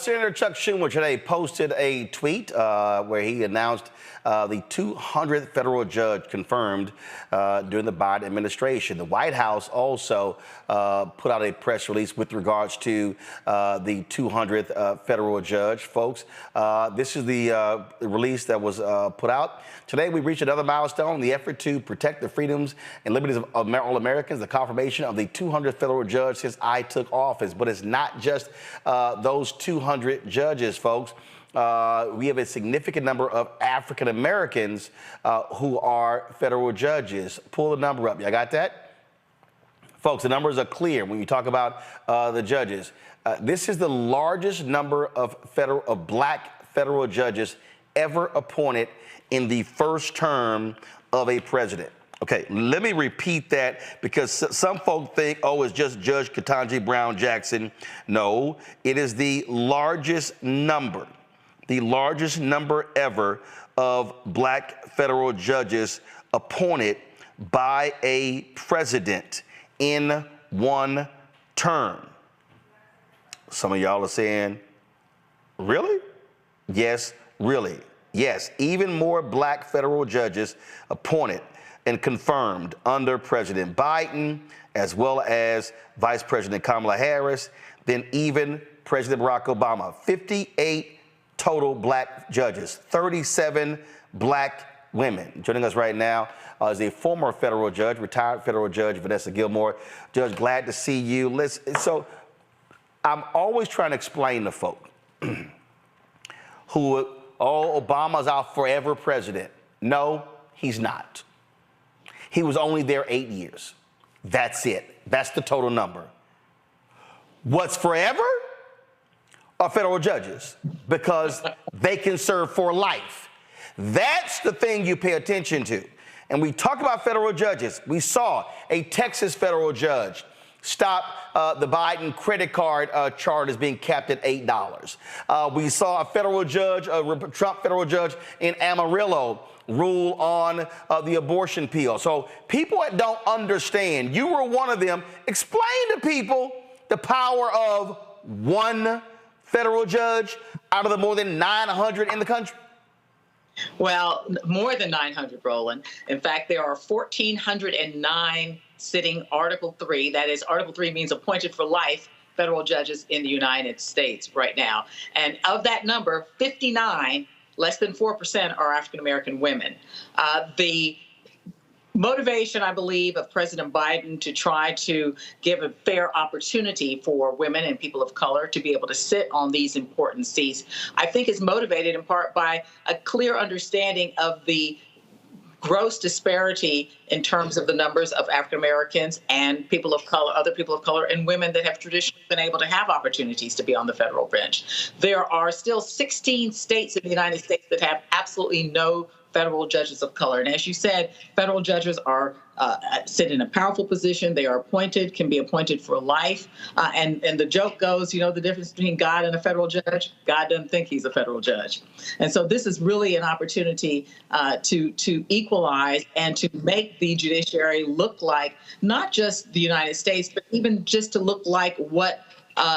Senator Chuck Schumer today posted a tweet where he announced the 200th federal judge confirmed during the Biden administration. The White House also put out a press release with regards to the 200th federal judge. Folks, this is the release that was put out. Today, we reached another milestone in the effort to protect the freedoms and liberties of all Americans, the confirmation of the 200th federal judge since I took office. But it's not just those 200 judges, folks. We have a significant number of African Americans who are federal judges. Pull the number up. Y'all got that? Folks, the numbers are clear when you talk about the judges. This is the largest number of Black federal judges ever appointed in the first term of a president. Okay, let me repeat that because some folk think, oh, it's just Judge Ketanji Brown Jackson. No, it is the largest number. the largest number ever of black federal judges appointed by a president in one term. Some of y'all are saying, really? Yes, really. Yes, even more black federal judges appointed and confirmed under President Biden, as well as Vice President Kamala Harris, than even President Barack Obama. 58 total black judges, 37 black women. Joining us right now is a former federal judge, retired federal judge, Vanessa Gilmore. Judge, glad to see you. So I'm always trying to explain to folk who, Obama's our forever president. No, he's not. He was only there 8 years. That's it. That's the total number. What's forever are federal judges, because they can serve for life. That's the thing you pay attention to. And we talk about federal judges. We saw a Texas federal judge stop the Biden credit card charges being capped at $8. We saw a federal judge, a Trump federal judge in Amarillo, rule on the abortion pill. So people that don't understand, you were one of them. Explain to people the power of one federal judge out of the more than 900 in the country. Well, more than 900, Roland. In fact, there are 1,409 sitting Article 3. That is, Article 3 means appointed for life federal judges in the United States right now. And of that number, 59, less than 4%, are African-American women. The motivation, I believe, of President Biden to try to give a fair opportunity for women and people of color to be able to sit on these important seats, I think is motivated in part by a clear understanding of the gross disparity in terms of the numbers of African Americans and people of color, other people of color, and women that have traditionally been able to have opportunities to be on the federal bench. There are still 16 states in the United States that have absolutely no federal judges of color. And as you said, federal judges are sit in a powerful position. They are appointed, can be appointed for life. And the joke goes, you know, the difference between God and a federal judge, God doesn't think he's a federal judge. And so this is really an opportunity to equalize and to make the judiciary look like not just the United States, but even just to look like what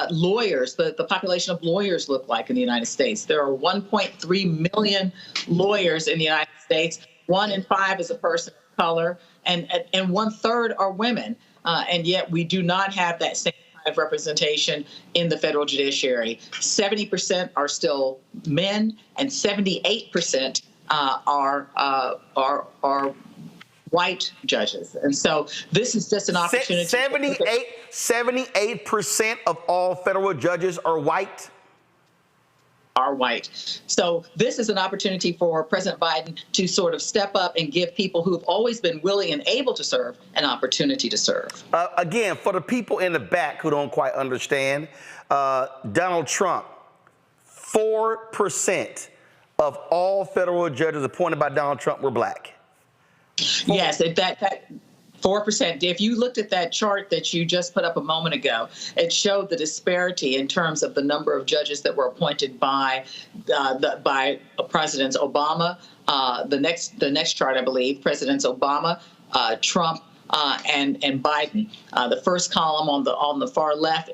lawyers, the population of lawyers look like in the United States. There are 1.3 million lawyers in the United States. 1 in 5 is a person of color, and 1/3 are women. And yet we do not have that same kind of representation in the federal judiciary. 70% are still men, and 78% are white judges. And so this is just an opportunity. 78% of all federal judges are white? Are white. So this is an opportunity for President Biden to sort of step up and give people who have always been willing and able to serve an opportunity to serve. Again, for the people in the back who don't quite understand, Donald Trump, 4% of all federal judges appointed by Donald Trump were black. Yes, that 4%. If you looked at that chart that you just put up a moment ago, it showed the disparity in terms of the number of judges that were appointed by Presidents Obama. The next chart, I believe, Presidents Obama, Trump, and Biden. The first column on the far left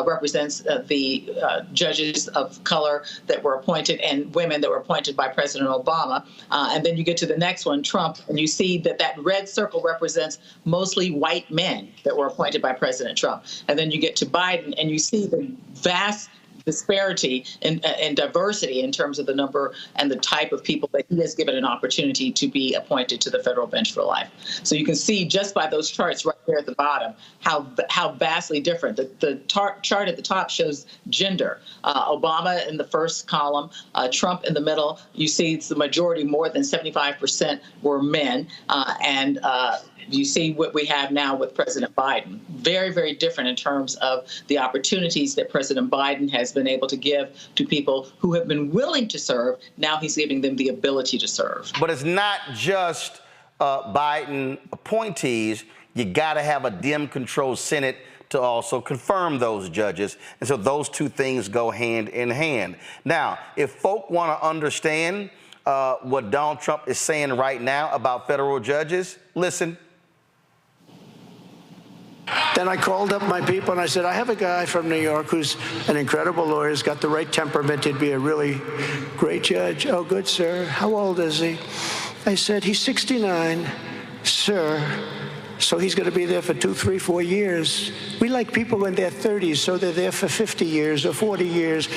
represents the judges of color that were appointed and women that were appointed by President Obama. And then you get to the next one, Trump, and you see that red circle represents mostly white men that were appointed by President Trump. And then you get to Biden, and you see the vast disparity and diversity in terms of the number and the type of people that he has given an opportunity to be appointed to the federal bench for life. So you can see just by those charts right there at the bottom how vastly different. The chart at the top shows gender. Obama in the first column, Trump in the middle. You see it's the majority, more than 75% were men, and you see what we have now with President Biden. Very, very different in terms of the opportunities that President Biden has been able to give to people who have been willing to serve. Now he's giving them the ability to serve. But it's not just Biden appointees. You got to have a Dem-controlled Senate to also confirm those judges. And so those two things go hand in hand. Now, if folk want to understand what Donald Trump is saying right now about federal judges, listen. Then I called up my people and I said, I have a guy from New York who's an incredible lawyer. He's got the right temperament. He'd be a really great judge. Oh, good, sir. How old is he? I said, he's 69, sir. So he's going to be there for 2, 3, 4 years. We like people in their 30s, so they're there for 50 years or 40 years.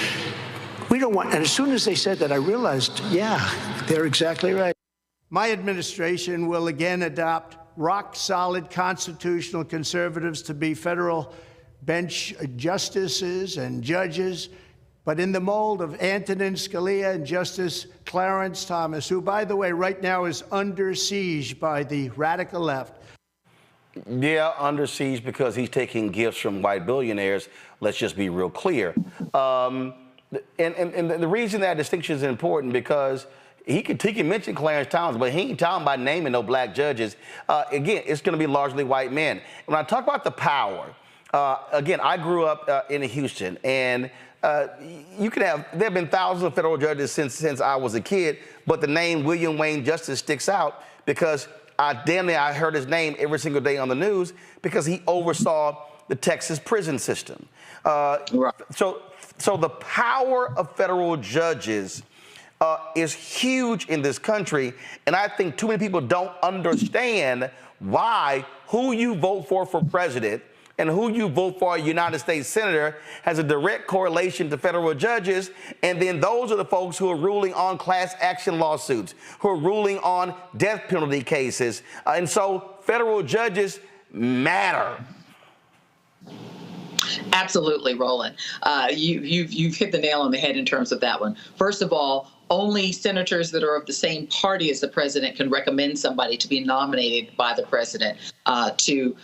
We don't want, and as soon as they said that, I realized, yeah, they're exactly right. My administration will again adopt rock-solid constitutional conservatives to be federal bench justices and judges, but in the mold of Antonin Scalia and Justice Clarence Thomas, who, by the way, right now is under siege by the radical left. Yeah, under siege because he's taking gifts from white billionaires. Let's just be real clear. And the reason that distinction is important because he can mention Clarence Thomas, but he ain't talking about naming no black judges. Again, it's going to be largely white men. When I talk about the power, again, I grew up in Houston, and there have been thousands of federal judges since I was a kid, but the name William Wayne Justice sticks out because I heard his name every single day on the news because he oversaw the Texas prison system. Right. So the power of federal judges is huge in this country, and I think too many people don't understand why who you vote for president and who you vote for a United States senator has a direct correlation to federal judges, and then those are the folks who are ruling on class action lawsuits, who are ruling on death penalty cases, and so federal judges matter. Absolutely, Roland. You've hit the nail on the head in terms of that one. First of all, only senators that are of the same party as the president can recommend somebody to be nominated by the president to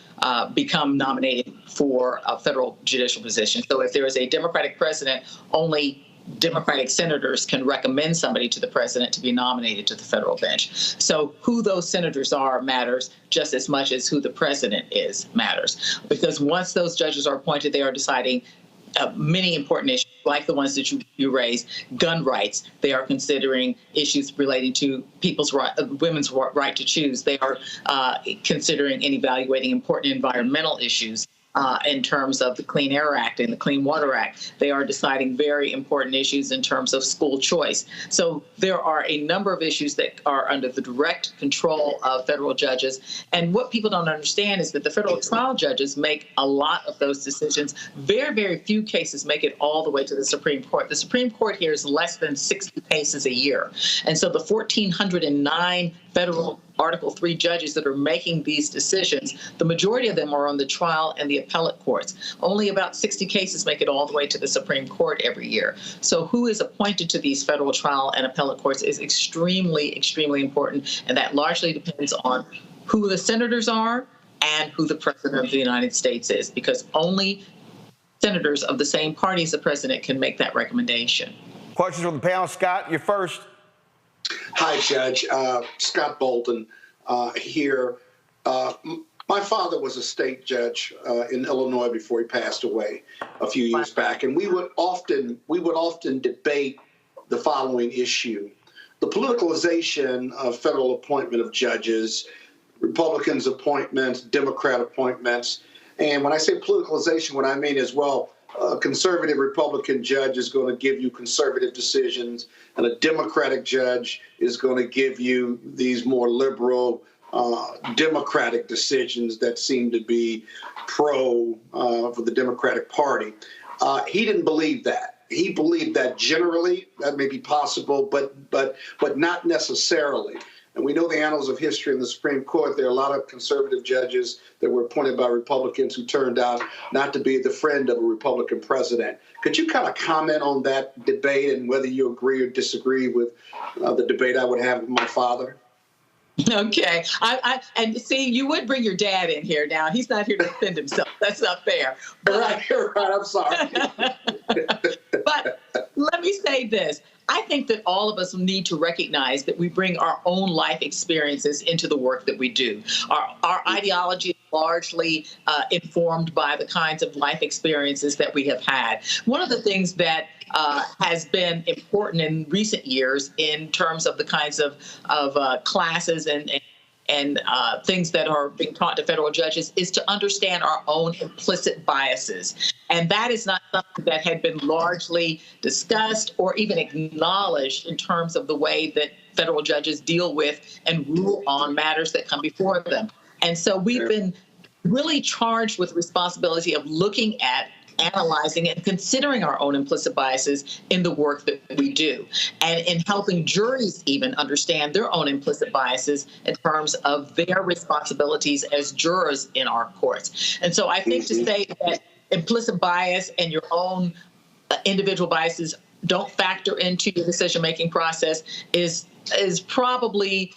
become nominated for a federal judicial position. So if there is a Democratic president, only Democratic senators can recommend somebody to the president to be nominated to the federal bench. So who those senators are matters just as much as who the president is matters. Because once those judges are appointed, they are deciding many important issues, like the ones that you raised, gun rights. They are considering issues relating to women's right to choose. They are considering and evaluating important environmental issues. In terms of the Clean Air Act and the Clean Water Act. They are deciding very important issues in terms of school choice. So there are a number of issues that are under the direct control of federal judges. And what people don't understand is that the federal trial judges make a lot of those decisions. Very, very few cases make it all the way to the Supreme Court. The Supreme Court hears less than 60 cases a year. And so the 1,409 federal Article 3 judges that are making these decisions, the majority of them are on the trial and the appellate courts. Only about 60 cases make it all the way to the Supreme Court every year. So who is appointed to these federal trial and appellate courts is extremely, extremely important. And that largely depends on who the senators are and who the president of the United States is, because only senators of the same party as the president can make that recommendation. Questions from the panel. Scott, you're first. Hi, Judge. Scott Bolton here. My father was a state judge in Illinois before he passed away a few years back, and we would often debate the following issue: the politicalization of federal appointment of judges, Republicans' appointments, Democrat appointments. And when I say politicalization, what I mean is, well, a conservative Republican judge is going to give you conservative decisions, and a Democratic judge is going to give you these more liberal Democratic decisions that seem to be pro for the Democratic Party. He didn't believe that. He believed that generally that may be possible, but not necessarily. And we know the annals of history in the Supreme Court. There are a lot of conservative judges that were appointed by Republicans who turned out not to be the friend of a Republican president. Could you kind of comment on that debate and whether you agree or disagree with the debate I would have with my father? Okay. And see, you would bring your dad in here now. He's not here to defend himself. That's not fair. But, you're right. I'm sorry. But let me say this. I think that all of us need to recognize that we bring our own life experiences into the work that we do. Our ideology largely informed by the kinds of life experiences that we have had. One of the things that has been important in recent years in terms of the kinds of classes and things that are being taught to federal judges is to understand our own implicit biases. And that is not something that had been largely discussed or even acknowledged in terms of the way that federal judges deal with and rule on matters that come before them. And so we've been really charged with the responsibility of looking at, analyzing, and considering our own implicit biases in the work that we do, and in helping juries even understand their own implicit biases in terms of their responsibilities as jurors in our courts. And so I think to say that implicit bias and your own individual biases don't factor into your decision-making process is probably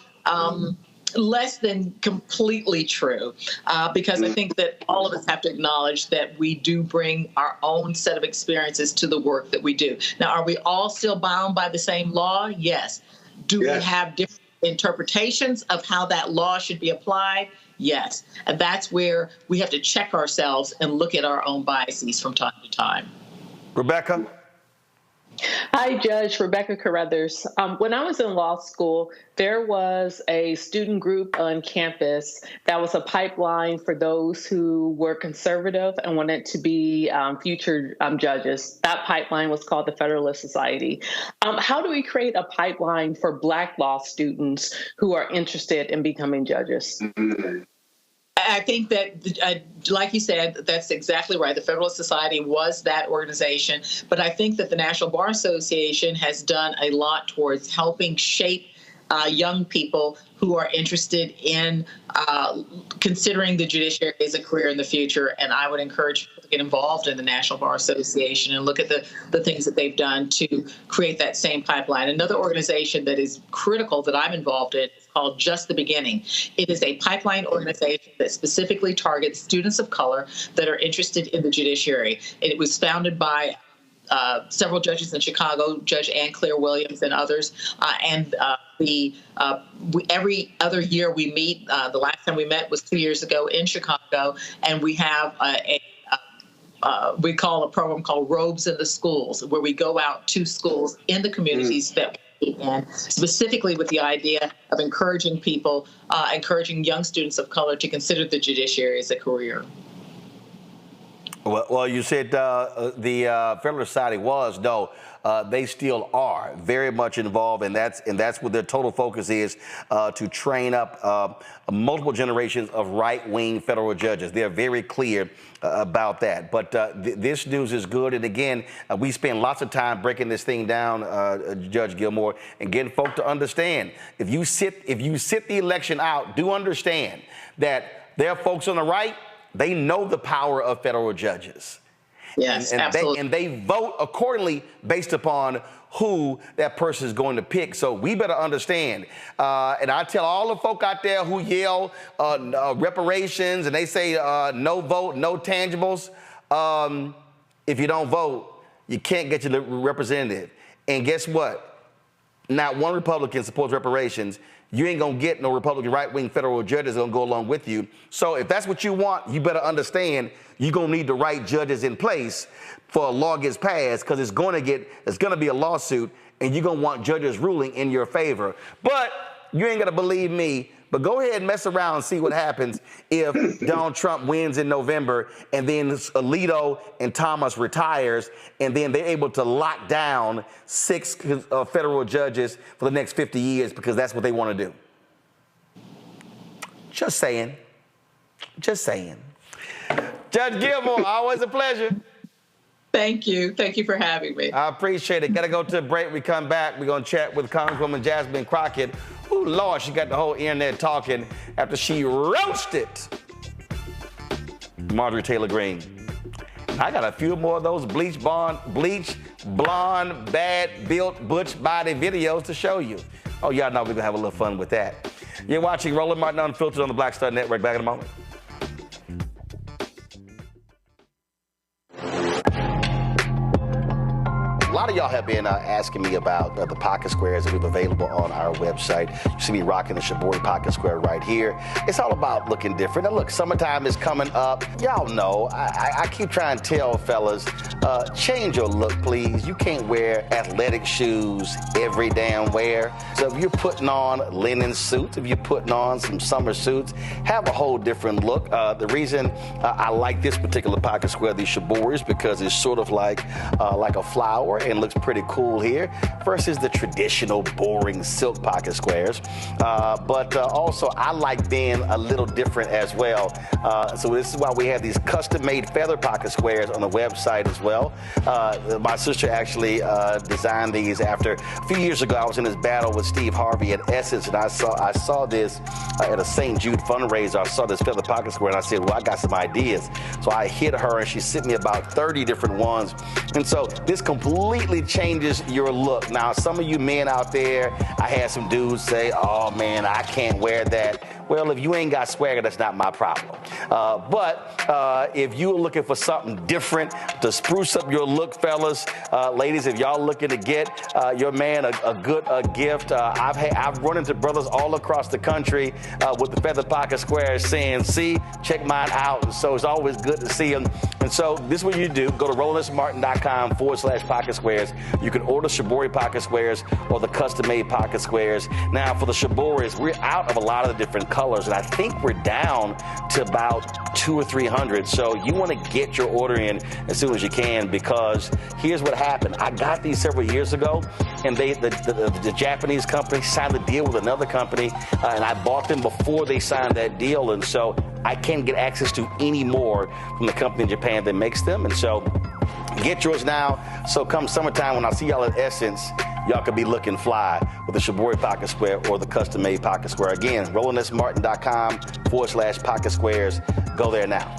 less than completely true, because I think that all of us have to acknowledge that we do bring our own set of experiences to the work that we do. Now, are we all still bound by the same law? Yes. Do we have different interpretations of how that law should be applied? Yes. And that's where we have to check ourselves and look at our own biases from time to time. Rebecca? Hi, Judge. Rebecca Carruthers. When I was in law school, there was a student group on campus that was a pipeline for those who were conservative and wanted to be future judges. That pipeline was called the Federalist Society. How do we create a pipeline for Black law students who are interested in becoming judges? I think that, like you said, that's exactly right. The Federalist Society was that organization. But I think that the National Bar Association has done a lot towards helping shape young people who are interested in considering the judiciary as a career in the future. And I would encourage people to get involved in the National Bar Association and look at the things that they've done to create that same pipeline. Another organization that is critical that I'm involved in is called Just the Beginning. It is a pipeline organization that specifically targets students of color that are interested in the judiciary. It was founded by several judges in Chicago, Judge Ann Claire Williams and others. Every other year we meet. The last time we met was 2 years ago in Chicago, and we have we call a program called Robes in the Schools, where we go out to schools in the communities that we meet in, specifically with the idea of encouraging people, encouraging young students of color to consider the judiciary as a career. Well, you said the Federalist Society was, no, they still are very much involved, and that's what their total focus is, to train up multiple generations of right-wing federal judges. They're very clear about that. But this news is good, and again, we spend lots of time breaking this thing down, Judge Gilmore, and getting folk to understand. If you sit the election out, do understand that there are folks on the right. They know the power of federal judges. Yes, absolutely. And they vote accordingly based upon who that person is going to pick. So we better understand. And I tell all the folk out there who yell reparations and they say no vote, no tangibles. If you don't vote, you can't get your representative. And guess what? Not one Republican supports reparations. You ain't gonna get no Republican right-wing federal judges gonna go along with you. So if that's what you want, you better understand you're gonna need the right judges in place for a law gets passed, because it's gonna be a lawsuit, and you're gonna want judges ruling in your favor. But you ain't gonna believe me. But go ahead and mess around and see what happens if Donald Trump wins in November and then Alito and Thomas retires, and then they're able to lock down 6 federal judges for the next 50 years because that's what they want to do. Just saying. Just saying. Judge Gilmore, always a pleasure. Thank you. Thank you for having me. I appreciate it. Got to go to a break. We come back. We're going to chat with Congresswoman Jasmine Crockett. Oh, Lord, she got the whole internet talking after she roasted Marjorie Taylor Greene. I got a few more of those bleach blonde, bad-built, butch body videos to show you. Oh, y'all know we're going to have a little fun with that. You're watching Roland Martin Unfiltered on the Black Star Network. Back in a moment. A lot of y'all have have been asking me about the pocket squares that we have available on our website. You see me rocking the Shibori pocket square right here. It's all about looking different. Now look, summertime is coming up. Y'all know, I keep trying to tell fellas, change your look, please. You can't wear athletic shoes every damn wear. So if you're putting on linen suits, if you're putting on some summer suits, have a whole different look. The reason I like this particular pocket square, the Shibori, because it's sort of like a flower and looks pretty cool here versus the traditional boring silk pocket squares. But also I like being a little different as well. So this is why we have these custom-made feather pocket squares on the website as well. My sister actually designed these after a few years ago. I was in this battle with Steve Harvey at Essence, and I saw this at a St. Jude fundraiser. I saw this feather pocket square, and I said, well, I got some ideas. So I hit her, and she sent me about 30 different ones. And so this completely changes your look. Now, some of you men out there, I had some dudes say, oh, man, I can't wear that. Well, if you ain't got swagger, that's not my problem. But if you're looking for something different to spruce up your look, fellas, ladies, if y'all looking to get your man a good gift, I've run into brothers all across the country with the feather pocket squares saying, see, check mine out. And so it's always good to see them. And so this is what you do. Go to RolandSMartin.com/pocket squares. You can order Shibori pocket squares or the custom-made pocket squares. Now, for the Shiboris, we're out of a lot of the different colors, and I think we're down to about 200 or 300. So you want to get your order in as soon as you can, because here's what happened. I got these several years ago, and the Japanese company signed a deal with another company, and I bought them before they signed that deal, and so I can't get access to any more from the company in Japan that makes them. And so get yours now. So come summertime, when I see y'all at Essence, y'all could be looking fly with the Shibori pocket square or the custom-made pocket square. Again, RolandSMartin.com/pocket squares. Go there now.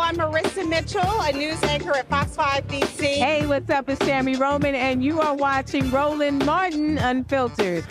I'm Marissa Mitchell, a news anchor at Fox 5 DC. Hey, what's up? It's Tammy Roman, and you are watching Roland Martin Unfiltered.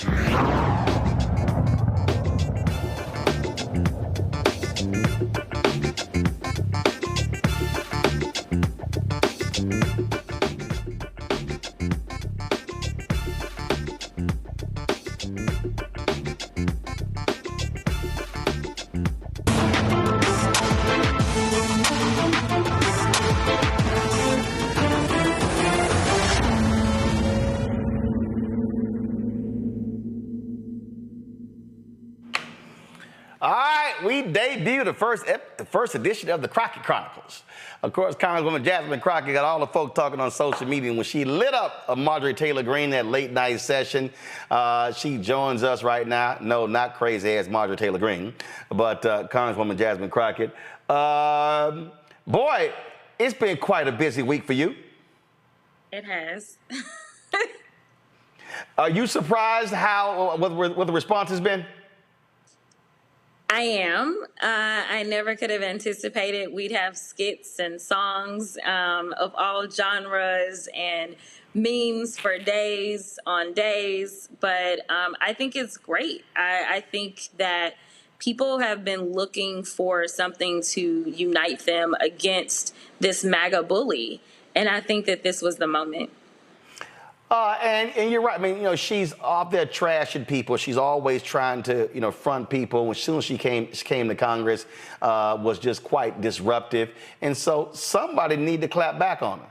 We debuted the first edition of the Crockett Chronicles. Of course, Congresswoman Jasmine Crockett got all the folk talking on social media when she lit up a Marjorie Taylor Greene that late night session. She joins us right now. No, not crazy ass Marjorie Taylor Greene, but Congresswoman Jasmine Crockett. Boy, it's been quite a busy week for you. It has. Are you surprised what the response has been? I am. I never could have anticipated we'd have skits and songs of all genres and memes for days on days. But I think it's great. I think that people have been looking for something to unite them against this MAGA bully. And I think that this was the moment. And you're right. I mean, she's out there trashing people. She's always trying to, front people. As soon as she came to Congress, was just quite disruptive. And so somebody need to clap back on her.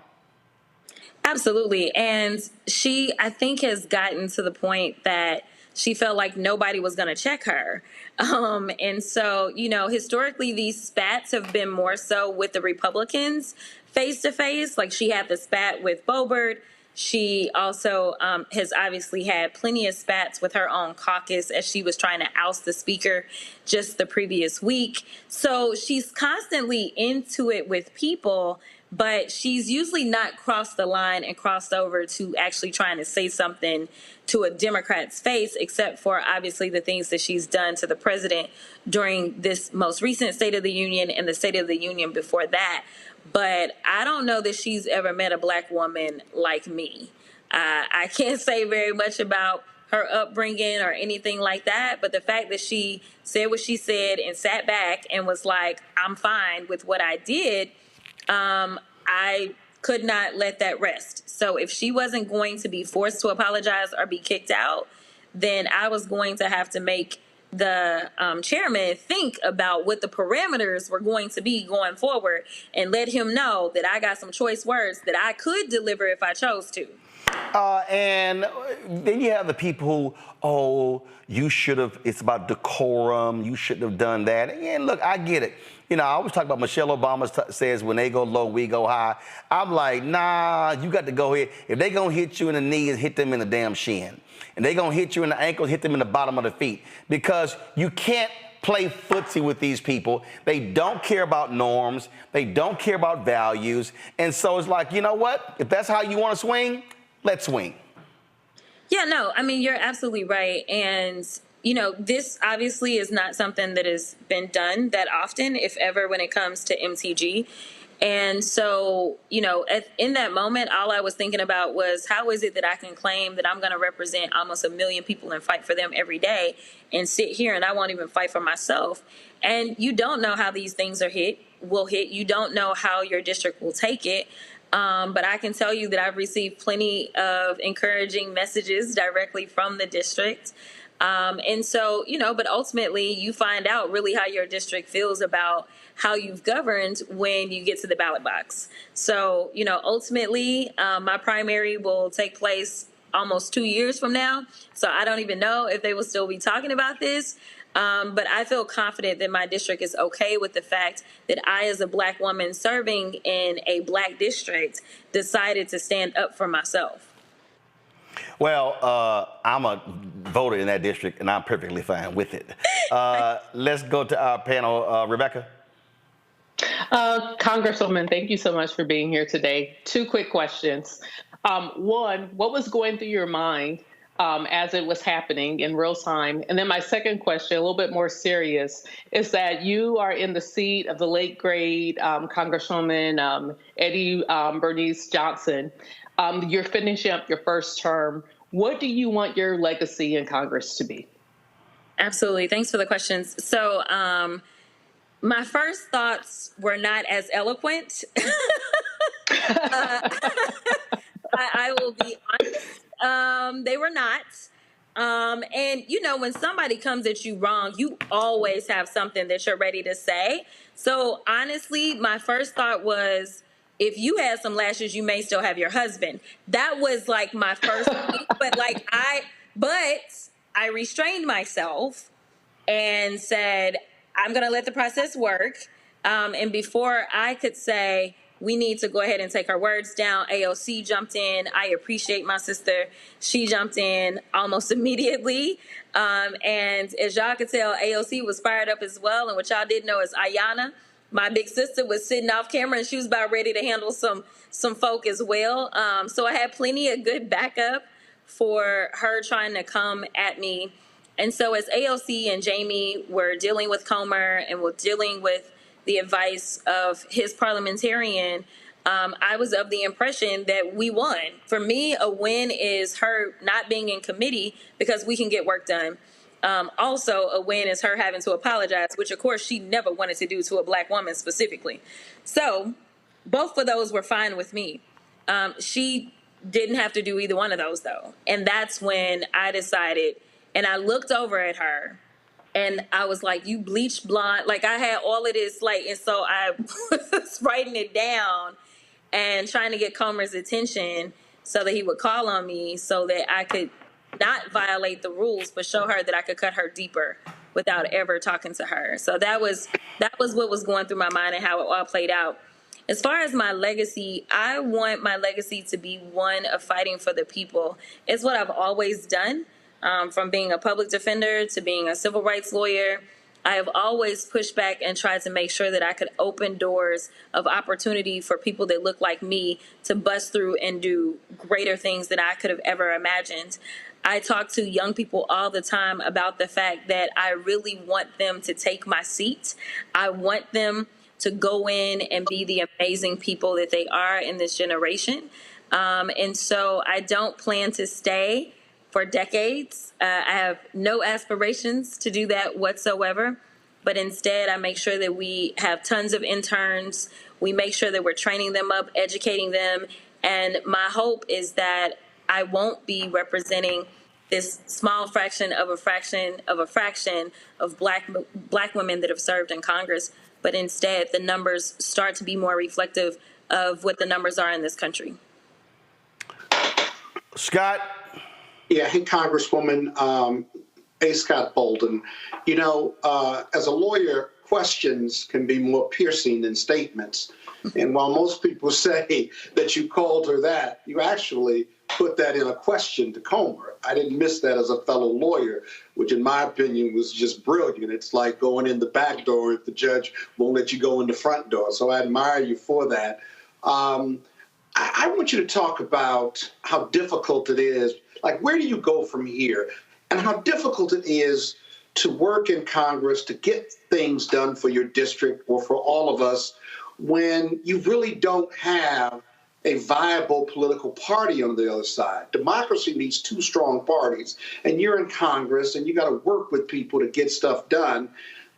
Absolutely. And she, I think, has gotten to the point that she felt like nobody was going to check her. And so, historically, these spats have been more so with the Republicans face to face. Like she had the spat with Boebert. She also has obviously had plenty of spats with her own caucus as she was trying to oust the speaker just the previous week. So she's constantly into it with people, but she's usually not crossed the line and crossed over to actually trying to say something to a Democrat's face, except for obviously the things that she's done to the president during this most recent State of the Union and the State of the Union before that. But I don't know that she's ever met a black woman like me. I can't say very much about her upbringing or anything like that. But the fact that she said what she said and sat back and was like, I'm fine with what I did, I could not let that rest. So if she wasn't going to be forced to apologize or be kicked out, then I was going to have to make the chairman think about what the parameters were going to be going forward and let him know that I got some choice words that I could deliver if I chose to. And then you have the people who, you should have, it's about decorum, you shouldn't have done that. And look, I get it. You know, I always talk about Michelle Obama says when they go low, we go high. I'm like, nah, you got to go ahead. If they going to hit you in the knees, hit them in the damn shin. And they going to hit you in the ankles, hit them in the bottom of the feet. Because you can't play footsie with these people. They don't care about norms. They don't care about values. And so it's like, you know what? If that's how you want to swing, let's swing. Yeah, no, I mean, you're absolutely right. And, you know, this obviously is not something that has been done that often, if ever, when it comes to MTG. And so, you know, in that moment, all I was thinking about was, how is it that I can claim that I'm going to represent almost 1 million people and fight for them every day and sit here and I won't even fight for myself? And you don't know how these things will hit. You don't know how your district will take it. But I can tell you that I've received plenty of encouraging messages directly from the district. And so, you know, but ultimately you find out really how your district feels about how you've governed when you get to the ballot box. So, you know, ultimately, my primary will take place almost 2 years from now. So I don't even know if they will still be talking about this. But I feel confident that my district is okay with the fact that I, as a Black woman serving in a Black district, decided to stand up for myself. Well, I'm a voter in that district, and I'm perfectly fine with it. Let's go to our panel. Rebecca? Congresswoman, thank you so much for being here today. 2 quick questions. One, what was going through your mind as it was happening in real time? And then my second question, a little bit more serious, is that you are in the seat of the late great Congresswoman Eddie Bernice Johnson. You're finishing up your first term. What do you want your legacy in Congress to be? Absolutely. Thanks for the questions. So my first thoughts were not as eloquent. I will be honest. They were not. And, you know, when somebody comes at you wrong, you always have something that you're ready to say. So, honestly, my first thought was, if you had some lashes, you may still have your husband. That was like my first thing. But I restrained myself and said, I'm going to let the process work. And before I could say, we need to go ahead and take our words down, AOC jumped in. I appreciate my sister. She jumped in almost immediately. And as y'all could tell, AOC was fired up as well. And what y'all didn't know is Ayanna, my big sister, was sitting off camera and she was about ready to handle some folk as well. So I had plenty of good backup for her trying to come at me. And so as AOC and Jamie were dealing with Comer and were dealing with the advice of his parliamentarian, I was of the impression that we won. For me, a win is her not being in committee because we can get work done. Also, a win is her having to apologize, which, of course, she never wanted to do to a Black woman specifically. So both of those were fine with me. She didn't have to do either one of those, though. And that's when I decided, and I looked over at her, and I was like, you bleached blonde. Like, I had all of this, like, and so I was writing it down and trying to get Comer's attention so that he would call on me so that I could not violate the rules, but show her that I could cut her deeper without ever talking to her. So that was what was going through my mind and how it all played out. As far as my legacy, I want my legacy to be one of fighting for the people. It's what I've always done. From being a public defender to being a civil rights lawyer, I have always pushed back and tried to make sure that I could open doors of opportunity for people that look like me to bust through and do greater things than I could have ever imagined. I talk to young people all the time about the fact that I really want them to take my seat. I want them to go in and be the amazing people that they are in this generation. And so I don't plan to stay for decades. I have no aspirations to do that whatsoever, but instead I make sure that we have tons of interns. We make sure that we're training them up, educating them, and my hope is that I won't be representing this small fraction of a fraction of a fraction of black women that have served in Congress, but instead the numbers start to be more reflective of what the numbers are in this country. Scott? Yeah, hey, Congresswoman, A. Scott Bolden. You know, as a lawyer, questions can be more piercing than statements. And while most people say that you called her that, you actually put that in a question to Comer. I didn't miss that as a fellow lawyer, which in my opinion was just brilliant. It's like going in the back door if the judge won't let you go in the front door. So I admire you for that. I want you to talk about how difficult it is. Like, where do you go from here? And how difficult it is to work in Congress, to get things done for your district or for all of us when you really don't have a viable political party on the other side. Democracy needs two strong parties, and you're in Congress, and you got to work with people to get stuff done.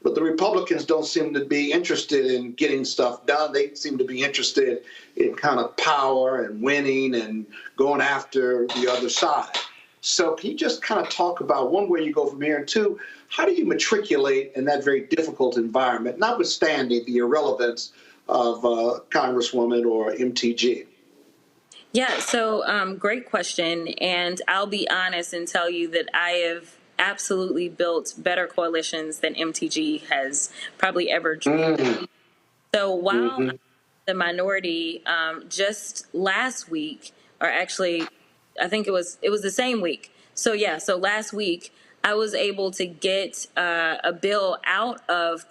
But the Republicans don't seem to be interested in getting stuff done. They seem to be interested in kind of power and winning and going after the other side. So can you just kind of talk about, one, where you go from here, and two, how do you matriculate in that very difficult environment, notwithstanding the irrelevance of Congresswoman or MTG? Yeah, so great question. And I'll be honest and tell you that I have absolutely built better coalitions than MTG has probably ever dreamed. So while I'm the minority, just last week, or actually, I think it was the same week. So yeah, so last week, I was able to get a bill out of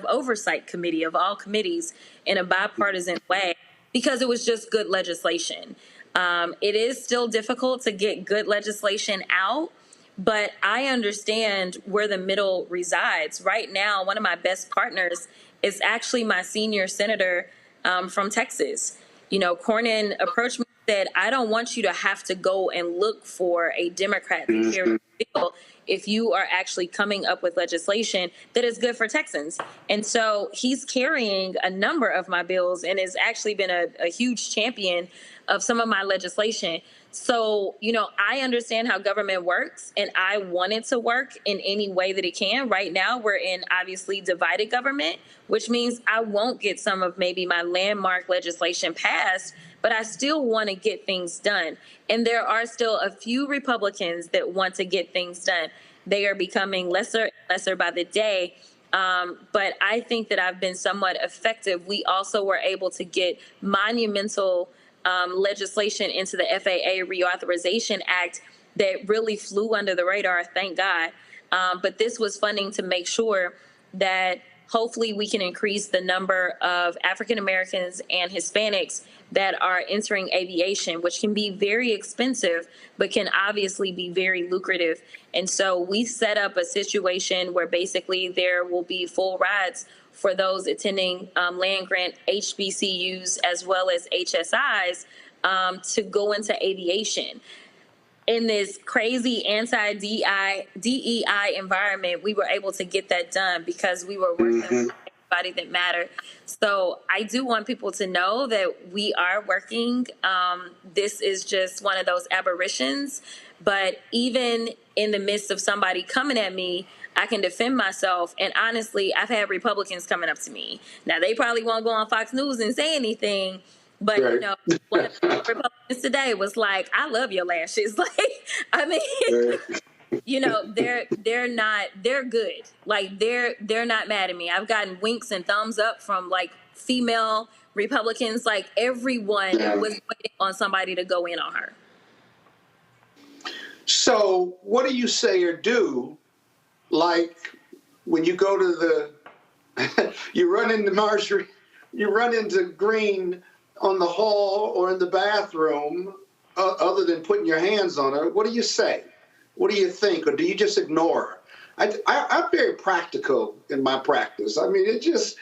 oversight committee of all committees in a bipartisan way, because it was just good legislation. It is still difficult to get good legislation out, but I understand where the middle resides. Right now, one of my best partners is actually my senior senator from Texas. You know, Cornyn approached me and said, I don't want you to have to go and look for a Democrat to carry the bill if you are actually coming up with legislation that is good for Texans. And so he's carrying a number of my bills and has actually been a huge champion of some of my legislation. So, you know, I understand how government works, and I want it to work in any way that it can. Right now, we're in obviously divided government, which means I won't get some of maybe my landmark legislation passed, but I still want to get things done. And there are still a few Republicans that want to get things done. They are becoming lesser and lesser by the day. But I think that I've been somewhat effective. We also were able to get monumental legislation into the FAA Reauthorization Act that really flew under the radar, thank God. But this was funding to make sure that hopefully we can increase the number of African Americans and Hispanics that are entering aviation, which can be very expensive, but can obviously be very lucrative. And so we set up a situation where basically there will be full rides for those attending land grant HBCUs as well as HSIs to go into aviation. In this crazy anti-DEI environment, we were able to get that done because we were working with everybody that mattered. So I do want people to know that we are working. This is just one of those aberrations. But even in the midst of somebody coming at me, I can defend myself. And honestly, I've had Republicans coming up to me. Now, they probably won't go on Fox News and say anything. But, you know, one of the Republicans today was like, I love your lashes. Like, I mean, you know, they're good. Like, they're not mad at me. I've gotten winks and thumbs up from, like, female Republicans. Like, everyone was waiting on somebody to go in on her. So what do you say or do, like, when you go to you run into Marjorie, you run into Green on the hall or in the bathroom, other than putting your hands on her? What do you say? What do you think? Or do you just ignore her? I'm very practical in my practice. I mean, it just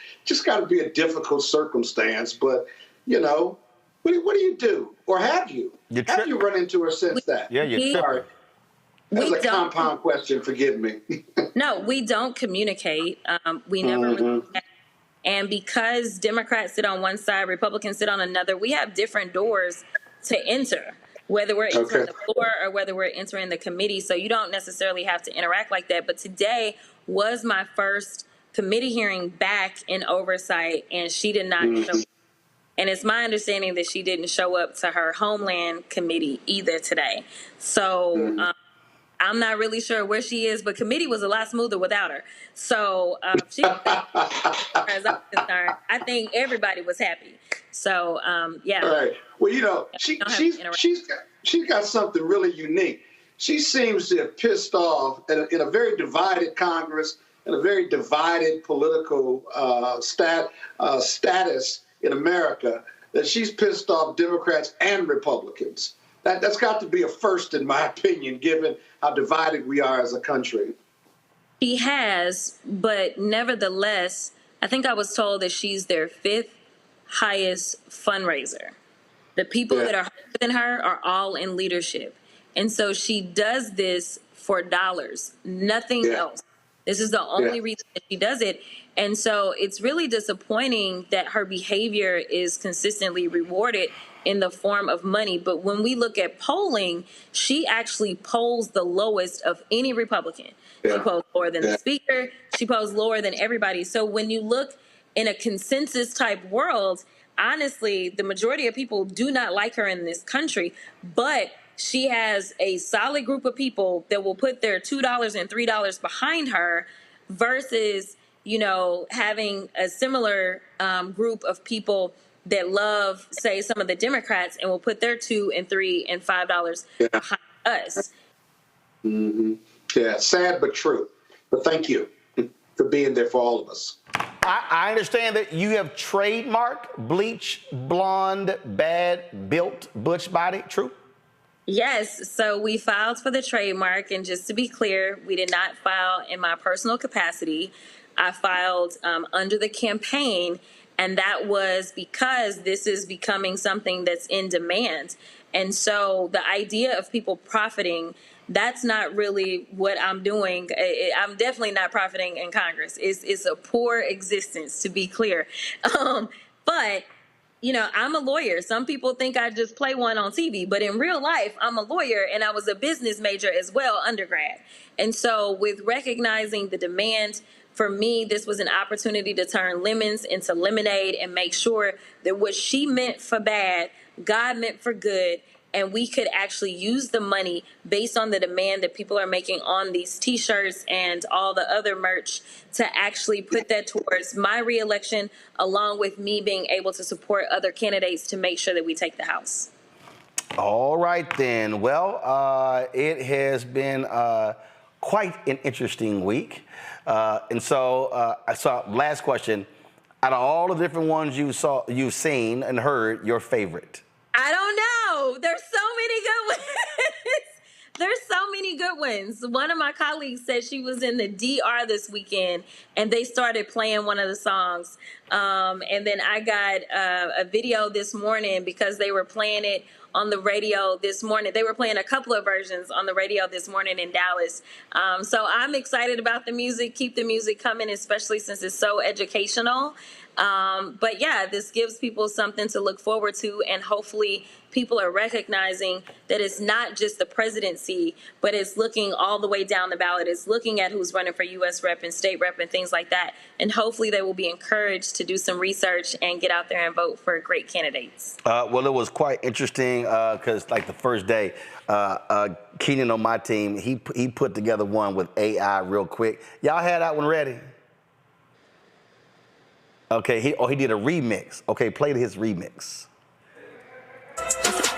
got to be a difficult circumstance. But, you know, what do you do? Or have you? Have you run into her since that? Yeah, you trip. That's a compound question. Forgive me. No, we don't communicate. We never really. And because Democrats sit on one side, Republicans sit on another, we have different doors to enter, whether we're entering the floor or whether we're entering the committee. So you don't necessarily have to interact like that. But today was my first committee hearing back in oversight, and she did not show up. And it's my understanding that she didn't show up to her Homeland Committee either today. So I'm not really sure where she is, but committee was a lot smoother without her. So she, as I'm concerned, I think everybody was happy. So yeah. All right. Well, you know, she's got something really unique. She seems to have pissed off in a very divided Congress and a very divided political status in America, that she's pissed off Democrats and Republicans. That's got to be a first, in my opinion, given how divided we are as a country. She has, but nevertheless, I think I was told that she's their 5th highest fundraiser. The people that are higher than her are all in leadership. And so she does this for dollars, nothing else. This is the only reason that she does it. And so it's really disappointing that her behavior is consistently rewarded in the form of money. But when we look at polling, she actually polls the lowest of any Republican. She polls lower than the speaker. She polls lower than everybody. So when you look in a consensus type world, honestly, the majority of people do not like her in this country. But she has a solid group of people that will put their $2 and $3 behind her versus, you know, having a similar group of people that love, say, some of the Democrats and will put their $2 and $3 and $5 behind us. Yeah, sad but true. But thank you for being there for all of us. I understand that you have trademarked bleach, blonde, bad, built, butch body. True? Yes. So we filed for the trademark. And just to be clear, we did not file in my personal capacity. I filed under the campaign. And that was because this is becoming something that's in demand. And so the idea of people profiting, that's not really what I'm doing. I'm definitely not profiting in Congress. It's a poor existence, to be clear. But, you know, I'm a lawyer. Some people think I just play one on TV, but in real life, I'm a lawyer and I was a business major as well, undergrad. And so with recognizing the demand, for me, this was an opportunity to turn lemons into lemonade and make sure that what she meant for bad, God meant for good, and we could actually use the money based on the demand that people are making on these T-shirts and all the other merch to actually put that towards my reelection, along with me being able to support other candidates to make sure that we take the House. All right, then. Well, it has been quite an interesting week. And so I saw, last question, out of all the different ones you've seen and heard, your favorite? I don't know. There's so many good ones. There's so many good ones. One of my colleagues said she was in the DR this weekend and they started playing one of the songs. And then I got a video this morning because they were playing it on the radio this morning. They were playing a couple of versions on the radio this morning in Dallas. So I'm excited about the music. Keep the music coming, especially since it's so educational. But yeah, this gives people something to look forward to, and hopefully people are recognizing that it's not just the presidency, but it's looking all the way down the ballot. It's looking at who's running for U.S. rep and state rep and things like that. And hopefully they will be encouraged to do some research and get out there and vote for great candidates. Well, it was quite interesting because like the first day, Keenan on my team, he put together one with AI real quick. Y'all had that one ready? Okay, he did a remix. Okay, play his remix.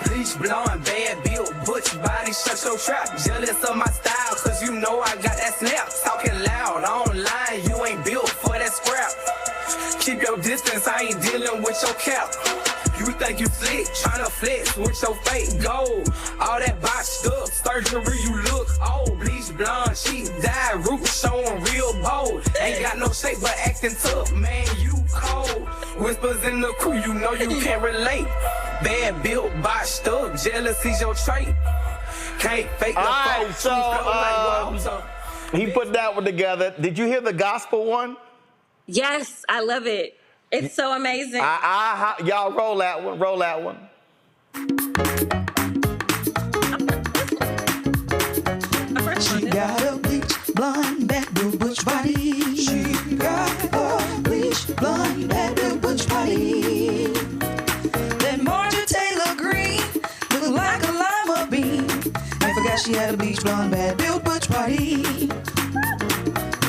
Bleach blowing, bad built, butch body, shut your trap. Jealous of my style, cause you know I got that snap. Talking loud, online, you ain't built for that scrap. Keep your distance, I ain't dealing with your cap. You think you slick, tryna flex with your fake gold. All that botched up, surgery, you look old. Bleach blonde, she dyed, root showing real bold. Ain't got no shape, but acting tough, man, you cold. Whispers in the crew, you know you can't relate. Bad built, botched up, jealousy's your trait. Can't fake All the right, phone. so he put that one together. Did you hear the gospel one? Yes, I love it. It's so amazing. Y'all roll that one. Roll that one. She got a bleach blonde, bad blue butch body. She got a bleach blonde, bad blue butch body. That Marjorie Taylor Greene looked like a lima bean. I forgot she had a bleach blonde, bad built butch body.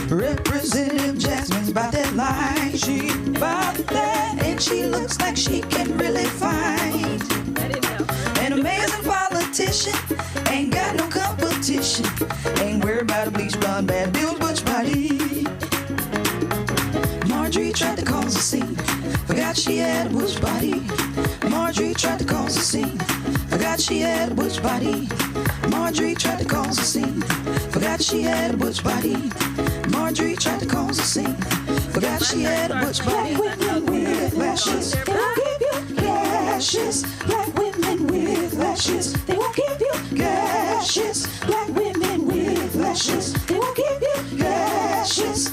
Representative Jasmine's about that line. She about that, and she looks like she can really fight. I didn't know. An amazing politician, ain't got no competition. Ain't worried about a bleach blonde, bad built butch body. Marjorie tried to cause a scene, forgot she had a butch body. Marjorie tried to cause a scene, forgot she had a butch body. Marjorie tried to cause a scene, forgot she had a butch body. Marjorie tried to cause a scene, forgot she had a butch body. Black women with lashes, they won't give you gashes. Black women with lashes, they won't give you gashes. Black women with lashes, they won't give you gashes.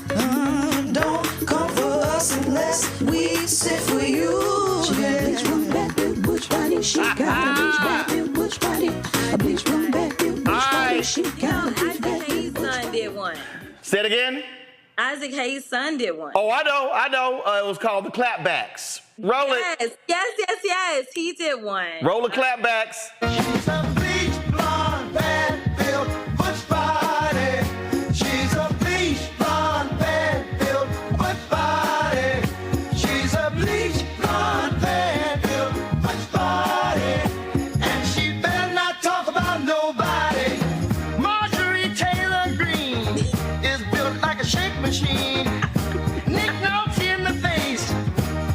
Don't come for us unless we sit for you. She got a bleach blonde, bad built butch body. She got a bleach bad built butch body. A bleach blonde, bad built butch body. She got a bleach bad built butch body. Did one. Say it again. Isaac Hayes' son did one. Oh, I know. It was called the clapbacks. Roll it. Yes. He did one. Roll the clapbacks. She's a bleach blonde, bad built butch body. She's a bleach blonde, bad built butch body. She's a bleach blonde, bad built butch body. And she better not talk about nobody. Marjorie Taylor Greene is built like a shake machine. Nick notes in the face,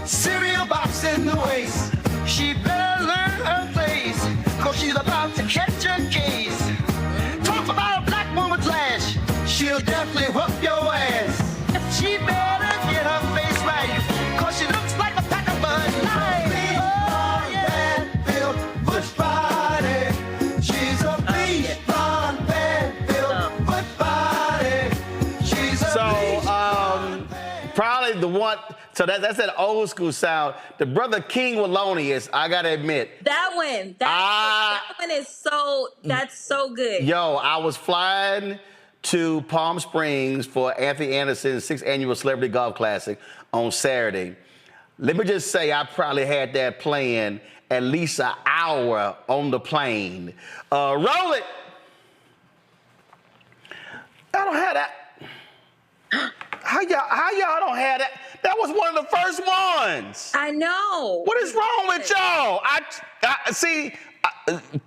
cereal box in the waist. She better learn her place, cause she's about to catch a case. Talk about a black woman's lash, she'll definitely whoop your ass. She better get her face right, cause she looks like a pack of Bud Light. Oh, yeah. Bad built butch body. She's a bleach blonde, bad built butch body. She's a probably the one. So that's that old school sound. The Brother King Walonius, I gotta admit. That one. That one is so, that's so good. Yo, I was flying to Palm Springs for Anthony Anderson's 6th annual Celebrity Golf Classic on Saturday. Let me just say, I probably had that playing at least an hour on the plane. Roll it. I don't have that. How y'all don't have that? That was one of the first ones. I know. What is wrong with y'all? I see,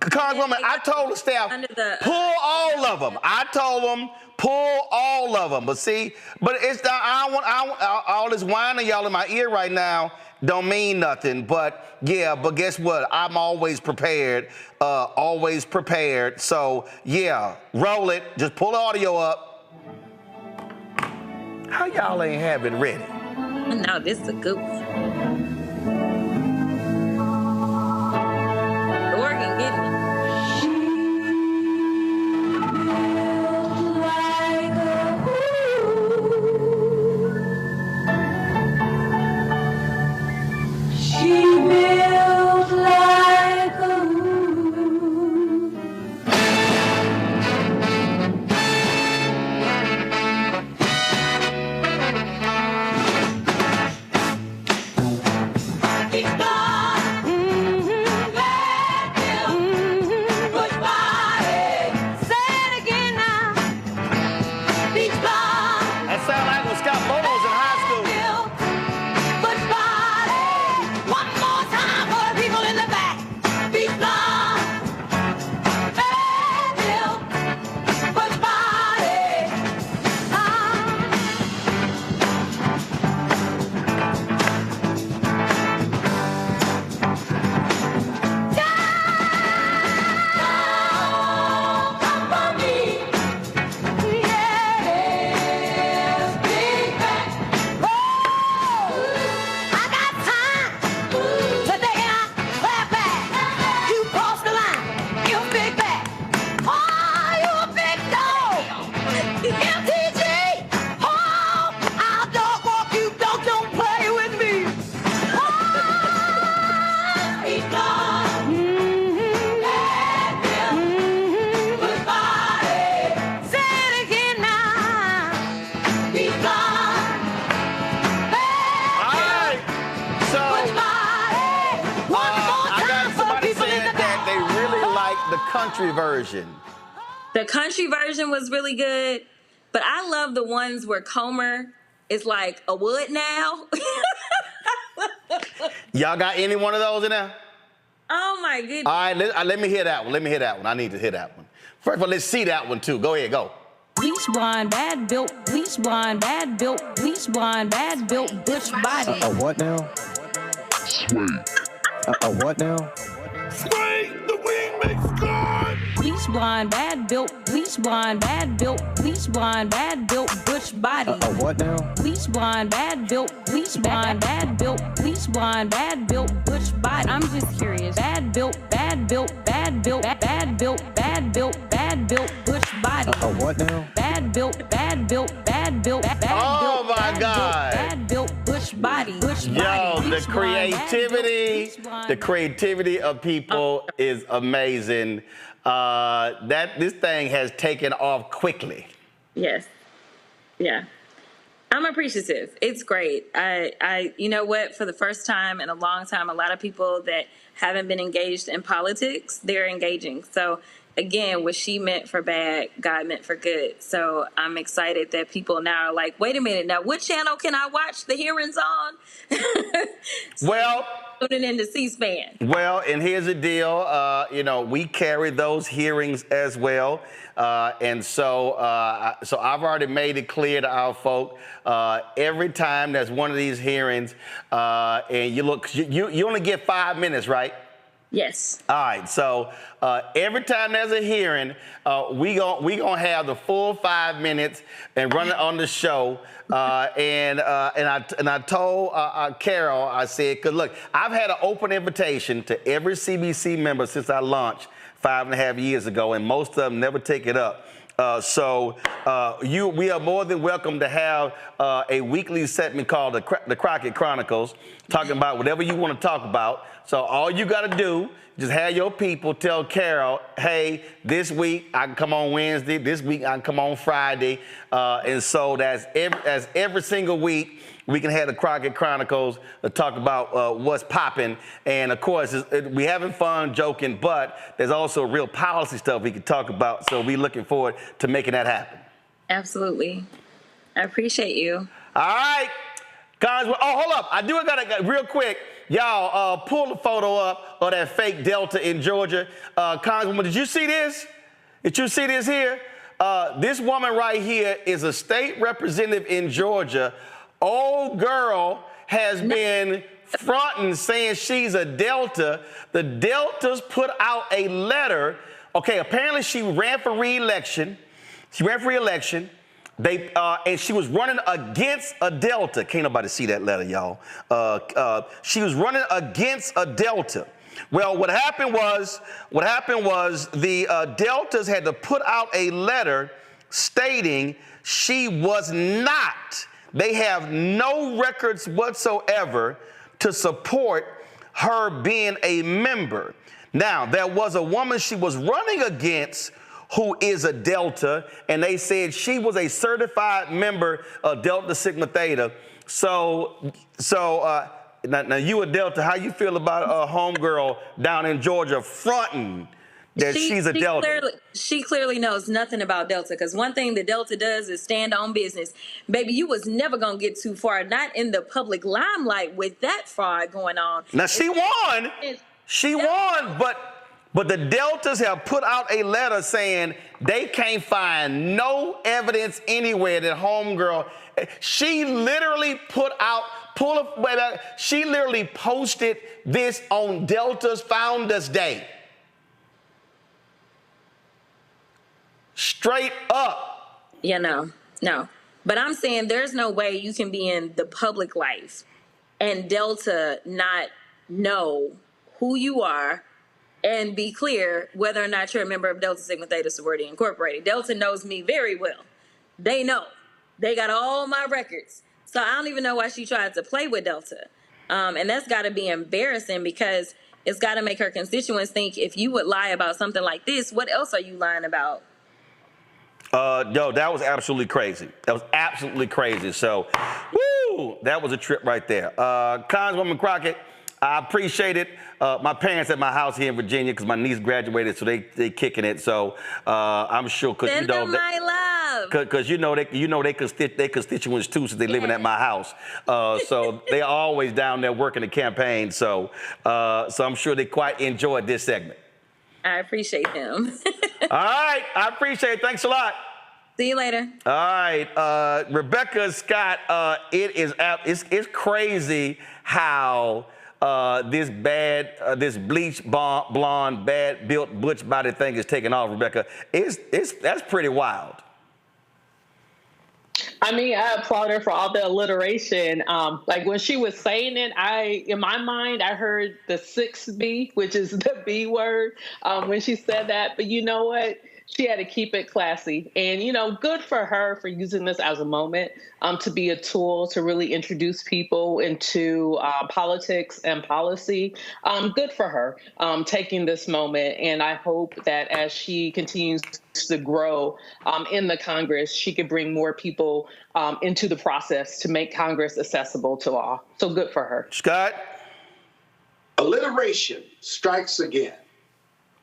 Congresswoman, I told the staff, pull all of them. I told them, pull all of them. But see, it's all this whining y'all in my ear right now don't mean nothing. But guess what? I'm always prepared. So yeah, roll it. Just pull the audio up. How y'all ain't have it ready? No, this is a good one. The organ getting me. She built like a the country version? The country version was really good, but I love the ones where Comer is like, a what now? Y'all got any one of those in there? Oh my goodness. All right, let me hear that one. Let me hear that one. I need to hear that one. First of all, let's see that one too. Go ahead, go. Bleach blonde, bad built, bleach blonde, bad built, bleach blonde, bad built, butch body. A what now? Sweet. A what now? Sweet, the wing makes God. Bleach blonde, bad built, bleach blonde, bad built, bleach blonde, bad built, butch body. A what now? Bleach blonde, bad built, bleach blonde, bad built, bleach blonde, bad built, butch body. I'm just curious. Bad built, bad built, bad built, bad built, bad built, bad built, butch body. A what now? Bad built, bad built, bad built, bad built. Oh my God. Bad built, bush body, bush Yo, body. the creativity of people is amazing. This thing has taken off quickly. Yes. Yeah. I'm appreciative. It's great. I you know what, for the first time in a long time, a lot of people that haven't been engaged in politics, they're engaging. So again, what she meant for bad, God meant for good. So I'm excited that people now are like, wait a minute, now what channel can I watch the hearings on? Well, tuning into C-SPAN. Well, and here's the deal. We carry those hearings as well. And so I've already made it clear to our folk, every time there's one of these hearings, and you look, you only get 5 minutes, right? Yes. All right. So every time there's a hearing, we gonna have the full 5 minutes and run it on the show. And I told Carol, I said, cause look, I've had an open invitation to every CBC member since I launched 5.5 years ago, and most of them never take it up. We are more than welcome to have a weekly segment called the Crockett Chronicles, talking about whatever you want to talk about. So all you got to do, just have your people tell Carol, hey, this week I can come on Wednesday, this week I can come on Friday. And so that's every single week we can have the Crockett Chronicles to talk about what's popping. And of course, we having fun, joking, but there's also real policy stuff we can talk about. So we're looking forward to making that happen. Absolutely. I appreciate you. All right. Guys, hold up. I got real quick. Y'all pull the photo up of that fake Delta in Georgia. Congresswoman, did you see this? Did you see this here? This woman right here is a state representative in Georgia. Old girl has been fronting, saying she's a Delta. The Deltas put out a letter. Okay, apparently she ran for re-election. And she was running against a Delta. Can't nobody see that letter, y'all. She was running against a Delta. Well, what happened was the Deltas had to put out a letter stating she was not. They have no records whatsoever to support her being a member. Now, there was a woman she was running against who is a Delta, and they said she was a certified member of Delta Sigma Theta. So now you a Delta, how you feel about a homegirl down in Georgia fronting that she's a Delta? She clearly knows nothing about Delta, because one thing the Delta does is stand on business. Baby, you was never going to get too far, not in the public limelight with that fraud going on. Now, she won. She won, but the Deltas have put out a letter saying they can't find no evidence anywhere that homegirl. She literally she literally posted this on Delta's Founders Day. Straight up. Yeah, no. But I'm saying there's no way you can be in the public life and Delta not know who you are and be clear whether or not you're a member of Delta Sigma Theta Sorority Incorporated. Delta knows me very well. They know. They got all my records. So I don't even know why she tried to play with Delta. And that's got to be embarrassing, because it's got to make her constituents think, if you would lie about something like this, what else are you lying about? That was absolutely crazy. So, woo, that was a trip right there. Congresswoman Crockett, I appreciate it. My parents at my house here in Virginia because my niece graduated, so they kicking it. So I'm sure because Send them my love. Because they constituents too, since they living at my house. So they are always down there working the campaign. So I'm sure they quite enjoyed this segment. I appreciate them. All right, I appreciate it. Thanks a lot. See you later. All right, Rebecca Scott. It's crazy how this bleach blonde, bad built butch body thing is taking off. Rebecca, that's pretty wild. I mean, I applaud her for all the alliteration. Like when she was saying it, in my mind, I heard the 6B, which is the B word, when she said that. But you know what? She had to keep it classy. And, good for her for using this as a moment to be a tool to really introduce people into politics and policy. Good for her taking this moment. And I hope that as she continues to grow in the Congress, she could bring more people into the process to make Congress accessible to all. So good for her. Scott? Alliteration strikes again.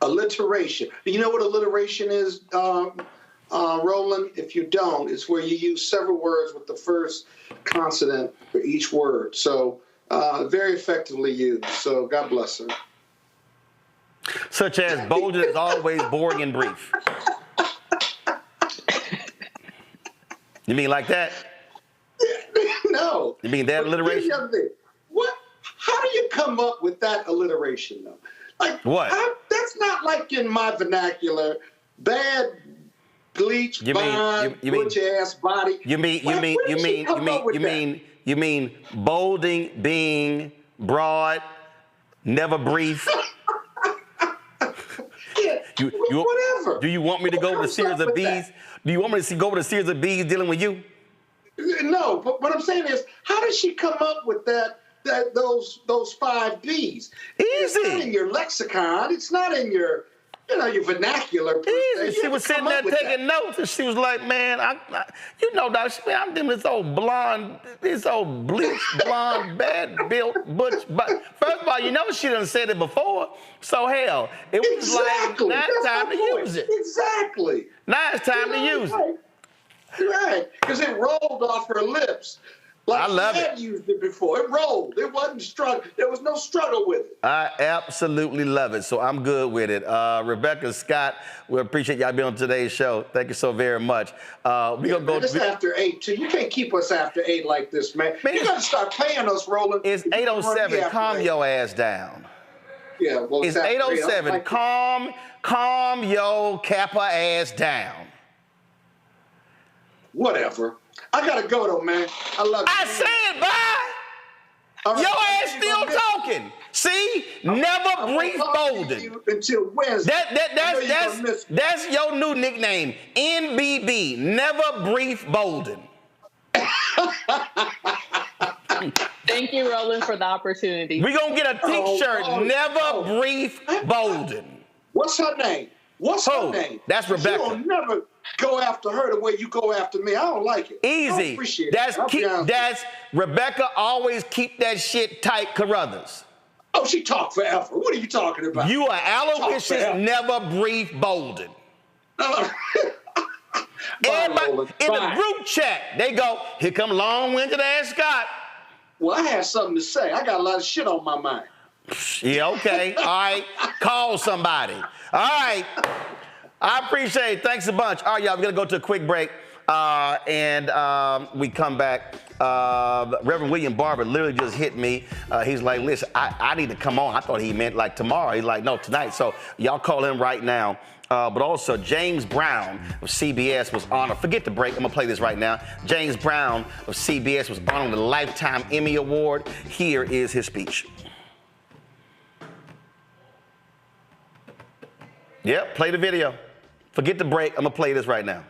Alliteration. You know what alliteration is, Roland? If you don't, it's where you use several words with the first consonant for each word. So very effectively used. So God bless her. Such as bolded is always boring and brief. You mean like that? No. You mean that alliteration? What? How do you come up with that alliteration, though? Like what? That's not like in my vernacular. Bad bleach, blonde, butch ass body. You mean bolding, being broad, never brief. Whatever. Do you want me to go with a series of B's? Do you want me to go with a series of B's dealing with you? No, but what I'm saying is, how did she come up with those 5 B's? It's not in your lexicon. It's not in your vernacular. Easy. She was sitting there taking notes, and she was like, "Man, I'm doing this old blonde, bleach blonde, bad built butch." But first of all, she done said it before, so hell, it was like now it's time to use it. Exactly. Now it's time to use it. Right, because it rolled off her lips. Like I love she had used it before. It rolled. It wasn't struggle. There was no struggle with it. I absolutely love it. So I'm good with it. Rebecca Scott, we appreciate y'all being on today's show. Thank you so very much. We're gonna go. It's after 8 too. You can't keep us after 8 like this, man. You gotta start paying us, Roland. It's 8:07. Calm your ass down. Yeah, well, it's 8:07. Calm your Kappa ass down. Whatever. I gotta go though, man. I love you. I said bye. Right, your ass still talking. See? Never brief Bolden. Until Wednesday. That's your new nickname. NBB. Never brief Bolden. Thank you, Roland, for the opportunity. We're gonna get a t-shirt. Never brief Bolden. What's her name? What's her name? That's Rebecca. You'll never go after her the way you go after me. I don't like it. Easy. I don't appreciate it. That's Rebecca. Always keep that shit tight, Carruthers. Oh, she talk forever. What are you talking about? You are aloysius, never brief Bolden. Everybody in the group chat, they go, "Here come long-winded ass Scott." Well, I had something to say. I got a lot of shit on my mind. Yeah, okay. All right. Call somebody. All right. I appreciate it. Thanks a bunch. All right, y'all, we're going to go to a quick break. And we come back. Reverend William Barber literally just hit me. He's like, listen, I need to come on. I thought he meant like tomorrow. He's like, no, tonight. So y'all call him right now. But also, James Brown of CBS was honored. Forget the break. I'm going to play this right now. James Brown of CBS was honored with a Lifetime Emmy Award. Here is his speech. Yep, play the video. Forget the break. I'm going to play this right now.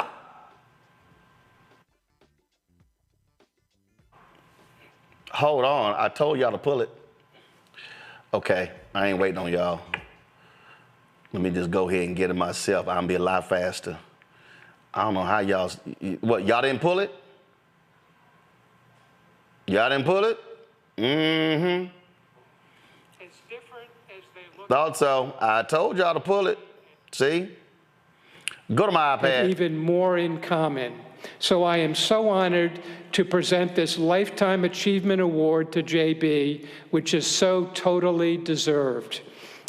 Hold on. I told y'all to pull it. Okay, I ain't waiting on y'all. Let me just go ahead and get it myself. I'll be a lot faster. I don't know how y'all, what, y'all didn't pull it? Y'all didn't pull it? Mm-hmm. Thought so. I told y'all to pull it. See? Go to my iPad. Even more in common. So I am so honored to present this Lifetime Achievement Award to JB, which is so totally deserved,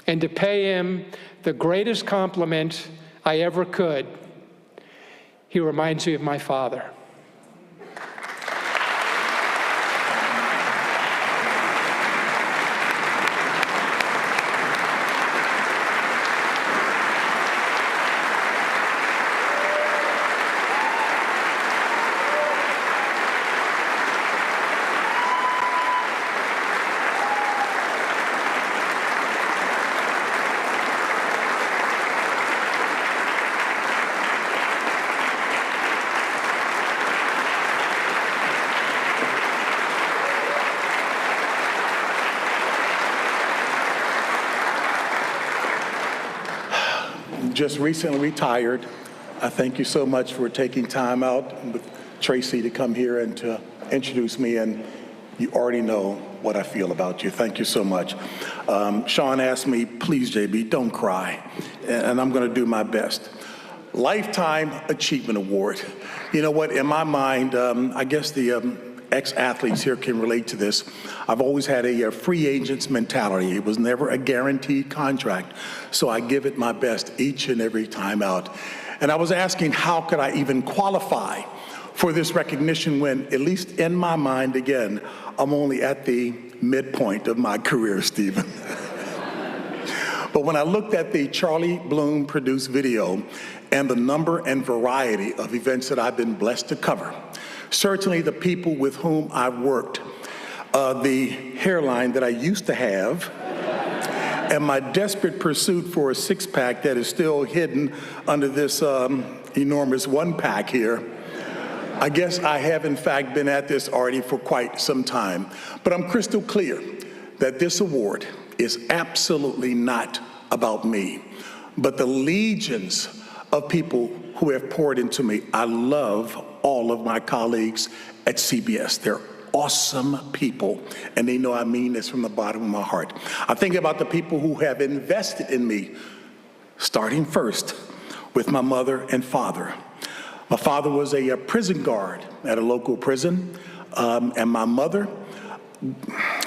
and to pay him the greatest compliment I ever could. He reminds me of my father. Just recently retired. I thank you so much for taking time out with Tracy to come here and to introduce me, and you already know what I feel about you. Thank you so much. Sean asked me, please, JB, don't cry, and I'm going to do my best. Lifetime Achievement Award. You know what, in my mind, I guess the ex-athletes here can relate to this. I've always had a free agent's mentality. It was never a guaranteed contract, so I give it my best each and every time out. And I was asking, how could I even qualify for this recognition when, at least in my mind, again, I'm only at the midpoint of my career, Stephen. But when I looked at the Charlie Bloom produced video and the number and variety of events that I've been blessed to cover, certainly the people with whom I've worked, the hairline that I used to have, and my desperate pursuit for a six-pack that is still hidden under this enormous one-pack here, I guess I have in fact been at this already for quite some time. But I'm crystal clear that this award is absolutely not about me, but the legions of people who have poured into me. I love all of my colleagues at CBS. They're awesome people, and they know I mean this from the bottom of my heart. I think about the people who have invested in me, starting first with my mother and father. My father was a prison guard at a local prison, and my mother,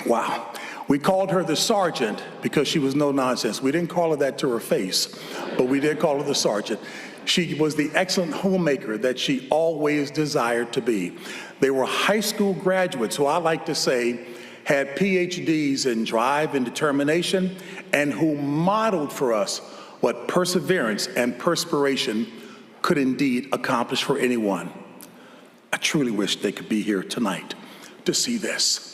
wow, we called her the sergeant because she was no nonsense. We didn't call her that to her face, but we did call her the sergeant. She was the excellent homemaker that she always desired to be. They were high school graduates who I like to say had PhDs in drive and determination, and who modeled for us what perseverance and perspiration could indeed accomplish for anyone. I truly wish they could be here tonight to see this.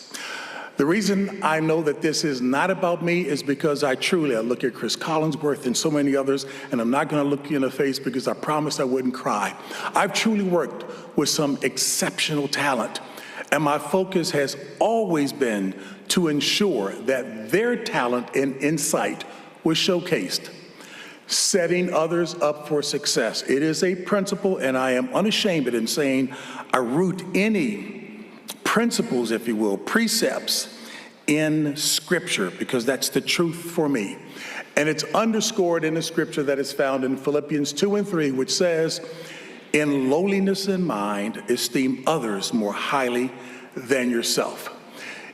The reason I know that this is not about me is because I look at Chris Collinsworth and so many others, and I'm not going to look you in the face because I promised I wouldn't cry. I've truly worked with some exceptional talent, and my focus has always been to ensure that their talent and insight was showcased, setting others up for success. It is a principle, and I am unashamed in saying I root any principles, if you will, precepts in Scripture, because that's the truth for me. And it's underscored in the Scripture that is found in Philippians 2 and 3, which says, in lowliness in mind, esteem others more highly than yourself.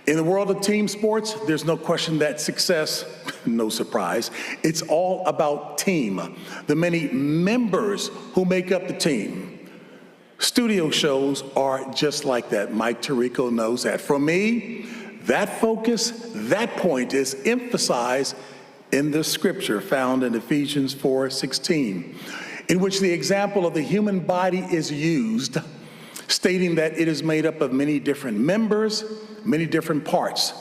In the world of team sports, there's no question that success, no surprise, it's all about team, the many members who make up the team. Studio shows are just like that. Mike Tirico knows that. For me, that focus, that point is emphasized in the scripture found in Ephesians 4:16, in which the example of the human body is used, stating that it is made up of many different members, many different parts,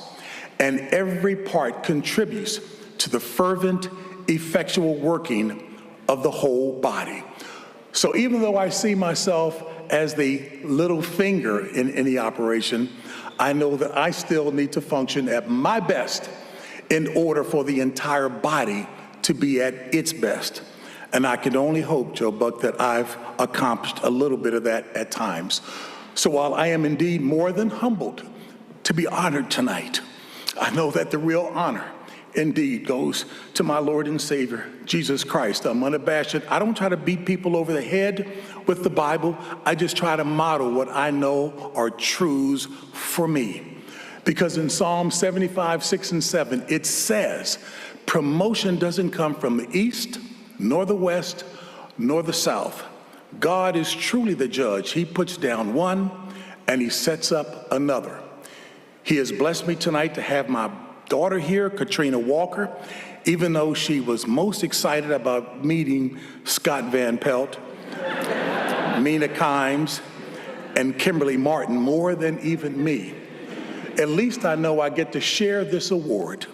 and every part contributes to the fervent, effectual working of the whole body. So even though I see myself as the little finger in any operation, I know that I still need to function at my best in order for the entire body to be at its best. And I can only hope, Joe Buck, that I've accomplished a little bit of that at times. So while I am indeed more than humbled to be honored tonight, I know that the real honor indeed goes to my Lord and Savior, Jesus Christ. I'm unabashed. I don't try to beat people over the head with the Bible. I just try to model what I know are truths for me. Because in Psalm 75, 6 and 7, it says, promotion doesn't come from the east, nor the west, nor the south. God is truly the judge. He puts down one and he sets up another. He has blessed me tonight to have my daughter here, Katrina Walker, even though she was most excited about meeting Scott Van Pelt, Mina Kimes, and Kimberly Martin more than even me. At least I know I get to share this award,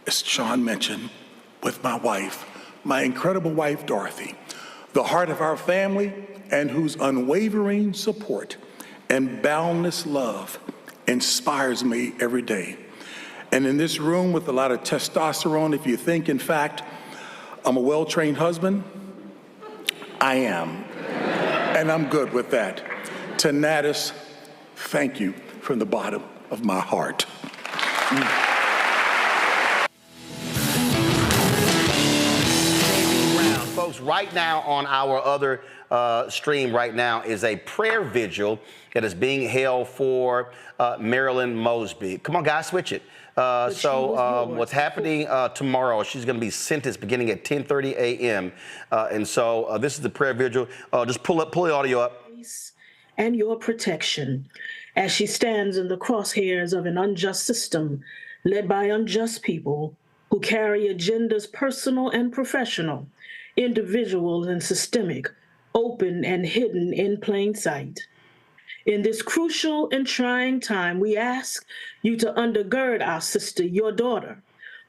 as Sean mentioned, with my wife, my incredible wife, Dorothy, the heart of our family, and whose unwavering support and boundless love inspires me every day. And in this room with a lot of testosterone, if you think, in fact, I'm a well-trained husband, I am. And I'm good with that. To Natus, thank you from the bottom of my heart. Folks, right now on our other stream right now is a prayer vigil that is being held for Marilyn Mosby. Come on, guys, switch it. What's happening tomorrow, she's going to be sentenced beginning at 10:30 a.m. And so this is the prayer vigil. Just pull the audio up. And your protection as she stands in the crosshairs of an unjust system led by unjust people who carry agendas personal and professional, individual and systemic, open and hidden in plain sight. In this crucial and trying time, we ask you to undergird our sister, your daughter,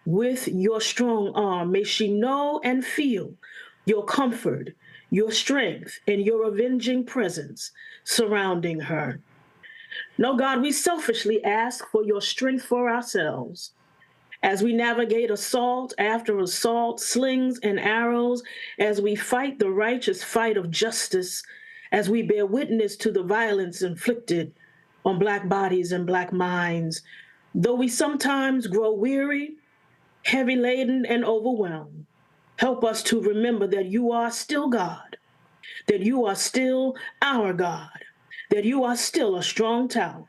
with your strong arm. May she know and feel your comfort, your strength, and your avenging presence surrounding her. No, God, we selfishly ask for your strength for ourselves as we navigate assault after assault, slings and arrows, as we fight the righteous fight of justice, as we bear witness to the violence inflicted on Black bodies and Black minds. Though we sometimes grow weary, heavy-laden, and overwhelmed, help us to remember that you are still God, that you are still our God, that you are still a strong tower,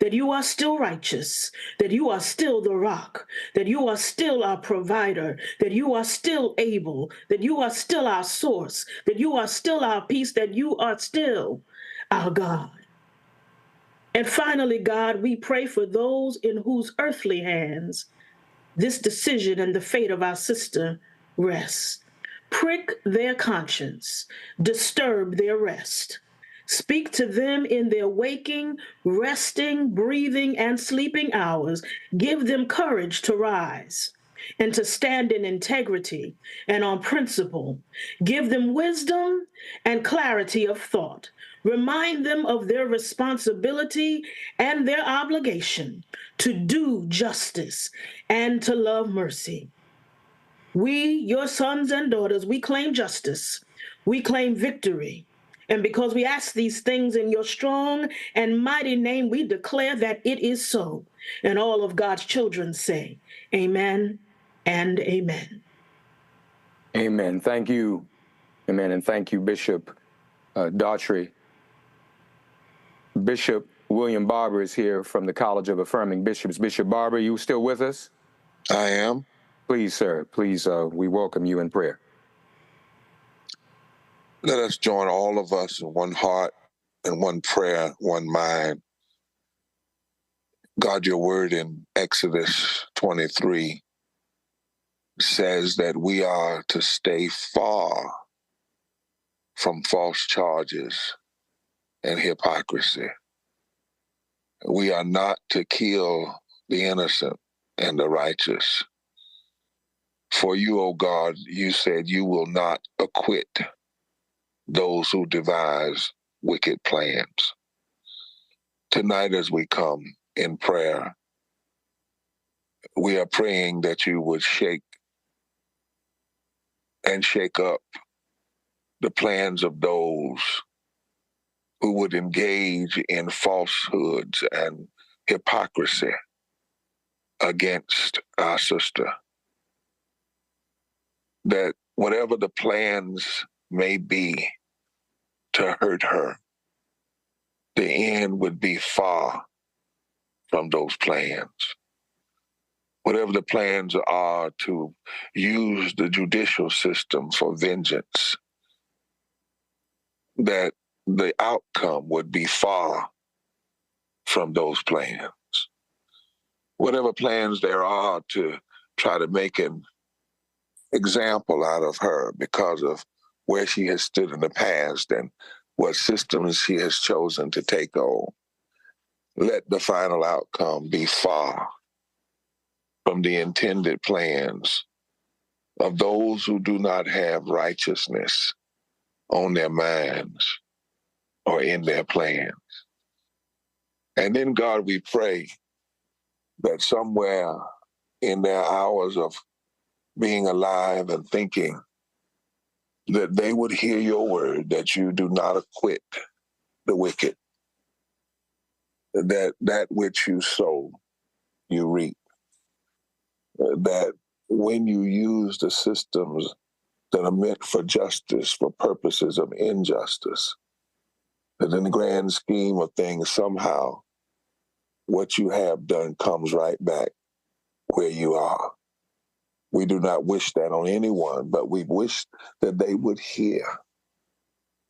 that you are still righteous, that you are still the rock, that you are still our provider, that you are still able, that you are still our source, that you are still our peace, that you are still our God. And finally, God, we pray for those in whose earthly hands this decision and the fate of our sister rests. Prick their conscience, disturb their rest. Speak to them in their waking, resting, breathing, and sleeping hours. Give them courage to rise and to stand in integrity and on principle. Give them wisdom and clarity of thought. Remind them of their responsibility and their obligation to do justice and to love mercy. We, your sons and daughters, we claim justice. We claim victory. And because we ask these things in your strong and mighty name, we declare that it is so. And all of God's children say, amen and amen. Amen. Thank you. Amen. And thank you, Bishop Daughtry. Bishop William Barber is here from the College of Affirming Bishops. Bishop Barber, you still with us? I am. Please, sir. Please, we welcome you in prayer. Let us join all of us in one heart and one prayer, one mind. God, your word in Exodus 23 says that we are to stay far from false charges and hypocrisy. We are not to kill the innocent and the righteous. For you, O God, you said you will not acquit those who devise wicked plans. Tonight, as we come in prayer, we are praying that you would shake up the plans of those who would engage in falsehoods and hypocrisy against our sister. That whatever the plans may be to hurt her, the end would be far from those plans. Whatever the plans are to use the judicial system for vengeance, that the outcome would be far from those plans. Whatever plans there are to try to make an example out of her because of where she has stood in the past and what systems she has chosen to take on, let the final outcome be far from the intended plans of those who do not have righteousness on their minds or in their plans. And then, God, we pray that somewhere in their hours of being alive and thinking, that they would hear your word, that you do not acquit the wicked, that which you sow, you reap, that when you use the systems that are meant for justice for purposes of injustice, that in the grand scheme of things, somehow what you have done comes right back where you are. We do not wish that on anyone, but we wish that they would hear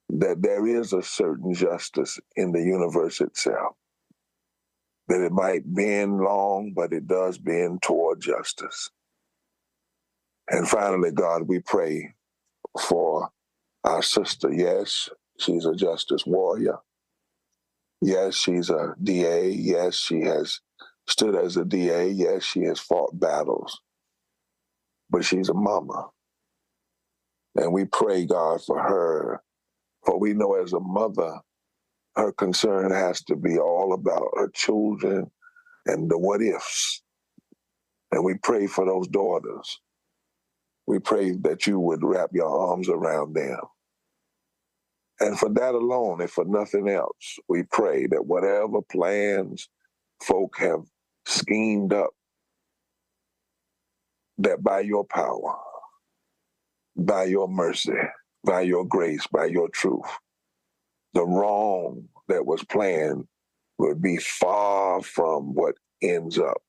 that there is a certain justice in the universe itself, that it might bend long, but it does bend toward justice. And finally, God, we pray for our sister. Yes, she's a justice warrior. Yes, she's a DA. Yes, she has stood as a DA. Yes, she has fought battles. But she's a mama. And we pray, God, for her. For we know as a mother, her concern has to be all about her children and the what ifs. And we pray for those daughters. We pray that you would wrap your arms around them. And for that alone, if for nothing else, we pray that whatever plans folk have schemed up, that by your power, by your mercy, by your grace, by your truth, the wrong that was planned would be far from what ends up,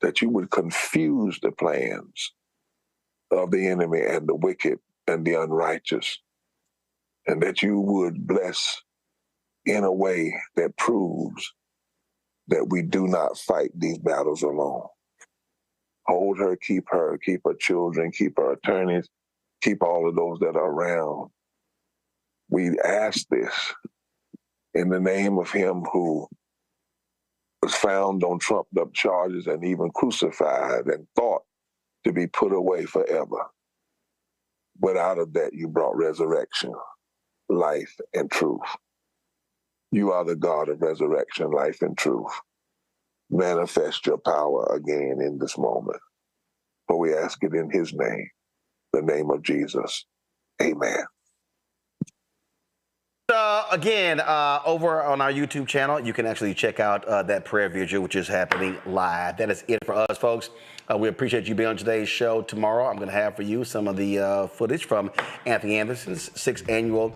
that you would confuse the plans of the enemy and the wicked and the unrighteous, and that you would bless in a way that proves that we do not fight these battles alone. Hold her, keep her children, keep her attorneys, keep all of those that are around. We ask this in the name of him who was found on trumped up charges and even crucified and thought to be put away forever. But out of that, you brought resurrection, life, and truth. You are the God of resurrection, life, and truth. Manifest your power again in this moment. For we ask it in his name, the name of Jesus. Amen. Again, over on our YouTube channel, you can actually check out that prayer vigil, which is happening live. That is it for us, folks. We appreciate you being on today's show. Tomorrow, I'm going to have for you some of the footage from Anthony Anderson's 6th annual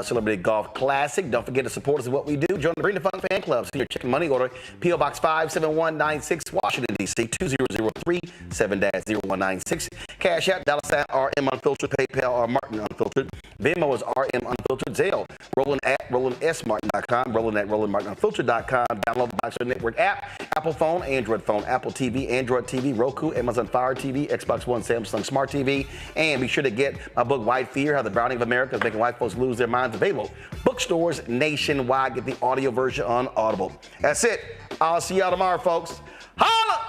Celebrity Golf Classic. Don't forget to support us in what we do. Join the Bring the Fun fan club. Send your check and money order. P.O. Box 57196, Washington, D.C. 2003 7-0196. Cash App, $RM Unfiltered. PayPal, R Martin Unfiltered. Venmo is RM Unfiltered. Zelle, Roland at RolandSMartin.com. Roland at RolandMartinUnfiltered.com. Download the Boxer Network app. Apple phone, Android phone, Apple TV, Android TV, Roku, Amazon Fire TV, Xbox One, Samsung Smart TV. And be sure to get my book, White Fear, How the Browning of America is Making White Folks Lose Their Minds, available bookstores nationwide. Get the audio version on Audible. That's it. I'll see y'all tomorrow, folks. Holla!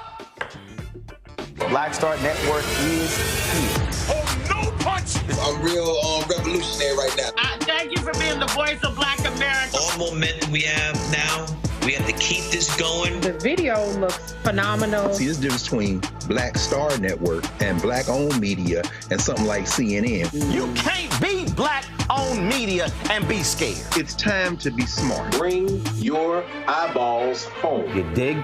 Black Star Network is here. Oh, no punch! I'm real revolutionary right now. Thank you for being the voice of Black America. All momentum we have now, we have to keep this going. The video looks phenomenal. See, there's a difference between Black Star Network and black-owned media and something like CNN. You can't be black-owned media and be scared. It's time to be smart. Bring your eyeballs home. You dig?